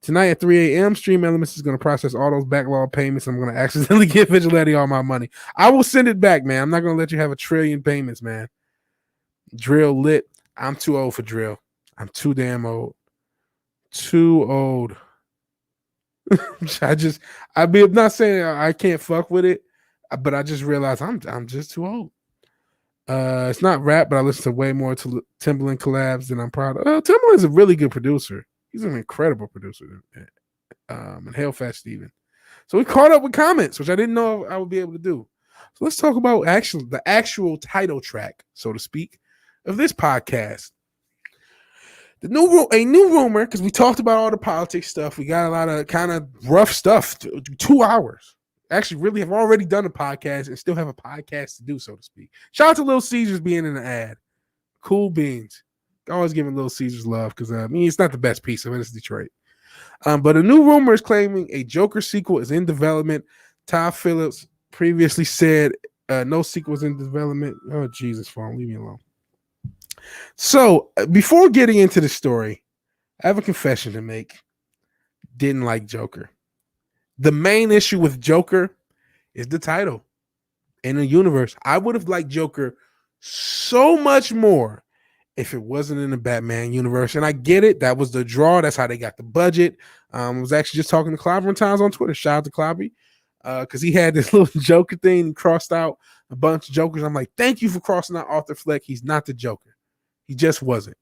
Tonight at 3 a.m., Stream Elements is going to process all those backlog payments. I'm going to accidentally give Vigilante all my money. I will send it back, man. I'm not going to let you have 1 trillion payments, man. Drill lit. I'm too old for drill. I'm too damn old. too old. I'm not saying I can't fuck with it, but I just realized I'm just too old. It's not rap, but I listen to way more to Timbaland collabs than I'm proud of. Timbaland's a really good producer. He's an incredible producer. And Hail Fat Steven. So we caught up with comments, which I didn't know I would be able to do. So let's talk about the actual title track, so to speak, of this podcast. A new rumor, because we talked about all the politics stuff. We got a lot of kind of rough stuff. 2 hours. Actually, really have already done a podcast and still have a podcast to do, so to speak. Shout out to Little Caesars being in the ad. Cool beans. Always giving Little Caesars love because it's not the best piece of it. It's Detroit. But a new rumor is claiming a Joker sequel is in development. Todd Phillips previously said no sequels in development. Oh, Jesus, phone, leave me alone. So before getting into the story, I have a confession to make. Didn't like Joker. The main issue with Joker is the title in the universe. I would have liked Joker so much more if it wasn't in the Batman universe. And I get it. That was the draw. That's how they got the budget. I was actually just talking to Clobber times on Twitter. Shout out to Clobby. Because he had this little Joker thing and crossed out a bunch of Jokers. I'm like, thank you for crossing out Arthur Fleck. He's not the Joker. He just wasn't.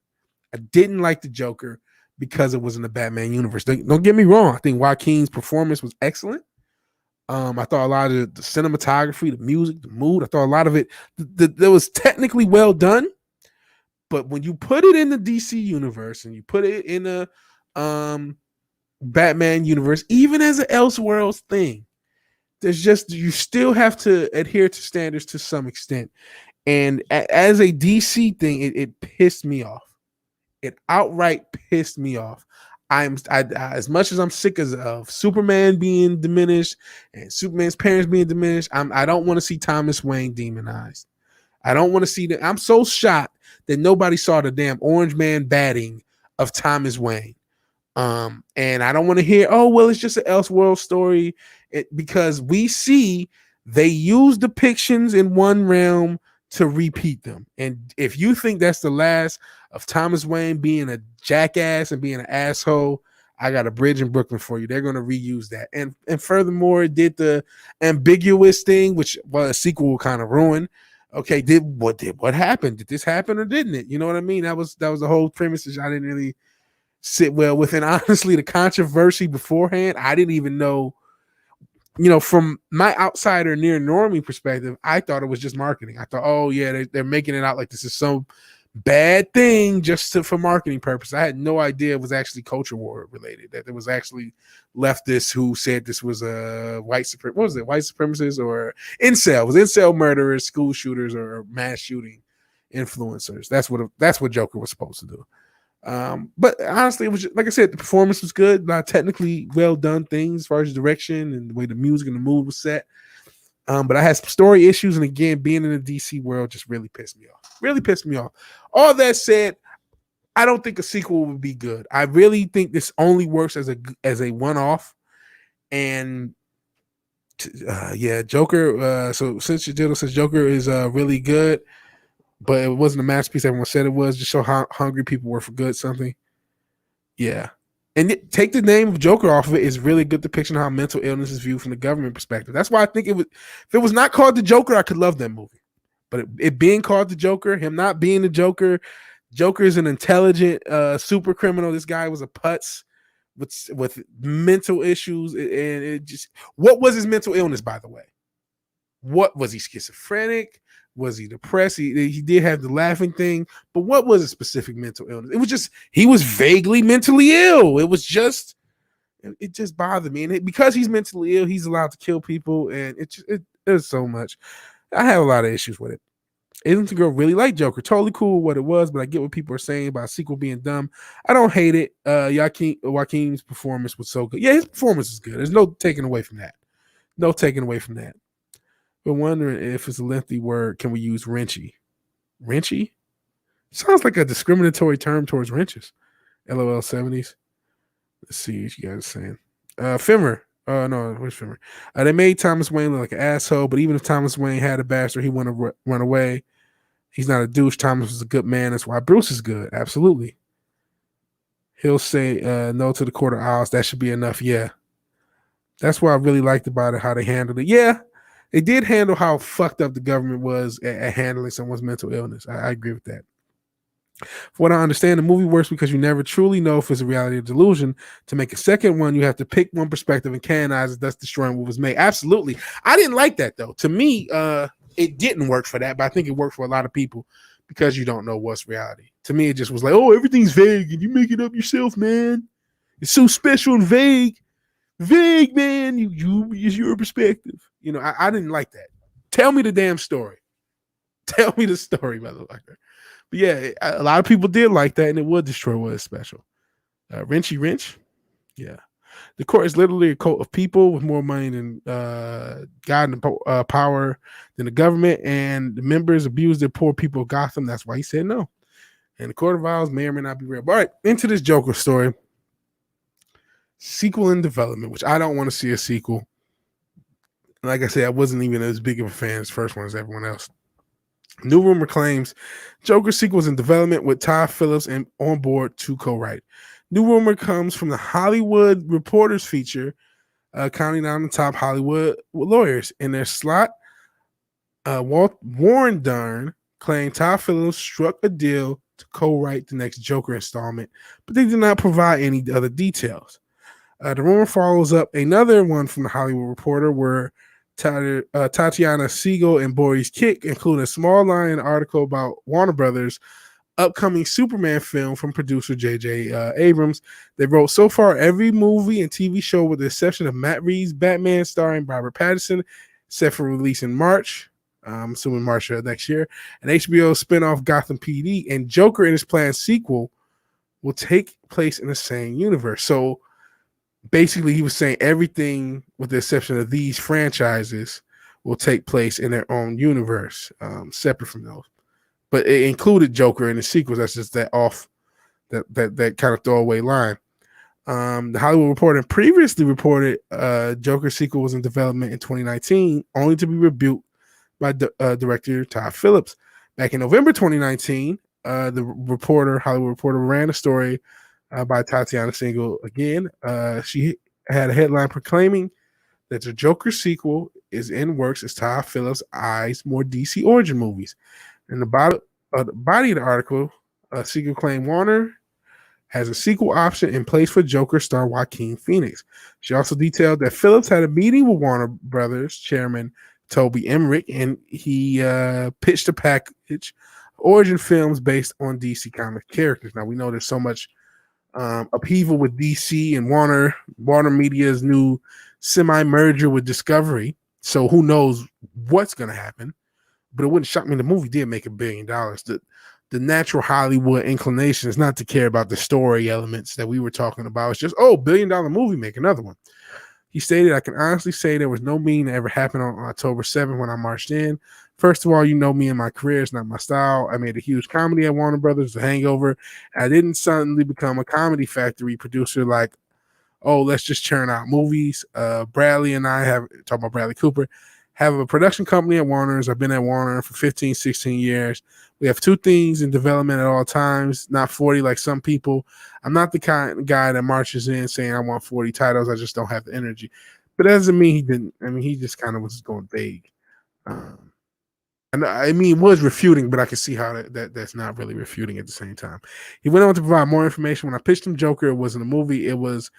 I didn't like the Joker because it was in the Batman universe. Don't get me wrong. I think Joaquin's performance was excellent. I thought a lot of the cinematography, the music, the mood, I thought a lot of it that was technically well done. But when you put it in the DC universe and you put it in the Batman universe, even as an Elseworlds thing, you still have to adhere to standards to some extent. And as a DC thing, it pissed me off. It outright pissed me off. As much as I'm sick of Superman being diminished and Superman's parents being diminished, I don't want to see Thomas Wayne demonized. I don't want to see that. I'm so shocked that nobody saw the damn Orange Man batting of Thomas Wayne. And I don't want to hear, oh, well, it's just an Elseworld story. Because we see they use depictions in one realm to repeat them. And if you think that's the last of Thomas Wayne being a jackass and being an asshole, I got a bridge in Brooklyn for you. They're going to reuse that. And furthermore, it did the ambiguous thing, which a sequel will kind of ruin. Okay, what happened? Did this happen or didn't it? You know what I mean? That was the whole premise that I didn't really sit well with. And honestly, the controversy beforehand, I didn't even know. From my outsider near normie perspective, I thought it was just marketing. I thought, oh yeah, they're making it out like this is some bad thing for marketing purpose. I had no idea it was actually culture war related, that there was actually leftists who said this was a white supremacists or incel. It was incel murderers, school shooters, or mass shooting influencers. That's what Joker was supposed to do. But honestly, it was just, like I said, the performance was good. Technically well done things as far as direction and the way the music and the mood was set. But I had some story issues, and again, being in the DC world just really pissed me off. All that said, I don't think a sequel would be good. I really think this only works as a one-off. And Joker. So since your diddle says Joker is really good, but it wasn't a masterpiece everyone said it was, just show how hungry people were for good something. Yeah. And take the name of Joker off of it is really good depiction of how mental illness is viewed from the government perspective. That's why I think if it was not called The Joker, I could love that movie. But it being called The Joker, him not being the Joker, Joker is an intelligent super criminal. This guy was a putz with mental issues. And it just, what was his mental illness, by the way? What was he, schizophrenic? Was he depressed? He did have the laughing thing, but what was a specific mental illness? It was just, he was vaguely mentally ill. It just bothered me. And because he's mentally ill, he's allowed to kill people. And there's so much. I have a lot of issues with it. Isn't the girl really like Joker? Totally cool with what it was, but I get what people are saying about a sequel being dumb. I don't hate it. Joaquin's performance was so good. Yeah, his performance is good. There's no taking away from that. But wondering if it's a lengthy word, can we use wrenchy? Wrenchy? Sounds like a discriminatory term towards wrenches. LOL 70s. Let's see what you guys are saying. Fimmer. No, where's Fimmer? They made Thomas Wayne look like an asshole, but even if Thomas Wayne had a bastard, he wouldn't have run away. He's not a douche. Thomas was a good man. That's why Bruce is good. Absolutely. He'll say no to the Court of Owls. That should be enough. Yeah. That's what I really liked about it, how they handled it. Yeah, they did handle how fucked up the government was at handling someone's mental illness. I agree with that. For what I understand, the movie works because you never truly know if it's a reality or delusion. To make a second one, you have to pick one perspective and canonize it, thus destroying what was made. Absolutely. I didn't like that, though. To me, it didn't work for that, but I think it worked for a lot of people because you don't know what's reality. To me, it just was like, oh, everything's vague and you make it up yourself, man. It's so special and vague. Vague, man. You is your perspective. You know, I didn't like that. Tell me the damn story. Tell me the story, motherfucker. But yeah, a lot of people did like that, and it would destroy what is special. Rinchy Wrench, yeah. The court is literally a cult of people with more money than God and power than the government, and the members abuse their poor people of Gotham. That's why he said no. And the Court of Owls may or may not be real. But all right, into this Joker story. Sequel in development, which I don't want to see a sequel. Like I said, I wasn't even as big of a fan as the first one as everyone else. New rumor claims Joker sequels in development with Todd Phillips and on board to co-write. New rumor comes from the Hollywood Reporters feature, counting down the top Hollywood lawyers. In their slot, Warren Dunn claimed Todd Phillips struck a deal to co-write the next Joker installment, but they did not provide any other details. The rumor follows up another one from the Hollywood Reporter where Tatiana Siegel and Boris Kick include a small line in an article about Warner Brothers' upcoming Superman film from producer J.J. Abrams. They wrote, so far, every movie and TV show with the exception of Matt Reeves' Batman starring Robert Pattinson, set for release in March, I'm assuming March next year, and HBO spinoff Gotham PD and Joker in its planned sequel will take place in the same universe. So basically, he was saying everything with the exception of these franchises will take place in their own universe, separate from those. But it included Joker in the sequels. That's just that kind of throwaway line. The Hollywood Reporter previously reported Joker sequel was in development in 2019, only to be rebuked by director Todd Phillips. Back in November 2019, the Hollywood Reporter ran a story by Tatiana Siegel again. She had a headline proclaiming that the Joker sequel is in works as Todd Phillips eyes more DC origin movies. In the body of the article, Siegel claimed Warner has a sequel option in place for Joker star Joaquin Phoenix. She also detailed that Phillips had a meeting with Warner Brothers chairman Toby Emmerich, and he pitched a package of origin films based on DC comic characters. Now, we know there's so much upheaval with DC and Warner Media's new semi-merger with Discovery. So who knows what's going to happen? But it wouldn't shock me. The movie did make $1 billion. The natural Hollywood inclination is not to care about the story elements that we were talking about. It's just, $1 billion movie, make another one. He stated, I can honestly say there was no meeting that ever happened on October 7th when I marched in. First of all, you know me and my career is not my style. I made a huge comedy at Warner Brothers, The Hangover. I didn't suddenly become a comedy factory producer like, let's just churn out movies. Bradley and I talking about Bradley Cooper, have a production company at Warner's. I've been at Warner for 15, 16 years. We have 2 things in development at all times, not 40 like some people. I'm not the kind of guy that marches in saying I want 40 titles. I just don't have the energy. But that doesn't mean he didn't. I mean, he just kind of was going vague. And I mean, it was refuting, but I can see how that's not really refuting at the same time. He went on to provide more information. When I pitched him Joker, it wasn't a movie. It was,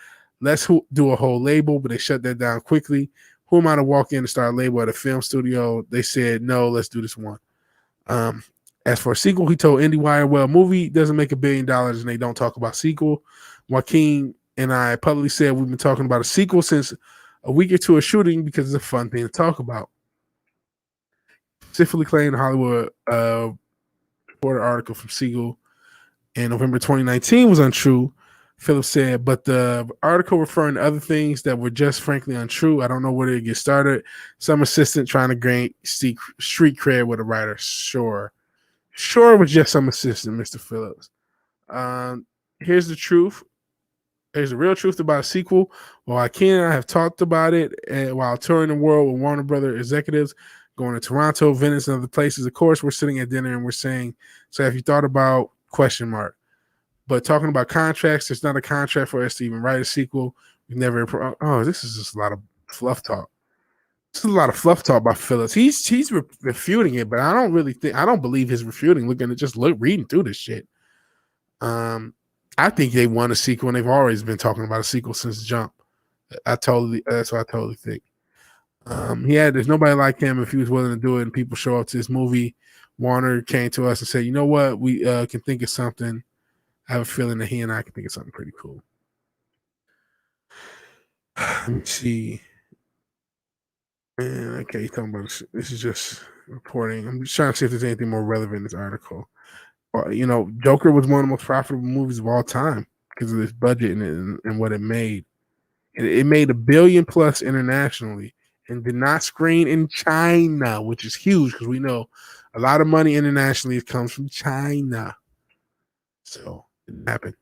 let's do a whole label, but they shut that down quickly. Who am I to walk in and start a label at a film studio? They said, no, let's do this one. As for a sequel, he told IndieWire, well, movie doesn't make $1 billion and they don't talk about sequel. Joaquin and I publicly said we've been talking about a sequel since a week or two of shooting because it's a fun thing to talk about. Specifically claimed the Hollywood Reporter article from Siegel in November 2019 was untrue. Phillips said, but the article referring to other things that were just frankly untrue. I don't know where to get started. Some assistant trying to gain street cred with a writer. Sure, it was just some assistant, Mr. Phillips. Here's the truth. Here's the real truth about a sequel. Well, I have talked about it while touring the world with Warner Brothers executives, going to Toronto, Venice, and other places. Of course, we're sitting at dinner and we're saying, so have you thought about ? But talking about contracts, there's not a contract for us to even write a sequel. We never. Oh, this is just a lot of fluff talk. This is a lot of fluff talk by Phillips. He's refuting it, but I don't believe his refuting. Reading through this shit. I think they want a sequel, and they've always been talking about a sequel since Jump. That's what I totally think. There's nobody like him if he was willing to do it, and people show up to this movie. Warner came to us and said, you know what, we can think of something. I have a feeling that he and I can think of something pretty cool. Let me see. Okay, he's talking about this is just reporting. I'm just trying to see if there's anything more relevant in this article. Joker was one of the most profitable movies of all time because of this budget and what it made. It made $1 billion plus internationally and did not screen in China, which is huge because we know a lot of money internationally comes from China. So it didn't happen.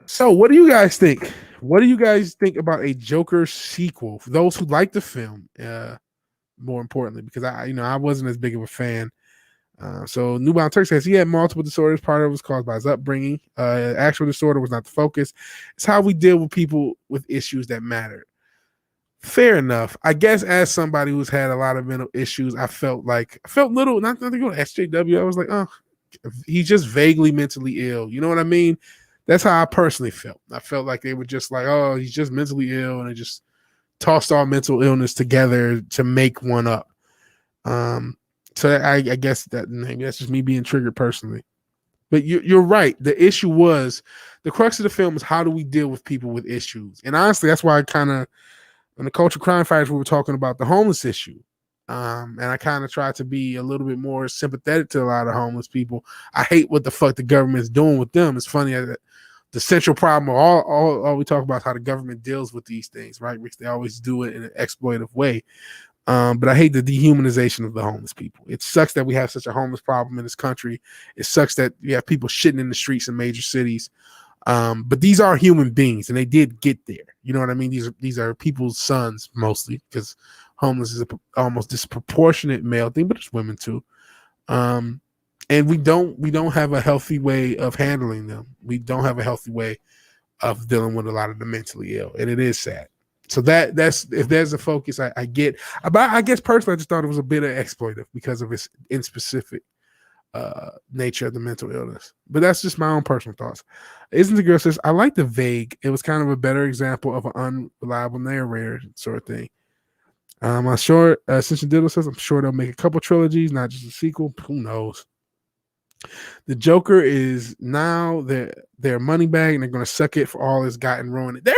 So what do you guys think? What do you guys think about a Joker sequel? For those who like the film, more importantly, because I wasn't as big of a fan. So Newbound Turk says he had multiple disorders. Part of it was caused by his upbringing. Actual disorder was not the focus. It's how we deal with people with issues that matter. Fair enough. I guess as somebody who's had a lot of mental issues, I felt little, not to go to SJW. I was like, oh, he's just vaguely mentally ill. You know what I mean? That's how I personally felt. I felt like they were just like, oh, he's just mentally ill, and they just tossed all mental illness together to make one up. So I guess that maybe that's just me being triggered personally. But you're right. The issue was, the crux of the film is how do we deal with people with issues? And honestly, that's why I kind of, in the Culture Crime Fighters, we were talking about the homeless issue. And I kind of tried to be a little bit more sympathetic to a lot of homeless people. I hate what the fuck the government's doing with them. It's funny that the central problem of all we talk about is how the government deals with these things, right? Which they always do it in an exploitative way. But I hate the dehumanization of the homeless people. It sucks that we have such a homeless problem in this country. It sucks that we have people shitting in the streets in major cities. But these are human beings, and they did get there. You know what I mean? These are people's sons mostly, because homeless is almost disproportionate male thing, but it's women too. And we don't have a healthy way of handling them. We don't have a healthy way of dealing with a lot of the mentally ill, and it is sad. So that's if there's a focus, I get. But I guess personally, I just thought it was a bit of exploitive because of its inspecific nature of the mental illness. But that's just my own personal thoughts. Isn't the girl says, I like the vague. It was kind of a better example of an unreliable narrator sort of thing. I'm sure Ascension Diddle says, I'm sure they'll make a couple trilogies, not just a sequel. Who knows? The Joker is now their money bag, and they're going to suck it for all it's gotten ruined. They're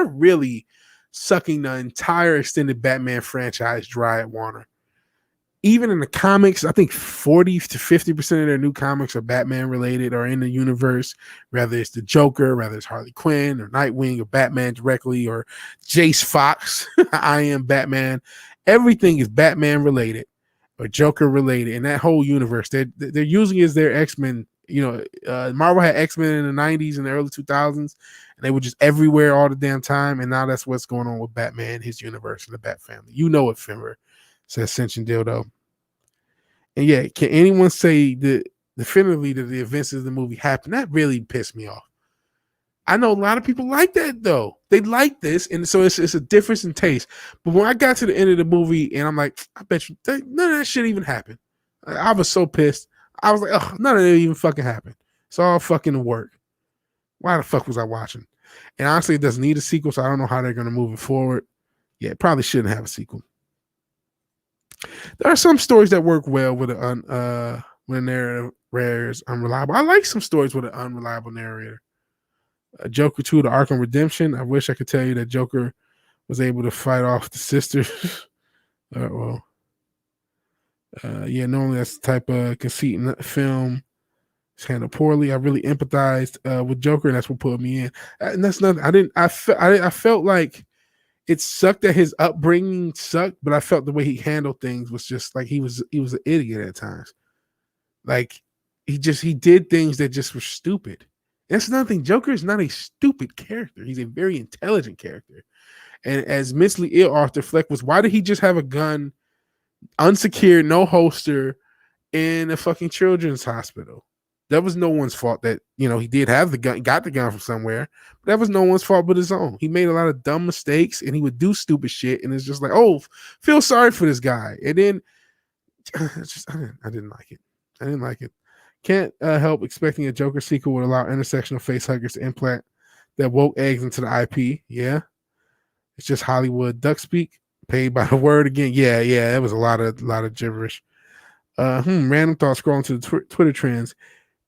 really sucking the entire extended Batman franchise dry at Warner. Even in the comics, I think 40 to 50% of their new comics are Batman related or in the universe, whether it's the Joker, whether it's Harley Quinn or Nightwing or Batman directly or Jace Fox. I Am Batman. Everything is Batman related or Joker related in that whole universe. They're using it as their X-Men. Marvel had X-Men in the 90s and the early 2000s, and they were just everywhere all the damn time. And now that's what's going on with Batman, his universe, and the Bat family. You know it, Fimmer, says Ascension Dildo. And yeah, can anyone say that definitively that the events of the movie happened? That really pissed me off. I know a lot of people like that though. They like this, and so it's a difference in taste. But when I got to the end of the movie, and I'm like, I bet you none of that shit even happened. I was so pissed. I was like, oh, none of it even fucking happened. It's all fucking work. Why the fuck was I watching? And honestly, it doesn't need a sequel, so I don't know how they're going to move it forward. Yeah, it probably shouldn't have a sequel. There are some stories that work well with a narrator is unreliable. I like some stories with an unreliable narrator. Joker 2, the Arkham Redemption. I wish I could tell you that Joker was able to fight off the sisters. Yeah, normally that's the type of conceit in the film. It's handled poorly. I really empathized with Joker, and that's what put me in. And that's nothing. I felt like it sucked that his upbringing sucked, but I felt the way he handled things was just like he was an idiot at times. Like he did things that just were stupid. That's another thing. Joker is not a stupid character. He's a very intelligent character. And as mentally ill Arthur Fleck was, why did he just have a gun, unsecured, no holster, in a fucking children's hospital? That was no one's fault that, he did have the gun, got the gun from somewhere. But that was no one's fault but his own. He made a lot of dumb mistakes and he would do stupid shit. And it's just like, oh, feel sorry for this guy. And then I didn't like it. I didn't like it. Can't help expecting a Joker sequel would allow intersectional face huggers to implant their woke eggs into the IP. Yeah. It's just Hollywood duck speak, paid by the word again. Yeah. That was a lot of gibberish. Random thought scrolling to the Twitter trends.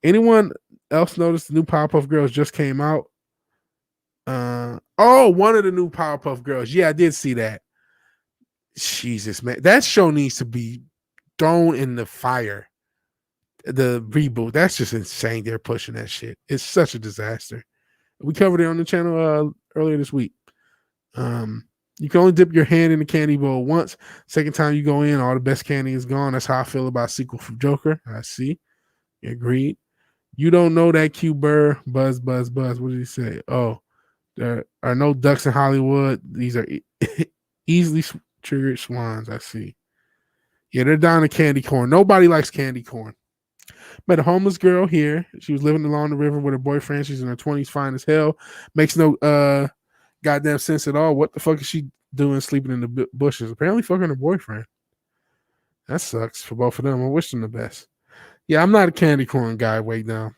Anyone else notice the new Powerpuff Girls just came out? One of the new Powerpuff Girls. Yeah, I did see that. Jesus, man. That show needs to be thrown in the fire. The reboot. That's just insane. They're pushing that shit. It's such a disaster. We covered it on the channel earlier this week. You can only dip your hand in the candy bowl once. Second time you go in, all the best candy is gone. That's how I feel about sequel from Joker. I see. Agreed. You don't know that Q Burr. Buzz. What did he say? Oh, there are no ducks in Hollywood. These are easily triggered swans. I see. Yeah, they're down to candy corn. Nobody likes candy corn. Met a homeless girl here. She was living along the river with her boyfriend. She's in her 20s, fine as hell. Makes no goddamn sense at all. What the fuck is she doing sleeping in the bushes? Apparently fucking her boyfriend. That sucks for both of them. I wish them the best. Yeah, I'm not a candy corn guy. Wait now.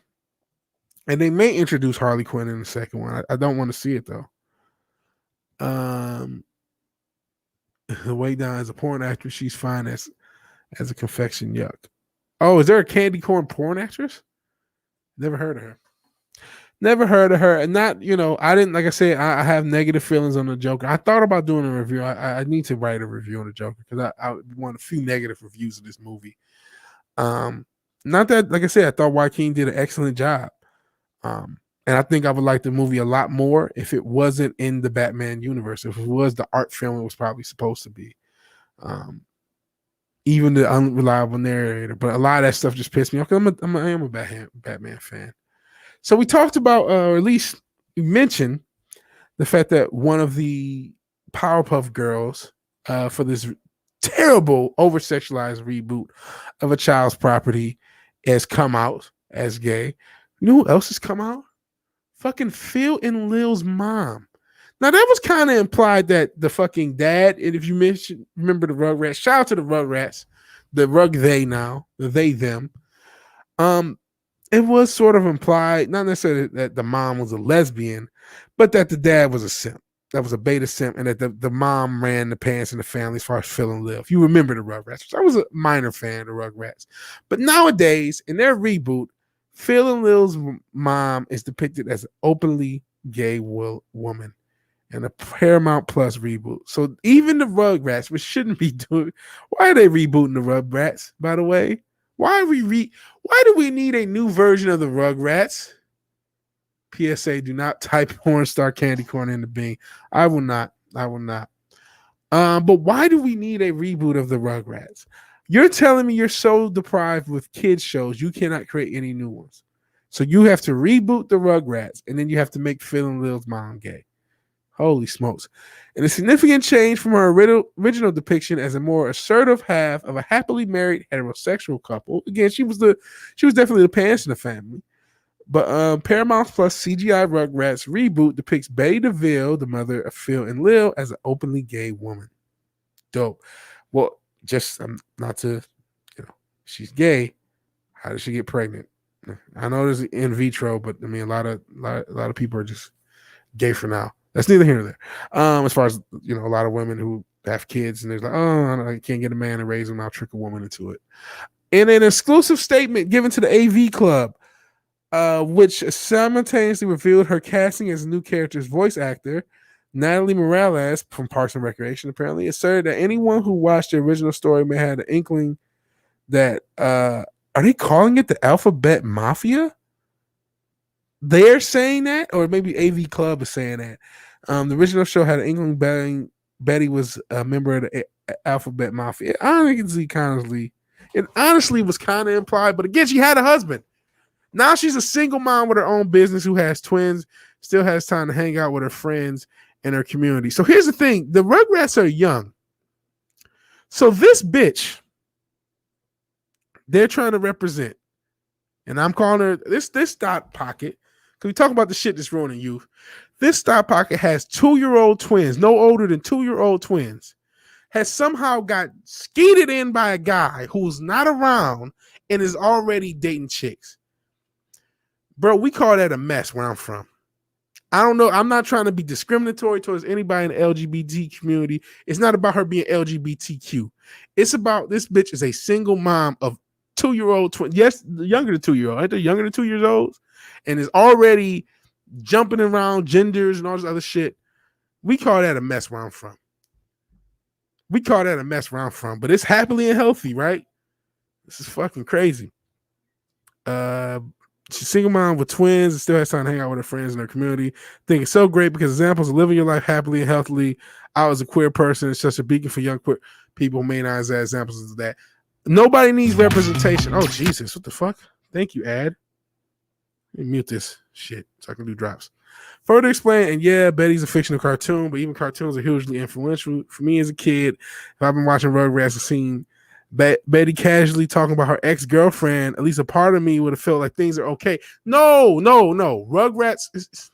And they may introduce Harley Quinn in the second one. I don't want to see it though. Way down as a porn actress, she's fine as a confection. Yuck. Oh, is there a candy corn porn actress? Never heard of her. And not, I didn't, like I said, I have negative feelings on the Joker. I thought about doing a review. I need to write a review on the Joker because I want a few negative reviews of this movie. Not that, like I said, I thought Joaquin did an excellent job. And I think I would like the movie a lot more if it wasn't in the Batman universe. If it was the art film it was probably supposed to be. Even the unreliable narrator. But a lot of that stuff just pissed me off because I am a Batman fan. So we talked about, or at least we mentioned, the fact that one of the Powerpuff Girls for this terrible over-sexualized reboot of a child's property has come out as gay. You know who else has come out? Fucking Phil and Lil's mom. Now, that was kind of implied that the fucking dad, and if you remember the Rugrats, shout out to the Rugrats, the rug they now, the they them. It was sort of implied, not necessarily that the mom was a lesbian, but that the dad was a simp. That was a beta simp, and that the mom ran the pants in the family as far as Phil and Lil. If you remember the Rugrats, I was a minor fan of the Rugrats. But nowadays, in their reboot, Phil and Lil's mom is depicted as an openly gay woman in a Paramount Plus reboot. So even the Rugrats, which shouldn't be doing, why are they rebooting the Rugrats, by the way? Why do we need a new version of the Rugrats? PSA, do not type porn star candy corn in the Bing. I will not. But why do we need a reboot of the Rugrats? You're telling me you're so deprived with kids shows, you cannot create any new ones. So you have to reboot the Rugrats, and then you have to make Phil and Lil's mom gay. Holy smokes. And a significant change from her original depiction as a more assertive half of a happily married heterosexual couple. Again, she was definitely the pants in the family. But Paramount Plus CGI Rugrats reboot depicts Betty DeVille, the mother of Phil and Lil, as an openly gay woman. Dope. Well, just not to, she's gay. How did she get pregnant? I know there's in vitro, but I mean, a lot of people are just gay for now. That's neither here nor there. As far as, a lot of women who have kids and they're like, oh, I can't get a man to raise them. I'll trick a woman into it. In an exclusive statement given to the AV Club, which simultaneously revealed her casting as a new character's voice actor, Natalie Morales from Parks and Recreation apparently asserted that anyone who watched the original story may have an inkling that, are they calling it the Alphabet Mafia? They're saying that, or maybe AV Club is saying that. The original show had an inkling Betty was a member of the Alphabet Mafia. It honestly was kind of implied, but again, she had a husband. Now she's a single mom with her own business who has twins, still has time to hang out with her friends and her community. So here's the thing. The Rugrats are young. So this bitch, they're trying to represent and I'm calling her this dot pocket because we talk about the shit that's ruining youth. This dot pocket has 2-year-old twins, no older than 2-year-old twins, has somehow got skeeted in by a guy who's not around and is already dating chicks. Bro, we call that a mess where I'm from. I don't know. I'm not trying to be discriminatory towards anybody in the LGBT community. It's not about her being LGBTQ. It's about this bitch is a single mom of 2-year-old twins. Yes, younger than 2-year-old. Aren't they younger than 2 years old? And is already jumping around genders and all this other shit. We call that a mess where I'm from. But it's happily and healthy, right? This is fucking crazy. She's a single mom with twins and still has time to hang out with her friends in her community. I think it's so great because examples of living your life happily and healthily out as a queer person is such a beacon for young queer people who may not have examples of that. Nobody needs representation. Oh, Jesus. What the fuck? Thank you, Ad. Let me mute this shit so I can do drops. Further explain, and yeah, Betty's a fictional cartoon, but even cartoons are hugely influential. For me as a kid, if I've been watching Rugrats and seen Betty casually talking about her ex-girlfriend, at least a part of me would have felt like things are okay. No. Rugrats.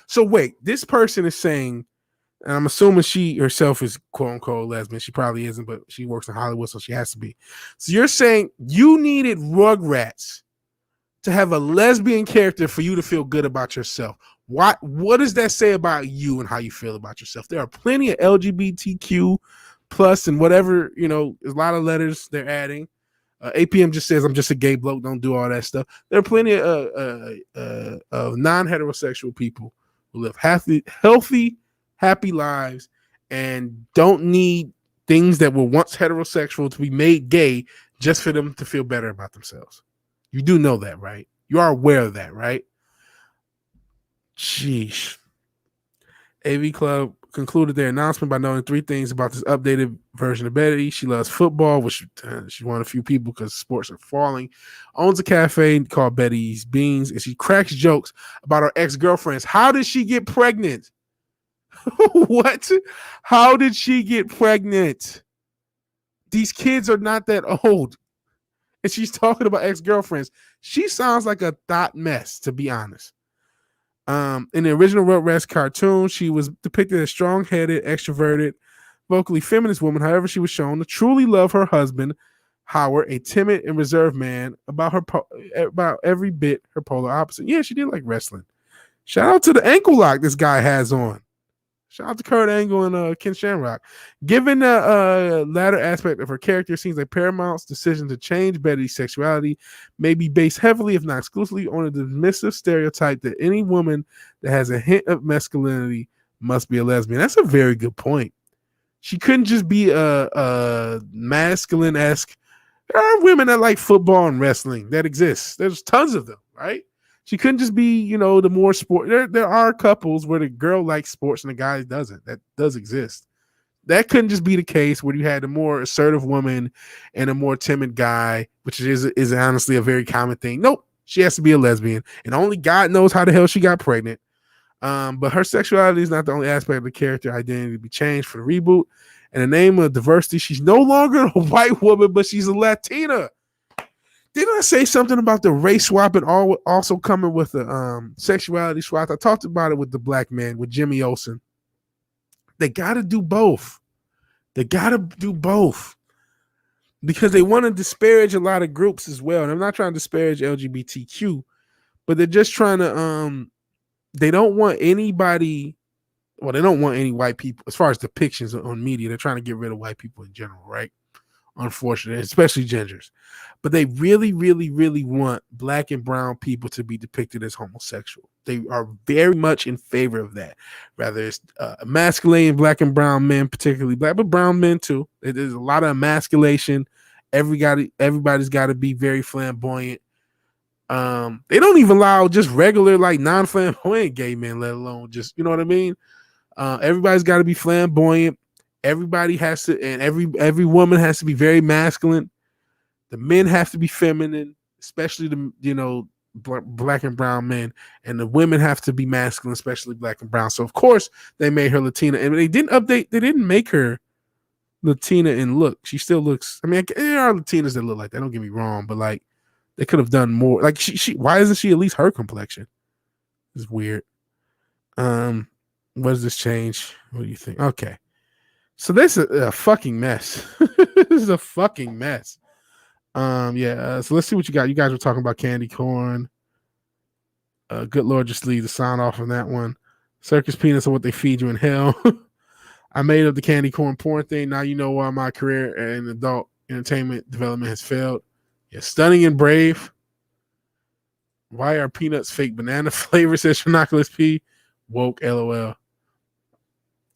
So wait, this person is saying, and I'm assuming she herself is quote-unquote lesbian. She probably isn't, but she works in Hollywood, so she has to be. So you're saying you needed Rugrats to have a lesbian character for you to feel good about yourself. What does that say about you and how you feel about yourself? There are plenty of LGBTQ plus and whatever, there's a lot of letters they're adding. APM just says I'm just a gay bloke, don't do all that stuff. There are plenty of non-heterosexual people who live healthy, happy lives and don't need things that were once heterosexual to be made gay just for them to feel better about themselves. You do know that, right? You are aware of that, right? Sheesh. AV Club concluded their announcement by noting 3 things about this updated version of Betty. She loves football, which she's one of a few people because sports are falling. Owns a cafe called Betty's Beans, and she cracks jokes about her ex-girlfriends. How did she get pregnant? What? How did she get pregnant? These kids are not that old. And she's talking about ex-girlfriends. She sounds like a thought mess, to be honest. In the original Rugrats cartoon, she was depicted as strong-headed, extroverted, vocally feminist woman. However, she was shown to truly love her husband, Howard, a timid and reserved man, about every bit her polar opposite. Yeah, she did like wrestling. Shout out to the ankle lock this guy has on. Shout out to Kurt Angle and Ken Shamrock. Given the latter aspect of her character, it seems like Paramount's decision to change Betty's sexuality may be based heavily, if not exclusively, on a dismissive stereotype that any woman that has a hint of masculinity must be a lesbian. That's a very good point. She couldn't just be a masculine-esque. There are women that like football and wrestling that exists. There's tons of them, right? She couldn't just be, the more sport. There are couples where the girl likes sports and the guy doesn't. That does exist. That couldn't just be the case where you had a more assertive woman and a more timid guy, which is honestly a very common thing. Nope, she has to be a lesbian, and only God knows how the hell she got pregnant. But her sexuality is not the only aspect of the character identity to be changed for the reboot. In the name of diversity, she's no longer a white woman, but she's a Latina. Didn't I say something about the race swap and also coming with the sexuality swap? I talked about it with the black man, with Jimmy Olsen. They got to do both. Because they want to disparage a lot of groups as well. And I'm not trying to disparage LGBTQ, but they're just trying to, they don't want anybody, they don't want any white people, as far as depictions on media. They're trying to get rid of white people in general, right? Unfortunately, especially gingers. But they really, really, really want black and brown people to be depicted as homosexual. They are very much in favor of that. Rather it's emasculating black and brown men, particularly black, but brown men too. There's a lot of emasculation. Everybody's got to be very flamboyant. They don't even allow just regular, like non-flamboyant gay men, let alone just, you know what I mean? Everybody's got to be flamboyant. Everybody has to, and every woman has to be very masculine. The men have to be feminine, especially the black and brown men, and the women have to be masculine, especially black and brown. So of course they made her Latina, and they didn't make her Latina in look. She still looks. I mean, there are Latinas that look like that. Don't get me wrong, but like They could have done more. Like she why isn't she at least her complexion? It's weird. What does this change? What do you think? Okay. So this is a fucking mess. This is a fucking mess. So let's see what you got. You guys were talking about candy corn. Good Lord, just leave the sound off on that one. Circus peanuts are what they feed you in hell. I made up the candy corn porn thing. Now you know why my career in adult entertainment development has failed. Yeah, stunning and brave. Why are peanuts fake banana flavor? Says Trinoculus P. Woke LOL.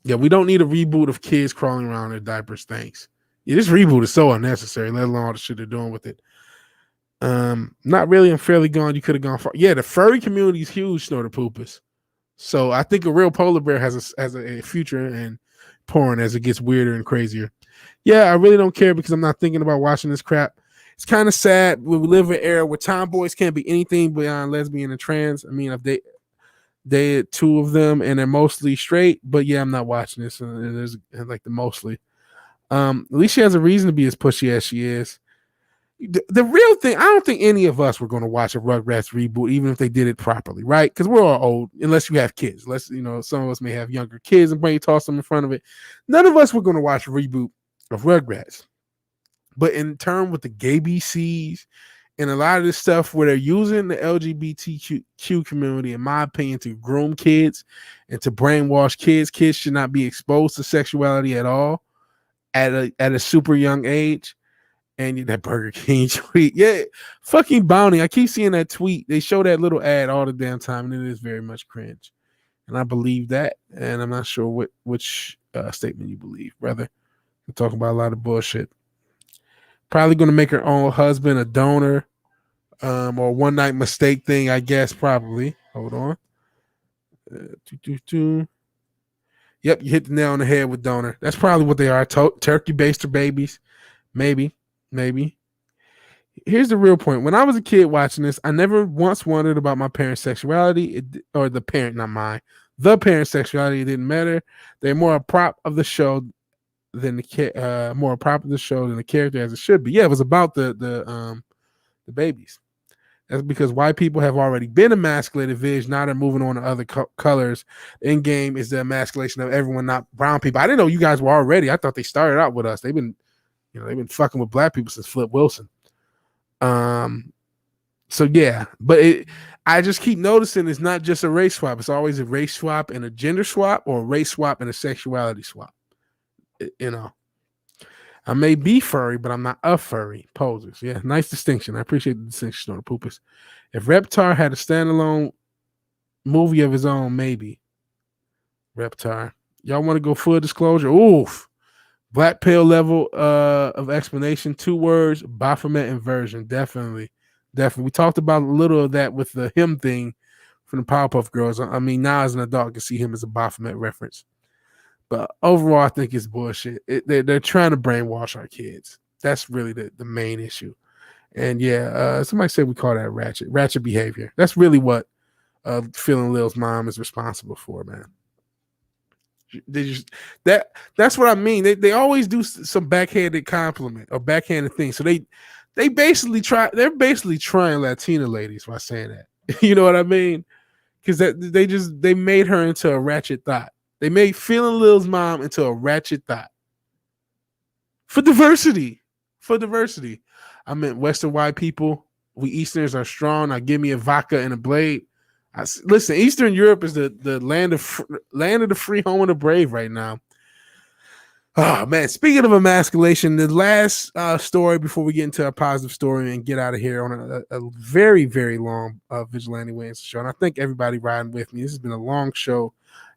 Yeah, we don't need a reboot of kids crawling around in diapers. Thanks. Yeah, this reboot is so unnecessary, let alone all the shit they're doing with it. Not really unfairly gone. You could have gone far. Yeah, the furry community is huge, Snorter Poopus. So I think a real polar bear has a future in porn as it gets weirder and crazier. Yeah, I really don't care because I'm not thinking about watching this crap. It's kind of sad. We live in an era where tomboys can't be anything beyond lesbian and trans. I mean, I've dated two of them and they're mostly straight, but yeah, I'm not watching this. And there's like the mostly. At least she has a reason to be as pushy as she is. The real thing, I don't think any of us were going to watch a Rugrats reboot, even if they did it properly, right? Because we're all old, unless you have kids. Unless, some of us may have younger kids and brain toss them in front of it. None of us were going to watch a reboot of Rugrats. But in turn with the gay BCs and a lot of this stuff where they're using the LGBTQ community, in my opinion, to groom kids and to brainwash kids. Kids should not be exposed to sexuality at all at a super young age. And that Burger King tweet. Yeah, fucking Bounty. I keep seeing that tweet. They show that little ad all the damn time, and it is very much cringe. And I believe that. And I'm not sure which statement you believe, brother. We're talking about a lot of bullshit. Probably going to make her own husband a donor or one night mistake thing, I guess, probably. Hold on. Yep, you hit the nail on the head with donor. That's probably what they are. Turkey baster babies. Maybe. Here's the real point. When I was a kid watching this, I never once wondered about my parents' sexuality or the parent, not mine. The parent's sexuality, it didn't matter. They're more a prop of the show than the character as it should be. Yeah, it was about the babies. That's because white people have already been emasculated. Now they're moving on to other colors. In game is the emasculation of everyone, not brown people. I didn't know you guys were already. I thought they started out with us. They've been fucking with black people since Flip Wilson. So yeah, but I just keep noticing it's not just a race swap. It's always a race swap and a gender swap, or a race swap and a sexuality swap. I may be furry, but I'm not a furry. Posers. Yeah, nice distinction. I appreciate the distinction on the poopers. If Reptar had a standalone movie of his own, maybe. Reptar. Y'all want to go full disclosure? Oof. Black pill level of explanation. 2 words, Baphomet inversion. Definitely. We talked about a little of that with the him thing from the Powerpuff Girls. I mean, now as an adult, I can see him as a Baphomet reference. But overall, I think it's bullshit. They're trying to brainwash our kids. That's really the main issue. And yeah, somebody said we call that ratchet behavior. That's really what feeling Lil's mom is responsible for, man. That's what I mean. They always do some backhanded compliment or backhanded thing. So they're basically trying Latina ladies by saying that. You know what I mean? Because they made her into a ratchet thought. They made feeling Lil's mom into a ratchet thought. For diversity. I meant Western white people. We Easterners are strong. Now give me a vodka and a blade. Listen, Eastern Europe is the land of the free, home of the brave right now. Oh man, speaking of emasculation, the last story before we get into a positive story and get out of here on a very, very long Vigilante Williamson show. And I thank everybody riding with me. This has been a long show.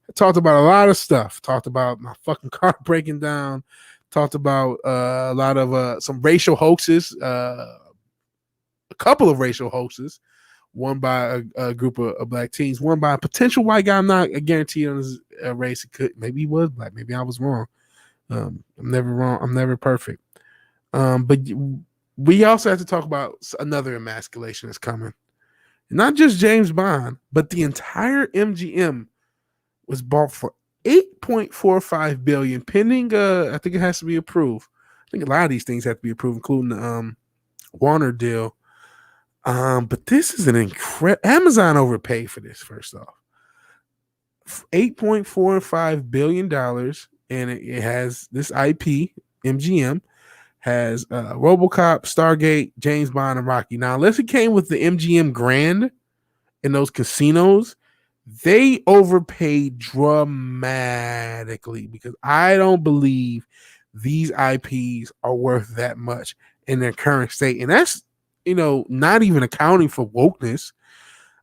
I talked about a lot of stuff. Talked about my fucking car breaking down. Talked about a lot of some racial hoaxes, a couple of racial hoaxes. One by a group of black teens, one by a potential white guy. I'm not guaranteed on his race. Maybe he was black. Maybe I was wrong. I'm never wrong. I'm never perfect. But we also have to talk about another emasculation that's coming. Not just James Bond, but the entire MGM was bought for $8.45 billion, pending. I think it has to be approved. I think a lot of these things have to be approved, including the Warner deal. But this is an incredible. Amazon overpaid for this. First off, $8.45 billion, and it has this IP. MGM has RoboCop, Stargate, James Bond, and Rocky. Now, unless it came with the MGM Grand in those casinos, they overpaid dramatically because I don't believe these IPs are worth that much in their current state. And that's, not even accounting for wokeness.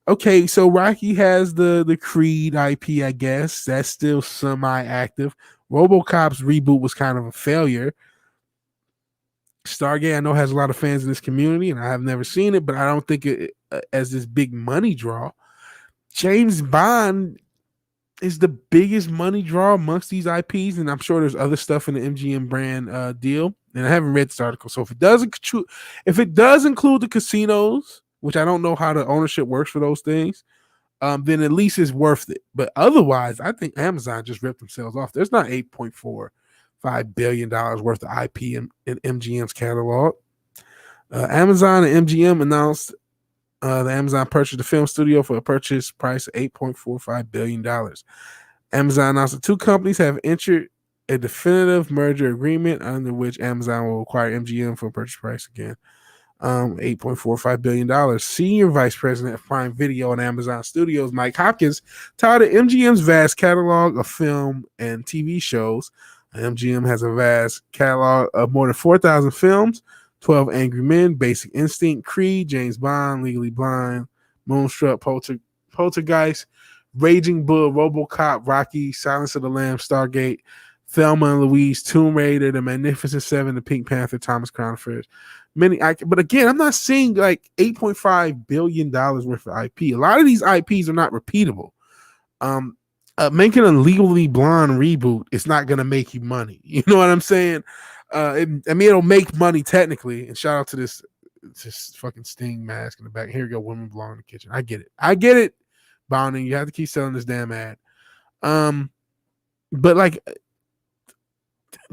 Okay, so Rocky has the Creed IP, I guess. That's still semi-active. RoboCop's reboot was kind of a failure. Stargate, I know, has a lot of fans in this community, and I have never seen it, but I don't think it as this big money draw. James Bond is the biggest money draw amongst these IPs, and I'm sure there's other stuff in the MGM brand deal. And I haven't read this article, so if it does include the casinos, which I don't know how the ownership works for those things, then at least it's worth it. But otherwise, I think Amazon just ripped themselves off. There's not $8.45 billion worth of IP in MGM's catalog. Amazon and MGM announced the Amazon purchased the film studio for a purchase price of $8.45 billion. Amazon announced the two companies have entered a definitive merger agreement under which Amazon will acquire MGM for a purchase price again. $8.45 billion. Senior Vice President of Prime Video and Amazon Studios, Mike Hopkins, touted MGM's vast catalog of film and TV shows. MGM has a vast catalog of more than 4,000 films, 12 Angry Men, Basic Instinct, Creed, James Bond, Legally Blind, Moonstruck, Poltergeist, Raging Bull, RoboCop, Rocky, Silence of the Lambs, Stargate, Thelma and Louise, Tomb Raider, The Magnificent Seven, The Pink Panther, Thomas Crown Affairs. But again, I'm not seeing like $8.5 billion worth of IP. A lot of these IPs are not repeatable. Making a Legally Blonde reboot is not going to make you money. You know what I'm saying? It'll make money technically. And shout out to this fucking Sting mask in the back. Here we go, women belong in the kitchen. I get it. Bounding, you have to keep selling this damn ad. But like,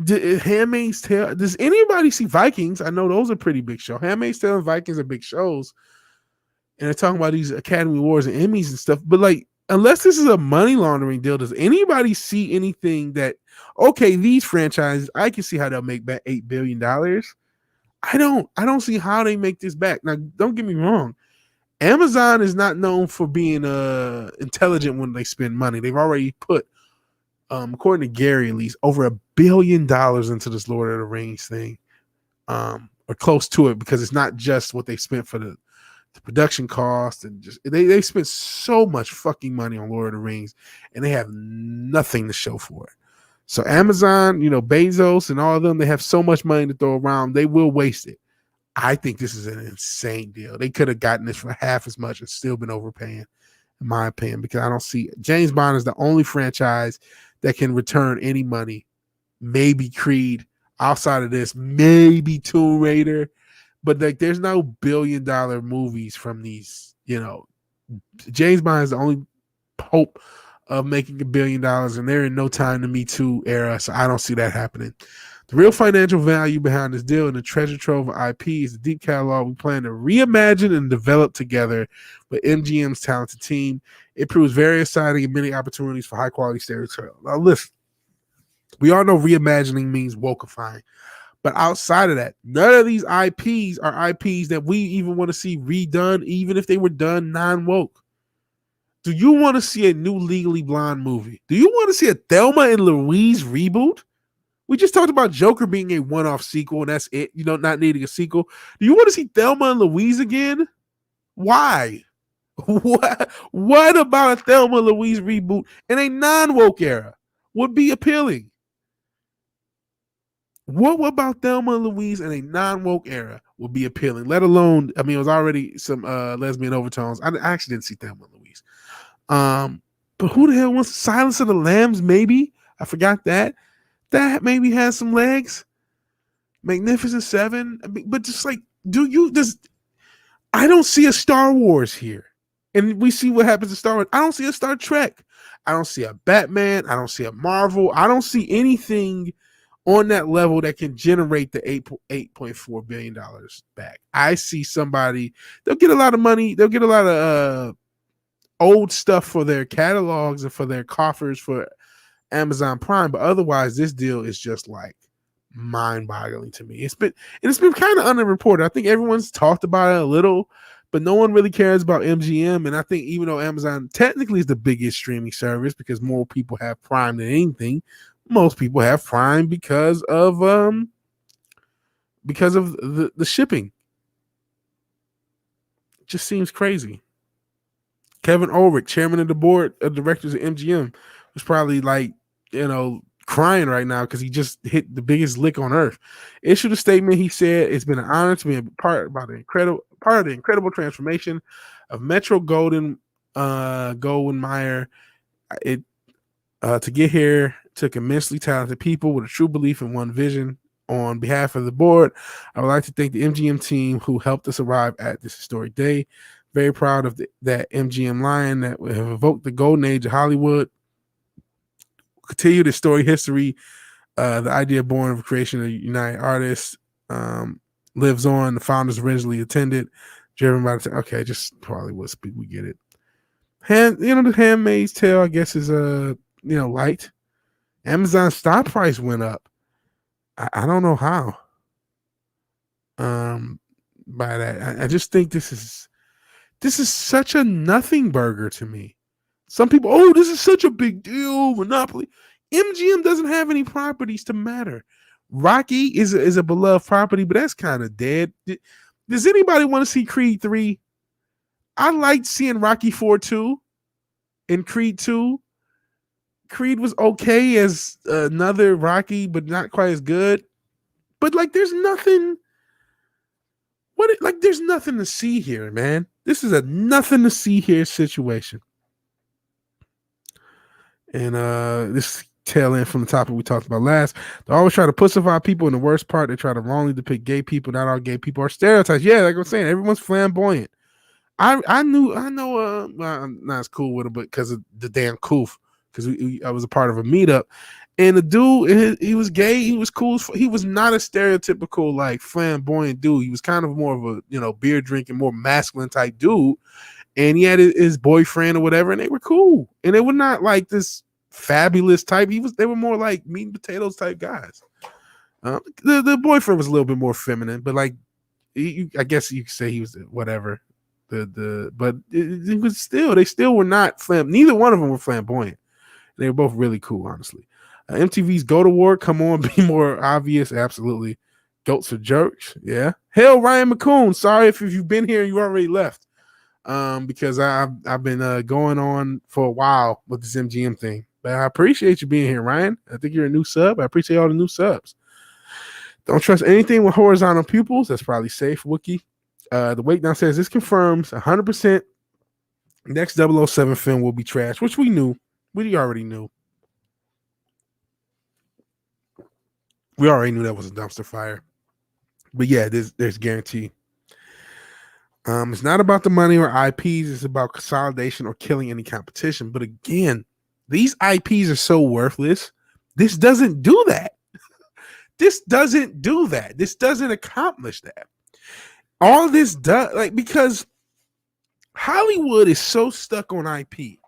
Handmaid's Tale. Does anybody see Vikings? I know those are pretty big shows. Handmaid's Tale and Vikings are big shows, and they're talking about these Academy Awards and Emmys and stuff. But like, unless this is a money laundering deal, does anybody see anything that these franchises? I can see how they'll make back $8 billion. I don't see how they make this back. Now, don't get me wrong. Amazon is not known for being intelligent when they spend money. They've already put, according to Gary, at least over $1 billion into this Lord of the Rings thing, or close to it, because it's not just what they spent for the production cost, and just they spent so much fucking money on Lord of the Rings, and they have nothing to show for it. So Amazon, Bezos and all of them, they have so much money to throw around, they will waste it. I think this is an insane deal. They could have gotten this for half as much and still been overpaying, in my opinion, because I don't see James Bond is the only franchise that can return any money. Maybe Creed. Outside of this, maybe Tomb Raider. But like, there's no $1 billion movies from these. James Bond is the only hope of making $1 billion, and they're in no time to Me Too era, so I don't see that happening. The real financial value behind this deal and the treasure trove of IP is the deep catalog we plan to reimagine and develop together with MGM's talented team. It proves very exciting and many opportunities for high-quality storytelling. Now, listen, we all know reimagining means wokeifying. But outside of that, none of these IPs are IPs that we even want to see redone, even if they were done non-woke. Do you want to see a new Legally Blonde movie? Do you want to see a Thelma and Louise reboot? We just talked about Joker being a one-off sequel, and that's it. Not needing a sequel. Do you want to see Thelma and Louise again? Why? What about a Thelma and Louise reboot in a non-woke era would be appealing? What about Thelma and Louise in a non-woke era would be appealing? Let alone, it was already some lesbian overtones. I actually didn't see Thelma and Louise. But who the hell wants Silence of the Lambs? Maybe I forgot that. That maybe has some legs. Magnificent Seven. But just like, I don't see a Star Wars here. And we see what happens in Star Wars. I don't see a Star Trek. I don't see a Batman. I don't see a Marvel. I don't see anything on that level that can generate the $8.4 billion back. I see somebody, they'll get a lot of money. They'll get a lot of old stuff for their catalogs and for their coffers for Amazon Prime. But otherwise, this deal is just like mind-boggling to me. It's been kind of underreported. I think everyone's talked about it a little, but no one really cares about MGM. And I think even though Amazon technically is the biggest streaming service because more people have Prime than anything, most people have Prime because of the shipping. It just seems crazy. Kevin Ulrich, chairman of the board of directors of MGM, was probably like, crying right now because he just hit the biggest lick on earth. Issued a statement. He said, "It's been an honor to be a part of the incredible transformation of Metro Goldwyn Mayer. To get here took immensely talented people with a true belief in one vision. On behalf of the board, I would like to thank the MGM team who helped us arrive at this historic day. Very proud of that MGM Lion that have evoked the golden age of Hollywood. Continue the story history. The idea born of creation of United Artists lives on. The founders originally attended, driven by the okay, just Hollywood speak. We get it. The Handmaid's Tale, I guess, is light. Amazon stock price went up. I don't know how. By that, I just think this is such a nothing burger to me. Some people, this is such a big deal, monopoly. MGM doesn't have any properties to matter. Rocky is a beloved property, but that's kind of dead. Does anybody want to see Creed 3? I liked seeing Rocky 4 too, and Creed 2. Creed was okay as another Rocky, but not quite as good. But there's nothing. There's nothing to see here, man. This is a nothing to see here situation. And this tail end from the topic we talked about last. They always try to pussify people, and the worst part, they try to wrongly depict gay people. Not all gay people are stereotypes. Yeah, like I was saying, everyone's flamboyant. I know I'm not as cool with him, but because of the damn coof, because I was a part of a meetup, and the dude, he was gay, he was cool. He was not a stereotypical flamboyant dude. He was kind of more of a beer drinking, more masculine type dude. And he had his boyfriend or whatever, and they were cool. And they were not like this fabulous type. They were more like meat and potatoes type guys. The boyfriend was a little bit more feminine, but I guess you could say he was whatever. But it was still, they still were not neither one of them were flamboyant. They were both really cool, honestly. MTV's Go to War, come on, be more obvious. Absolutely. Goats are jerks. Yeah. Hell, Ryan McCoon. Sorry if you've been here and you already left. Because I've been going on for a while with this MGM thing. But I appreciate you being here, Ryan. I think you're a new sub. I appreciate all the new subs. Don't trust anything with horizontal pupils. That's probably safe, Wookie. The Wakedown says this confirms 100% next 007 film will be trash, which we knew. We already knew. We already knew that was a dumpster fire. But yeah, there's guarantee. It's not about the money or IPs. It's about consolidation or killing any competition. But again, these IPs are so worthless. This doesn't do that. This doesn't do that. This doesn't accomplish that. All this does, because Hollywood is so stuck on IP.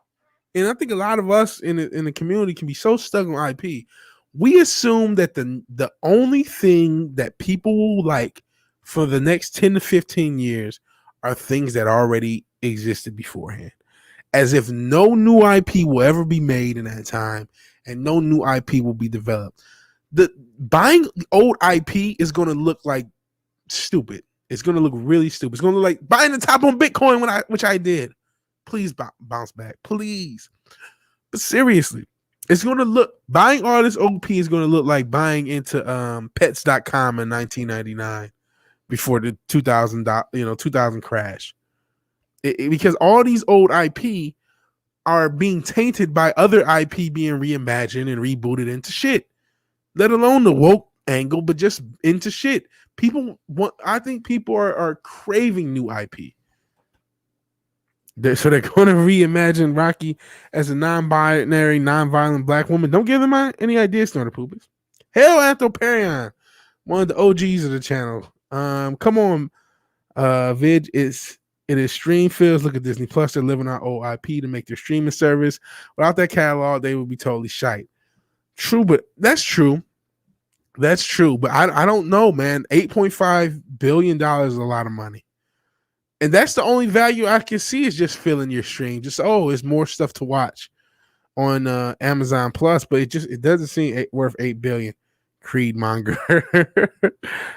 And I think a lot of us in the community can be so stuck on IP. We assume that the only thing that people will like for the next 10 to 15 years are things that already existed beforehand, as if no new IP will ever be made in that time and no new IP will be developed. The buying old IP is going to look like stupid. It's going to look really stupid. It's going to look like buying the top on Bitcoin which I did. Please bounce back, please. But seriously, it's going to look, buying all this OP is going to look like buying into pets.com in 1999. Before the 2000 crash, because all these old IP are being tainted by other IP being reimagined and rebooted into shit. Let alone the woke angle, but just into shit. I think people are craving new IP. So they're going to reimagine Rocky as a non-binary, non-violent black woman. Don't give them any ideas, Snorter Poopies. Hail Anthroparion, one of the OGs of the channel. Come on, Vig. It is stream fields. Look at Disney Plus. They're living our old IP to make their streaming service. Without that catalog, they would be totally shite. True, but that's true. That's true. But I don't know, man. $8.5 billion is a lot of money. And that's the only value I can see is just filling your stream. Just, it's more stuff to watch on Amazon Plus, but it doesn't seem worth $8 billion. Creed monger.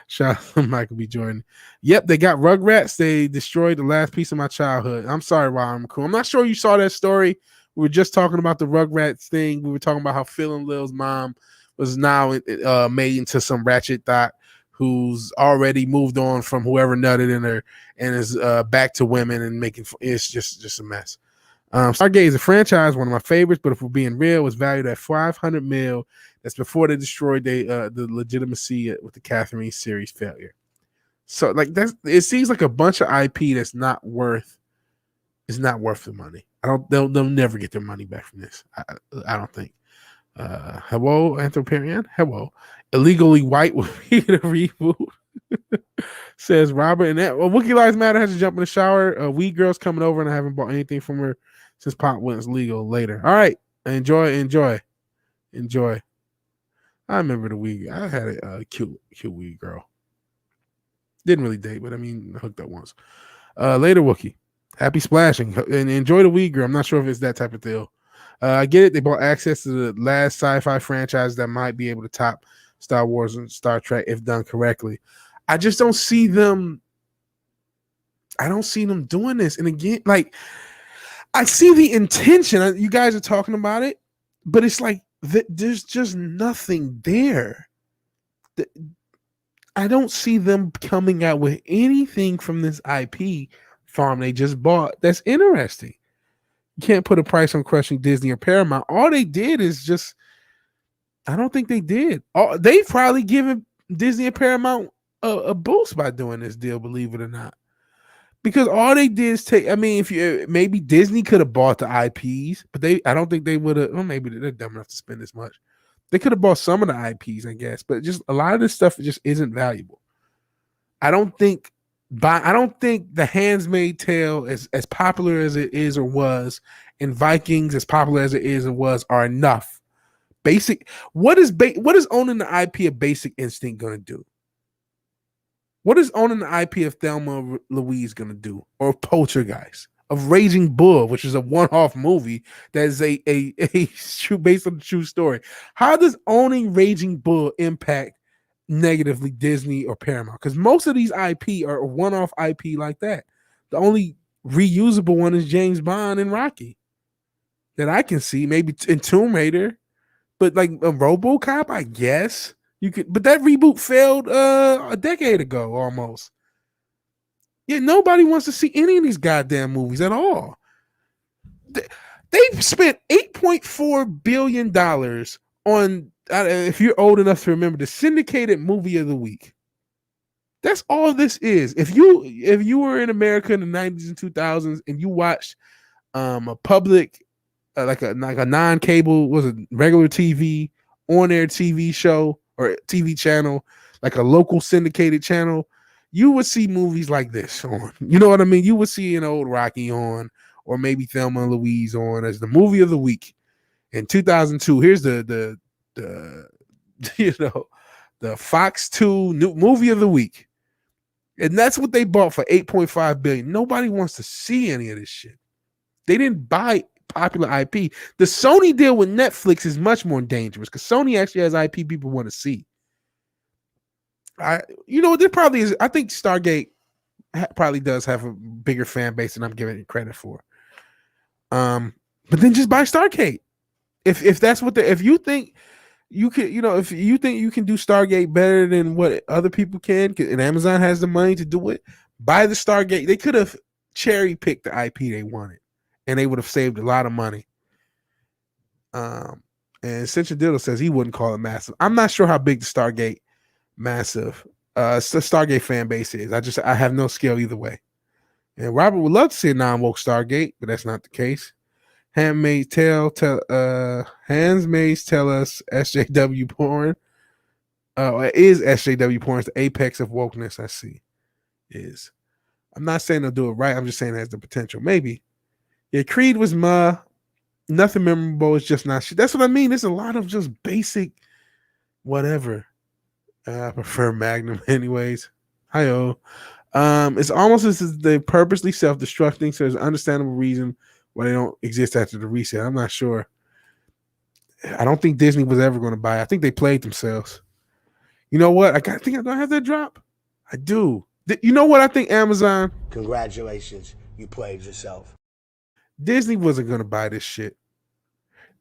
Shout out to Michael B. Jordan. Yep, they got Rugrats. They destroyed the last piece of my childhood. I'm sorry, Ron McCool. I'm not sure you saw that story. We were just talking about the Rugrats thing. We were talking about how Phil and Lil's mom was now made into some ratchet thought who's already moved on from whoever nutted in her and is back to women and making it's just a mess. Stargate is a franchise, one of my favorites, but if we're being real, it was valued at $500 million. That's before they destroyed the legitimacy with the Catherine series failure. So it seems like a bunch of IP that's not worth the money. They'll never get their money back from this. I don't think. Hello, Anthroparian. Hello. Illegally White will be the reboot. Says Robert. And that Wookiee Lives Matter has to jump in the shower. Weed Girl's coming over and I haven't bought anything from her since pot went legal later. All right. Enjoy. I remember the weed. I had a cute weed girl. Didn't really date, but I mean, hooked up once. Later, Wookiee. Happy splashing and enjoy the weed girl. I'm not sure if it's that type of deal. I get it. They bought access to the last sci-fi franchise that might be able to top Star Wars and Star Trek if done correctly. I just don't see them. I don't see them doing this. And again, like I see the intention. You guys are talking about it, but it's like there's just nothing there. I don't see them coming out with anything from this IP farm they just bought that's interesting. You can't put a price on crushing Disney or Paramount. All they did is just, I don't think they did. They've probably given Disney and Paramount a boost by doing this deal, believe it or not. Because all they did is maybe Disney could have bought the IPs, but I don't think they would have. Well, maybe they're dumb enough to spend this much. They could have bought some of the IPs, I guess, but just a lot of this stuff just isn't valuable. I don't think The Handmaid's Tale, as popular as it is or was, and Vikings, as popular as it is or was, are enough. What is owning the IP of Basic Instinct going to do? What is owning the IP of Thelma Louise going to do? Or Poltergeist? Of Raging Bull, which is a one-off movie that is a based on a true story. How does owning Raging Bull impact negatively Disney or Paramount? Because most of these IP are a one-off IP like that. The only reusable one is James Bond and Rocky that I can see, maybe in Tomb Raider, but like a RoboCop, I guess you could. But that reboot failed a decade ago almost. Yeah, nobody wants to see any of these goddamn movies at all. They've spent $8.4 billion on, if you're old enough to remember, the syndicated movie of the week. That's all this is. If you were in America in the 90s and 2000s and you watched a public, like a non-cable, was a regular TV, on-air TV show or TV channel, like a local syndicated channel, you would see movies like this on. You know what I mean? You would see an old Rocky on, or maybe Thelma and Louise on as the movie of the week. In 2002, here's the Fox 2 new movie of the week. And that's what they bought for $8.5 billion. Nobody wants to see any of this shit. They didn't buy popular IP. The Sony deal with Netflix is much more dangerous because Sony actually has IP people want to see. There probably is. I think Stargate probably does have a bigger fan base than I'm giving it credit for. But then just buy Stargate. If that's what if you think you can, if you think you can do Stargate better than what other people can, and Amazon has the money to do it, buy the Stargate. They could have cherry picked the IP they wanted, and they would have saved a lot of money. And Central Diddle says he wouldn't call it massive. I'm not sure how big the Stargate Stargate fan base is. I have no skill either way. And Robert would love to see a non-woke Stargate, but that's not the case. Handmaid's Tale us SJW porn. Oh, it is SJW porn. It's the apex of wokeness. I see. Is. I'm not saying they'll do it right. I'm just saying it has the potential. Maybe. Yeah, Creed was nothing memorable. It's just not shit. That's what I mean. There's a lot of just basic whatever. I prefer Magnum anyways. Hi-oh. It's almost as if they're purposely self-destructing, so there's an understandable reason why they don't exist after the reset. I'm not sure. I don't think Disney was ever going to buy it. I think they played themselves. You know what? I think I don't have that drop. I do. You know what I think Amazon? Congratulations. You played yourself. Disney wasn't going to buy this shit.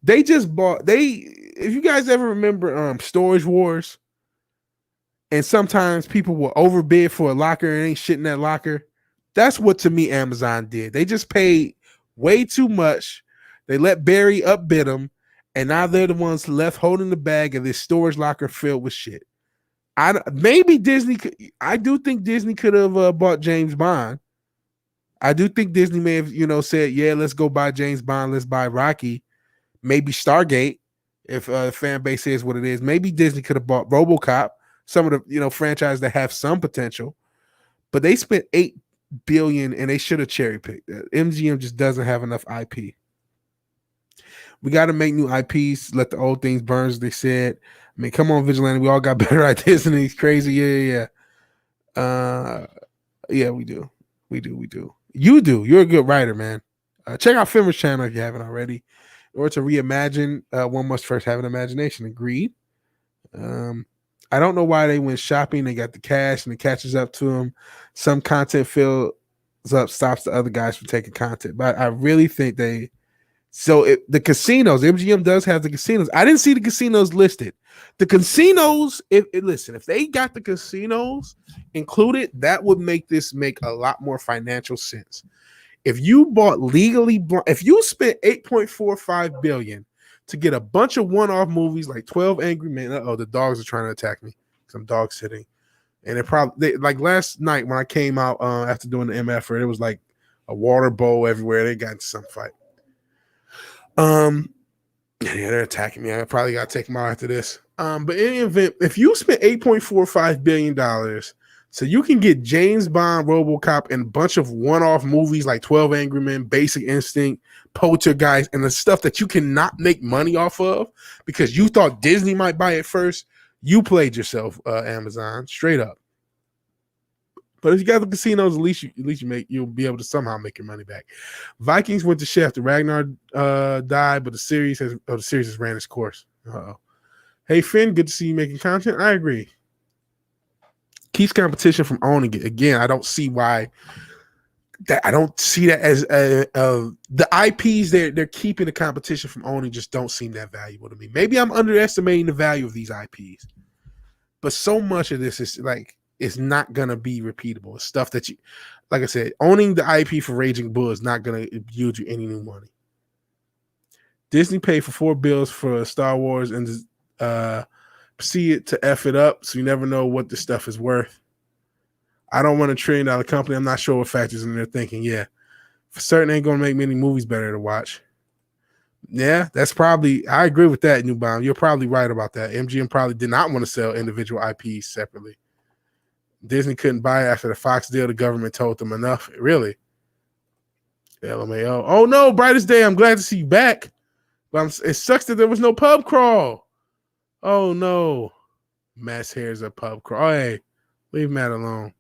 They just bought, if you guys ever remember Storage Wars, and sometimes people will overbid for a locker and ain't shit in that locker. That's what, to me, Amazon did. They just paid way too much. They let Barry upbid them, and now they're the ones left holding the bag of this storage locker filled with shit. Maybe Disney could. I do think Disney could have bought James Bond. I do think Disney may have, said, yeah, let's go buy James Bond. Let's buy Rocky. Maybe Stargate, if the fan base is what it is. Maybe Disney could have bought RoboCop. Some of the franchises that have some potential, but they spent $8 billion and they should have cherry picked. MGM just doesn't have enough IP. We got to make new IPs. Let the old things burn, as they said. I mean, come on, Vigilante. We all got better ideas than these crazy. Yeah. Yeah, we do. You do. You're a good writer, man. Check out Fimmer's channel if you haven't already. In order to reimagine, one must first have an imagination. Agreed. I don't know why they went shopping. They got the cash and it catches up to them. Some content fills up, stops the other guys from taking content. But I really think the casinos, MGM does have the casinos. I didn't see the casinos listed. The casinos, if they got the casinos included, that would make this make a lot more financial sense. If you bought if you spent $8.45 billion to get a bunch of one-off movies like 12 Angry Men. The dogs are trying to attack me because I'm dog sitting. And like last night when I came out after doing the MF, it was like a water bowl everywhere. They got into some fight. Yeah, they're attacking me. I probably got to take them out after this. But in any event, if you spent $8.45 billion so you can get James Bond, RoboCop, and a bunch of one-off movies like 12 Angry Men, Basic Instinct, Poltergeist, and the stuff that you cannot make money off of because you thought Disney might buy it first, you played yourself, Amazon, straight up. But if you got the casinos, at least you'll be able to somehow make your money back. Vikings went to shit after Ragnar died, but the series has ran its course. Uh-oh. Hey Finn, good to see you making content. I agree. Keeps competition from owning it. Again, I don't see why. I don't see that as the IPs they're keeping the competition from owning just don't seem that valuable to me. Maybe I'm underestimating the value of these IPs, but so much of this is like it's not gonna be repeatable. It's stuff that you, like I said, owning the IP for Raging Bull is not gonna yield you any new money. Disney paid for 4 bills for Star Wars and proceeded to F it up, so you never know what this stuff is worth. I don't want $1 trillion company. I'm not sure what factors in there thinking. Yeah, for certain ain't gonna make many movies better to watch. Yeah, that's probably. I agree with that, New Bomb. You're probably right about that. MGM probably did not want to sell individual IPs separately. Disney couldn't buy it after the Fox deal. The government told them enough. Really? LMAO. Oh no, Brightest Day. I'm glad to see you back. But it sucks that there was no pub crawl. Oh no, Matt's hair's a pub crawl. Oh, hey, leave Matt alone.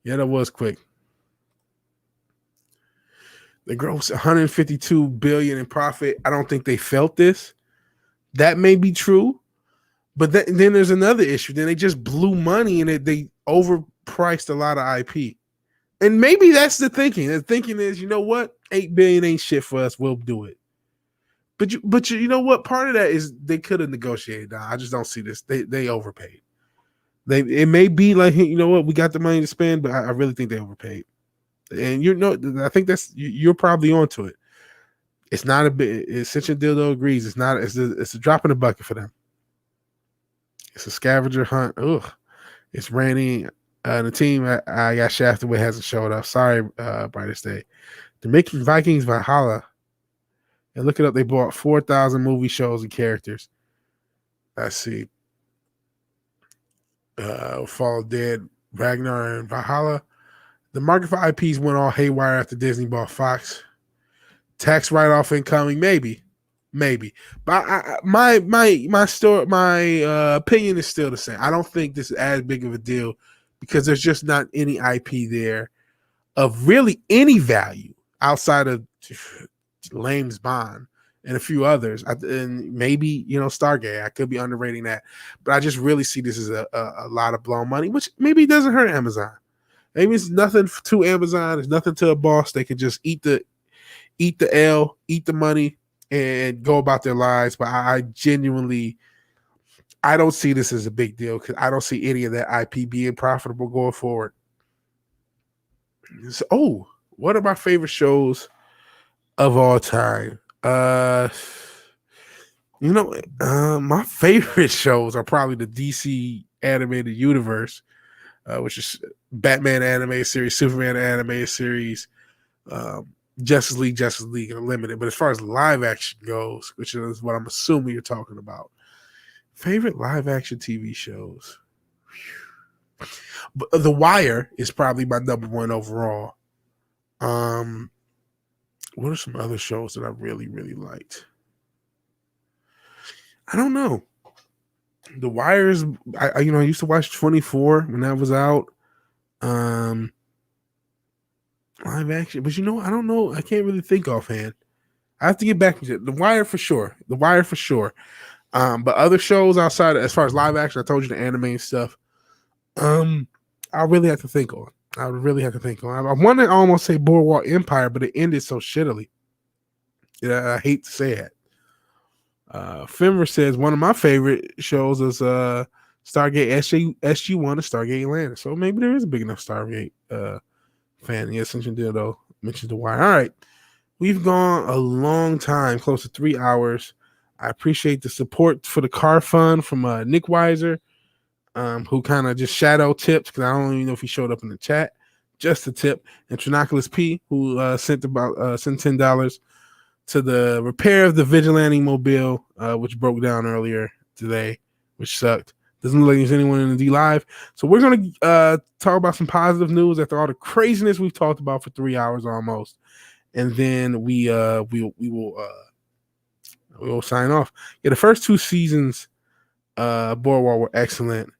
Yeah, that was quick. They grossed $152 billion in profit. I don't think they felt this. That may be true, but then there's another issue. Then they just blew money and they overpriced a lot of IP. And maybe that's the thinking. The thinking is, you know what? $8 billion ain't shit for us. We'll do it. But you know what? Part of that is they could have negotiated down. I just don't see this. They overpaid. It may be like, you know what, we got the money to spend, but I really think they overpaid. And I think you're probably onto it. It's not a bit. It's such a dildo agrees. It's not. It's a drop in the bucket for them. It's a scavenger hunt. Ugh. It's raining. The team I got shafted with hasn't showed up. Sorry, Brightest Day. They're making Vikings Valhalla. And look it up. They bought 4,000 movie shows and characters. Let's see. Fall of Dead, Ragnar, and Valhalla. The market for IPs went all haywire after Disney bought Fox. Tax write-off incoming, maybe. But my opinion is still the same. I don't think this is as big of a deal because there's just not any IP there of really any value outside of Lame's Bond and a few others, and maybe Stargate. I could be underrating that, but I just really see this as a lot of blown money, which maybe doesn't hurt Amazon. Maybe it's nothing to Amazon. It's nothing to a boss. They can just eat the L, eat the money, and go about their lives. But I genuinely, I don't see this as a big deal because I don't see any of that IP being profitable going forward. So, what are my favorite shows of all time? My favorite shows are probably the DC animated universe, which is Batman animated series, Superman animated series, Justice League Unlimited. But as far as live action goes, which is what I'm assuming you're talking about, favorite live action TV shows. But The Wire is probably my number one overall. What are some other shows that I really, really liked? I don't know. The Wire is, I used to watch 24 when that was out. Live action, but I don't know. I can't really think offhand. I have to get back to it. The Wire for sure. But other shows outside, as far as live action, I told you the anime and stuff. I really have to think on. I want to almost say Boardwalk Empire, but it ended so shittily. I hate to say it. Fimmer says one of my favorite shows is Stargate SG1 and Stargate Atlantis. So maybe there is a big enough Stargate fan. Yeah, since you did though mention The Wire. All right, we've gone a long time, close to 3 hours. I appreciate the support for the car fund from Nick Weiser, who kind of just shadow tipped because I don't even know if he showed up in the chat. Just a tip. And Trinoculus P, who sent $10 to the repair of the Vigilante Mobile, which broke down earlier today, which sucked. Doesn't look like there's anyone in the D Live. So we're going to talk about some positive news after all the craziness we've talked about for 3 hours almost. And then we will sign off. Yeah, the first two seasons, Boardwalk were excellent.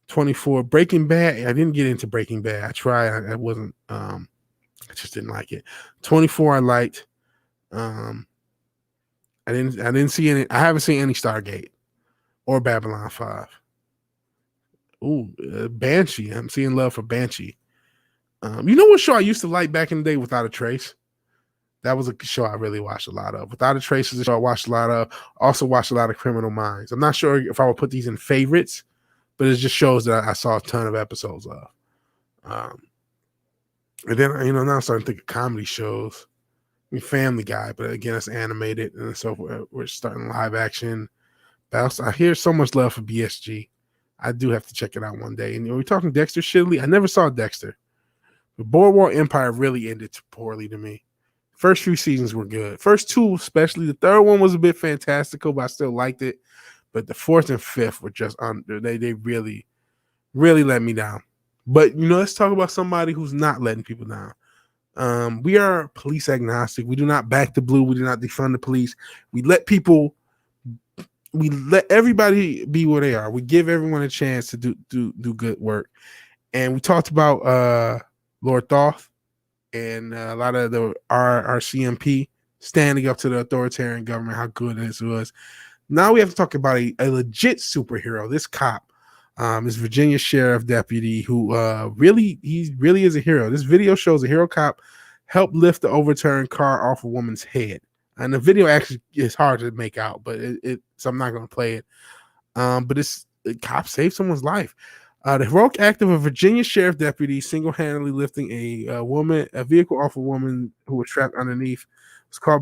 24, Breaking Bad. I didn't get into Breaking Bad. I tried. I wasn't. I just didn't like it. 24, I liked. I didn't see any. I haven't seen any Stargate or Babylon 5. Ooh, Banshee. I'm seeing love for Banshee. You know what show I used to like back in the day? Without a Trace. That was a show I really watched a lot of. Without a Trace is a show I watched a lot of. Also watched a lot of Criminal Minds. I'm not sure if I would put these in favorites, but it just shows that I saw a ton of episodes of. And then, now I'm starting to think of comedy shows. I mean, Family Guy, but again, it's animated. And so we're starting live action. But I hear so much love for BSG. I do have to check it out one day. And we're talking Dexter Shitley. I never saw Dexter. The Boardwalk Empire really ended poorly to me. First few seasons were good. First two, especially. The third one was a bit fantastical, but I still liked it. But the fourth and fifth were just under. They really, really let me down. But, let's talk about somebody who's not letting people down. We are police agnostic. We do not back the blue. We do not defund the police. We let everybody be where they are. We give everyone a chance to do good work. And we talked about Lord Thoth and a lot of our CMP standing up to the authoritarian government, how good this was. Now we have to talk about a legit superhero. This cop, this Virginia sheriff deputy who really is a hero. This video shows a hero cop helped lift the overturned car off a woman's head. And the video actually is hard to make out, but so I'm not going to play it. But the cop saved someone's life. The heroic act of a Virginia sheriff deputy single-handedly lifting a vehicle off a woman who was trapped underneath was caught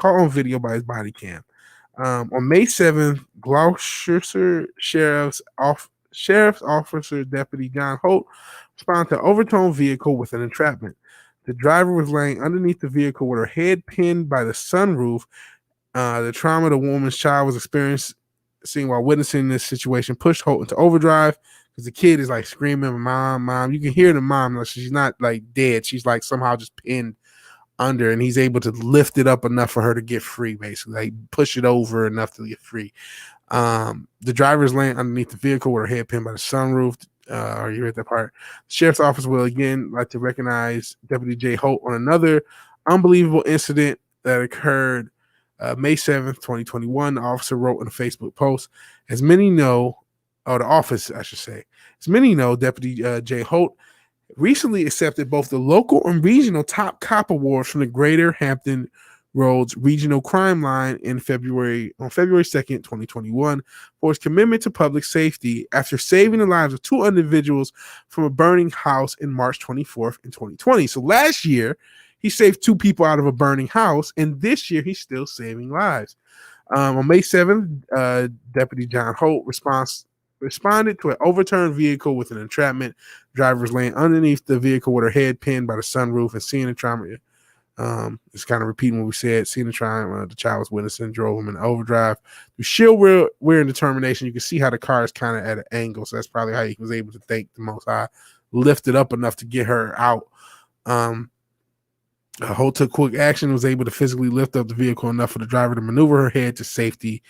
on video by his body cam. On May 7th, Gloucester Sheriff's Officer Deputy John Holt responded to an overturned vehicle with an entrapment. The driver was laying underneath the vehicle with her head pinned by the sunroof. The trauma the woman's child was experiencing while witnessing this situation pushed Holt into overdrive, because the kid is like screaming, "Mom, mom!" You can hear the mom. Like, she's not like dead. She's like somehow just pinned under, and he's able to lift it up enough for her to get free. Basically, like push it over enough to get free. The driver's laying underneath the vehicle with her head pinned by the sunroof. Are you at that part? The sheriff's office will again like to recognize Deputy Jay Holt on another unbelievable incident that occurred May 7th, 2021. The officer wrote in a Facebook post, as many know, or the office, I should say, as many know, Deputy Jay Holt recently accepted both the local and regional top cop awards from the Greater Hampton Roads Regional Crime Line on February 2nd, 2021, for his commitment to public safety after saving the lives of two individuals from a burning house in March 24th in 2020. So last year, he saved two people out of a burning house, and this year he's still saving lives. On May 7th, Deputy John Holt responded to an overturned vehicle with an entrapment. Driver was laying underneath the vehicle with her head pinned by the sunroof and seeing the trauma. It's kind of repeating what we said. Seeing the trauma, the child was witnessing, drove him in overdrive. Through sheer will and determination, you can see how the car is kind of at an angle. So that's probably how he was able to thank the Most High, lift it up enough to get her out. Holt took quick action, was able to physically lift up the vehicle enough for the driver to maneuver her head to safety.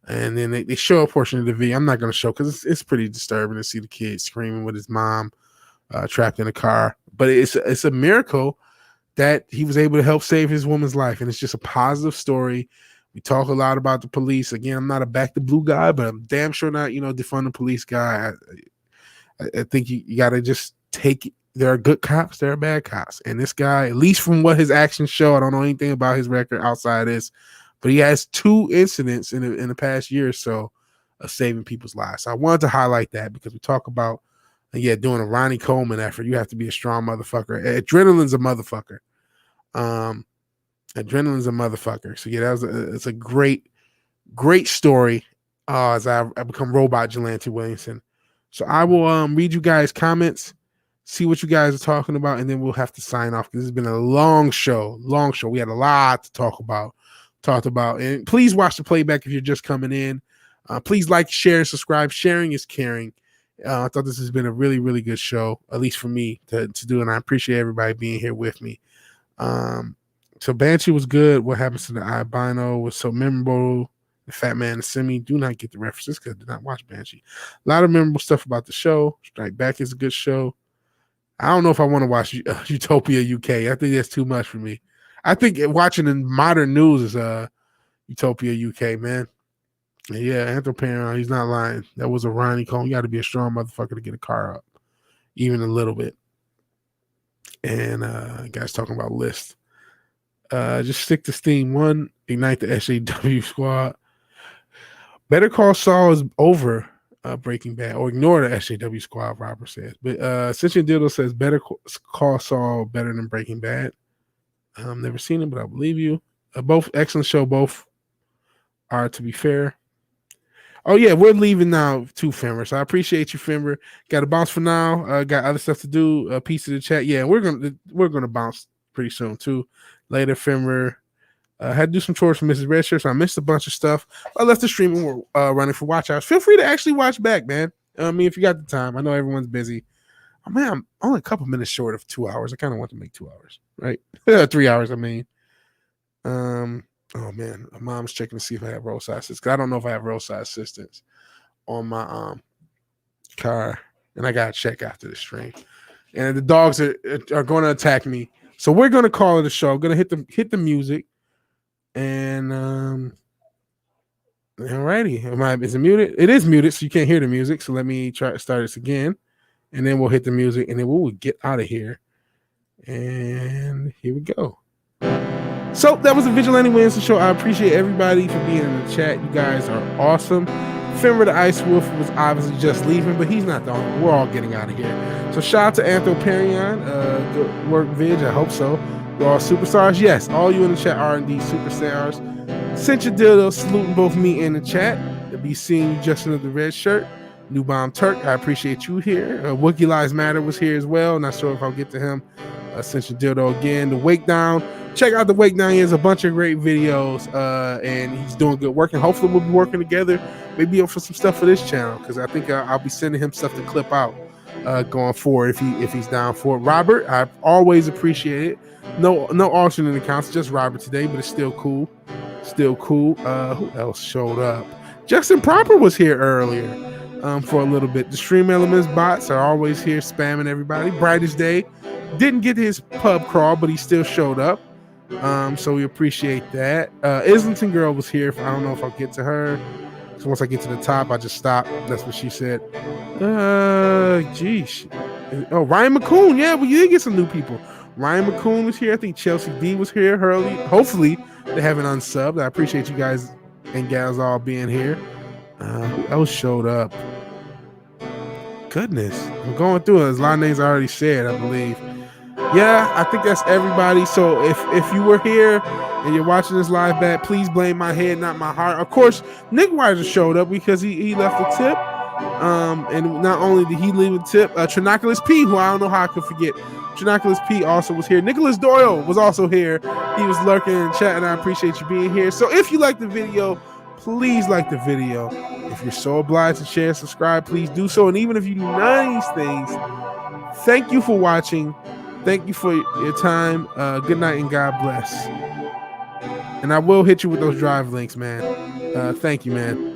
And then they show a portion of the video. I'm not going to show because it's pretty disturbing to see the kid screaming with his mom trapped in a car. But it's a miracle that he was able to help save his woman's life. And it's just a positive story. We talk a lot about the police. Again, I'm not a back the blue guy, but I'm damn sure not, defund the police guy. I think you got to just take it. There are good cops, there are bad cops. And this guy, at least from what his actions show, I don't know anything about his record outside this, but he has two incidents in the past year or so of saving people's lives. So I wanted to highlight that because we talk about, doing a Ronnie Coleman effort. You have to be a strong motherfucker. Adrenaline's a motherfucker. Adrenaline's a motherfucker. So yeah, it's a great story as I become Robot Vigilante Williamson. So I will read you guys' comments, see what you guys are talking about, and then we'll have to sign off because it's been a long show. We had a lot to talk about. And please watch the playback if you're just coming in. Please like, share, and subscribe. Sharing is caring. I thought this has been a really, really good show, at least for me to do, and I appreciate everybody being here with me. So Banshee was good. What happens to the albino was so memorable. The Fat Man and Simi, do not get the references because I did not watch Banshee. A lot of memorable stuff about the show. Strike Back is a good show. I don't know if I want to watch Utopia UK. I think that's too much for me. I think watching in modern news is Utopia UK, man. And yeah, Anthroparion, he's not lying. That was a Ronnie Coleman. You got to be a strong motherfucker to get a car up, even a little bit. And guys talking about list. Just stick to Steam 1, ignite the SJW squad. Better Call Saul is over Breaking Bad, or ignore the SJW squad, Robert says. But Cincinnati Dildo says Better Call Saul better than Breaking Bad. I've never seen it, but I believe you. Both excellent show. Both are, to be fair. Oh yeah, we're leaving now too, Fimber. So I appreciate you, Fimber. Got to bounce for now. Got other stuff to do. Piece of the chat. Yeah, we're gonna bounce pretty soon too. Later, Fimber. Had to do some chores for Mrs. Redshirt, so I missed a bunch of stuff. I left the stream and we're running for watch hours. Feel free to actually watch back, man. I mean, if you got the time. I know everyone's busy. Oh man, I'm only a couple minutes short of 2 hours. I kind of want to make 2 hours, right? 3 hours, I mean. Oh man, my mom's checking to see if I have roadside assistance. I don't know if I have roadside assistance on my car, and I gotta check after the stream. And the dogs are going to attack me, so we're gonna call it a show. I'm gonna hit the music, and alrighty. Is it muted? It is muted, so you can't hear the music. So let me try to start this again, and then we'll hit the music, and then we'll get out of here. And here we go. So that was the Vigilante Williamson show. I appreciate everybody for being in the chat. You guys are awesome. Fimber the Ice Wolf was obviously just leaving, but he's not the only one. We're all getting out of here. So shout out to Anthroparion. Good work, Vig. I hope so. You're all superstars. Yes, all you in the chat are indeed superstars. Sent your dildo, saluting both me and the chat. They'll be seeing you just under the red shirt. New Bomb Turk, I appreciate you here. Wookie Lives Matter was here as well. Not sure if I'll get to him. Sent your dildo again. The Wake Down. check out the Wake Down. He has a bunch of great videos, and he's doing good work. And hopefully, we'll be working together, maybe for some stuff for this channel, because I think I'll be sending him stuff to clip out going forward if he's down for it. Robert, I always appreciate it. No alternate accounts, just Robert today, but it's still cool. Still cool. Who else showed up? Justin Proper was here earlier for a little bit. The Stream Elements bots are always here spamming everybody. Brightest Day didn't get his pub crawl, but he still showed up. So we appreciate that. Islington Girl was here. I don't know if I'll get to her. So once I get to the top, I just stop. That's what she said. Geez. Oh, Ryan McCoon. Yeah, we did get some new people. Ryan McCoon was here. I think Chelsea D was here early. Hopefully, they haven't unsubbed. I appreciate you guys and gals all being here. Who else showed up? Goodness. I'm going through it. There's a lot of names I already said, I believe. Yeah, I think that's everybody. So if you were here and you're watching this live back, please blame my head, not my heart. Of course, Nick Weiser showed up because he left a tip. And not only did he leave a tip, Trinoculus P, who I don't know how I could forget. Trinoculus P also was here. Nicholas Doyle was also here. He was lurking in chat, and I appreciate you being here. So if you like the video, please like the video. If you're so obliged to share, subscribe, please do so. And even if you do none of these things, thank you for watching. Thank you for your time. Good night and God bless. And I will hit you with those drive links, man. Thank you, man.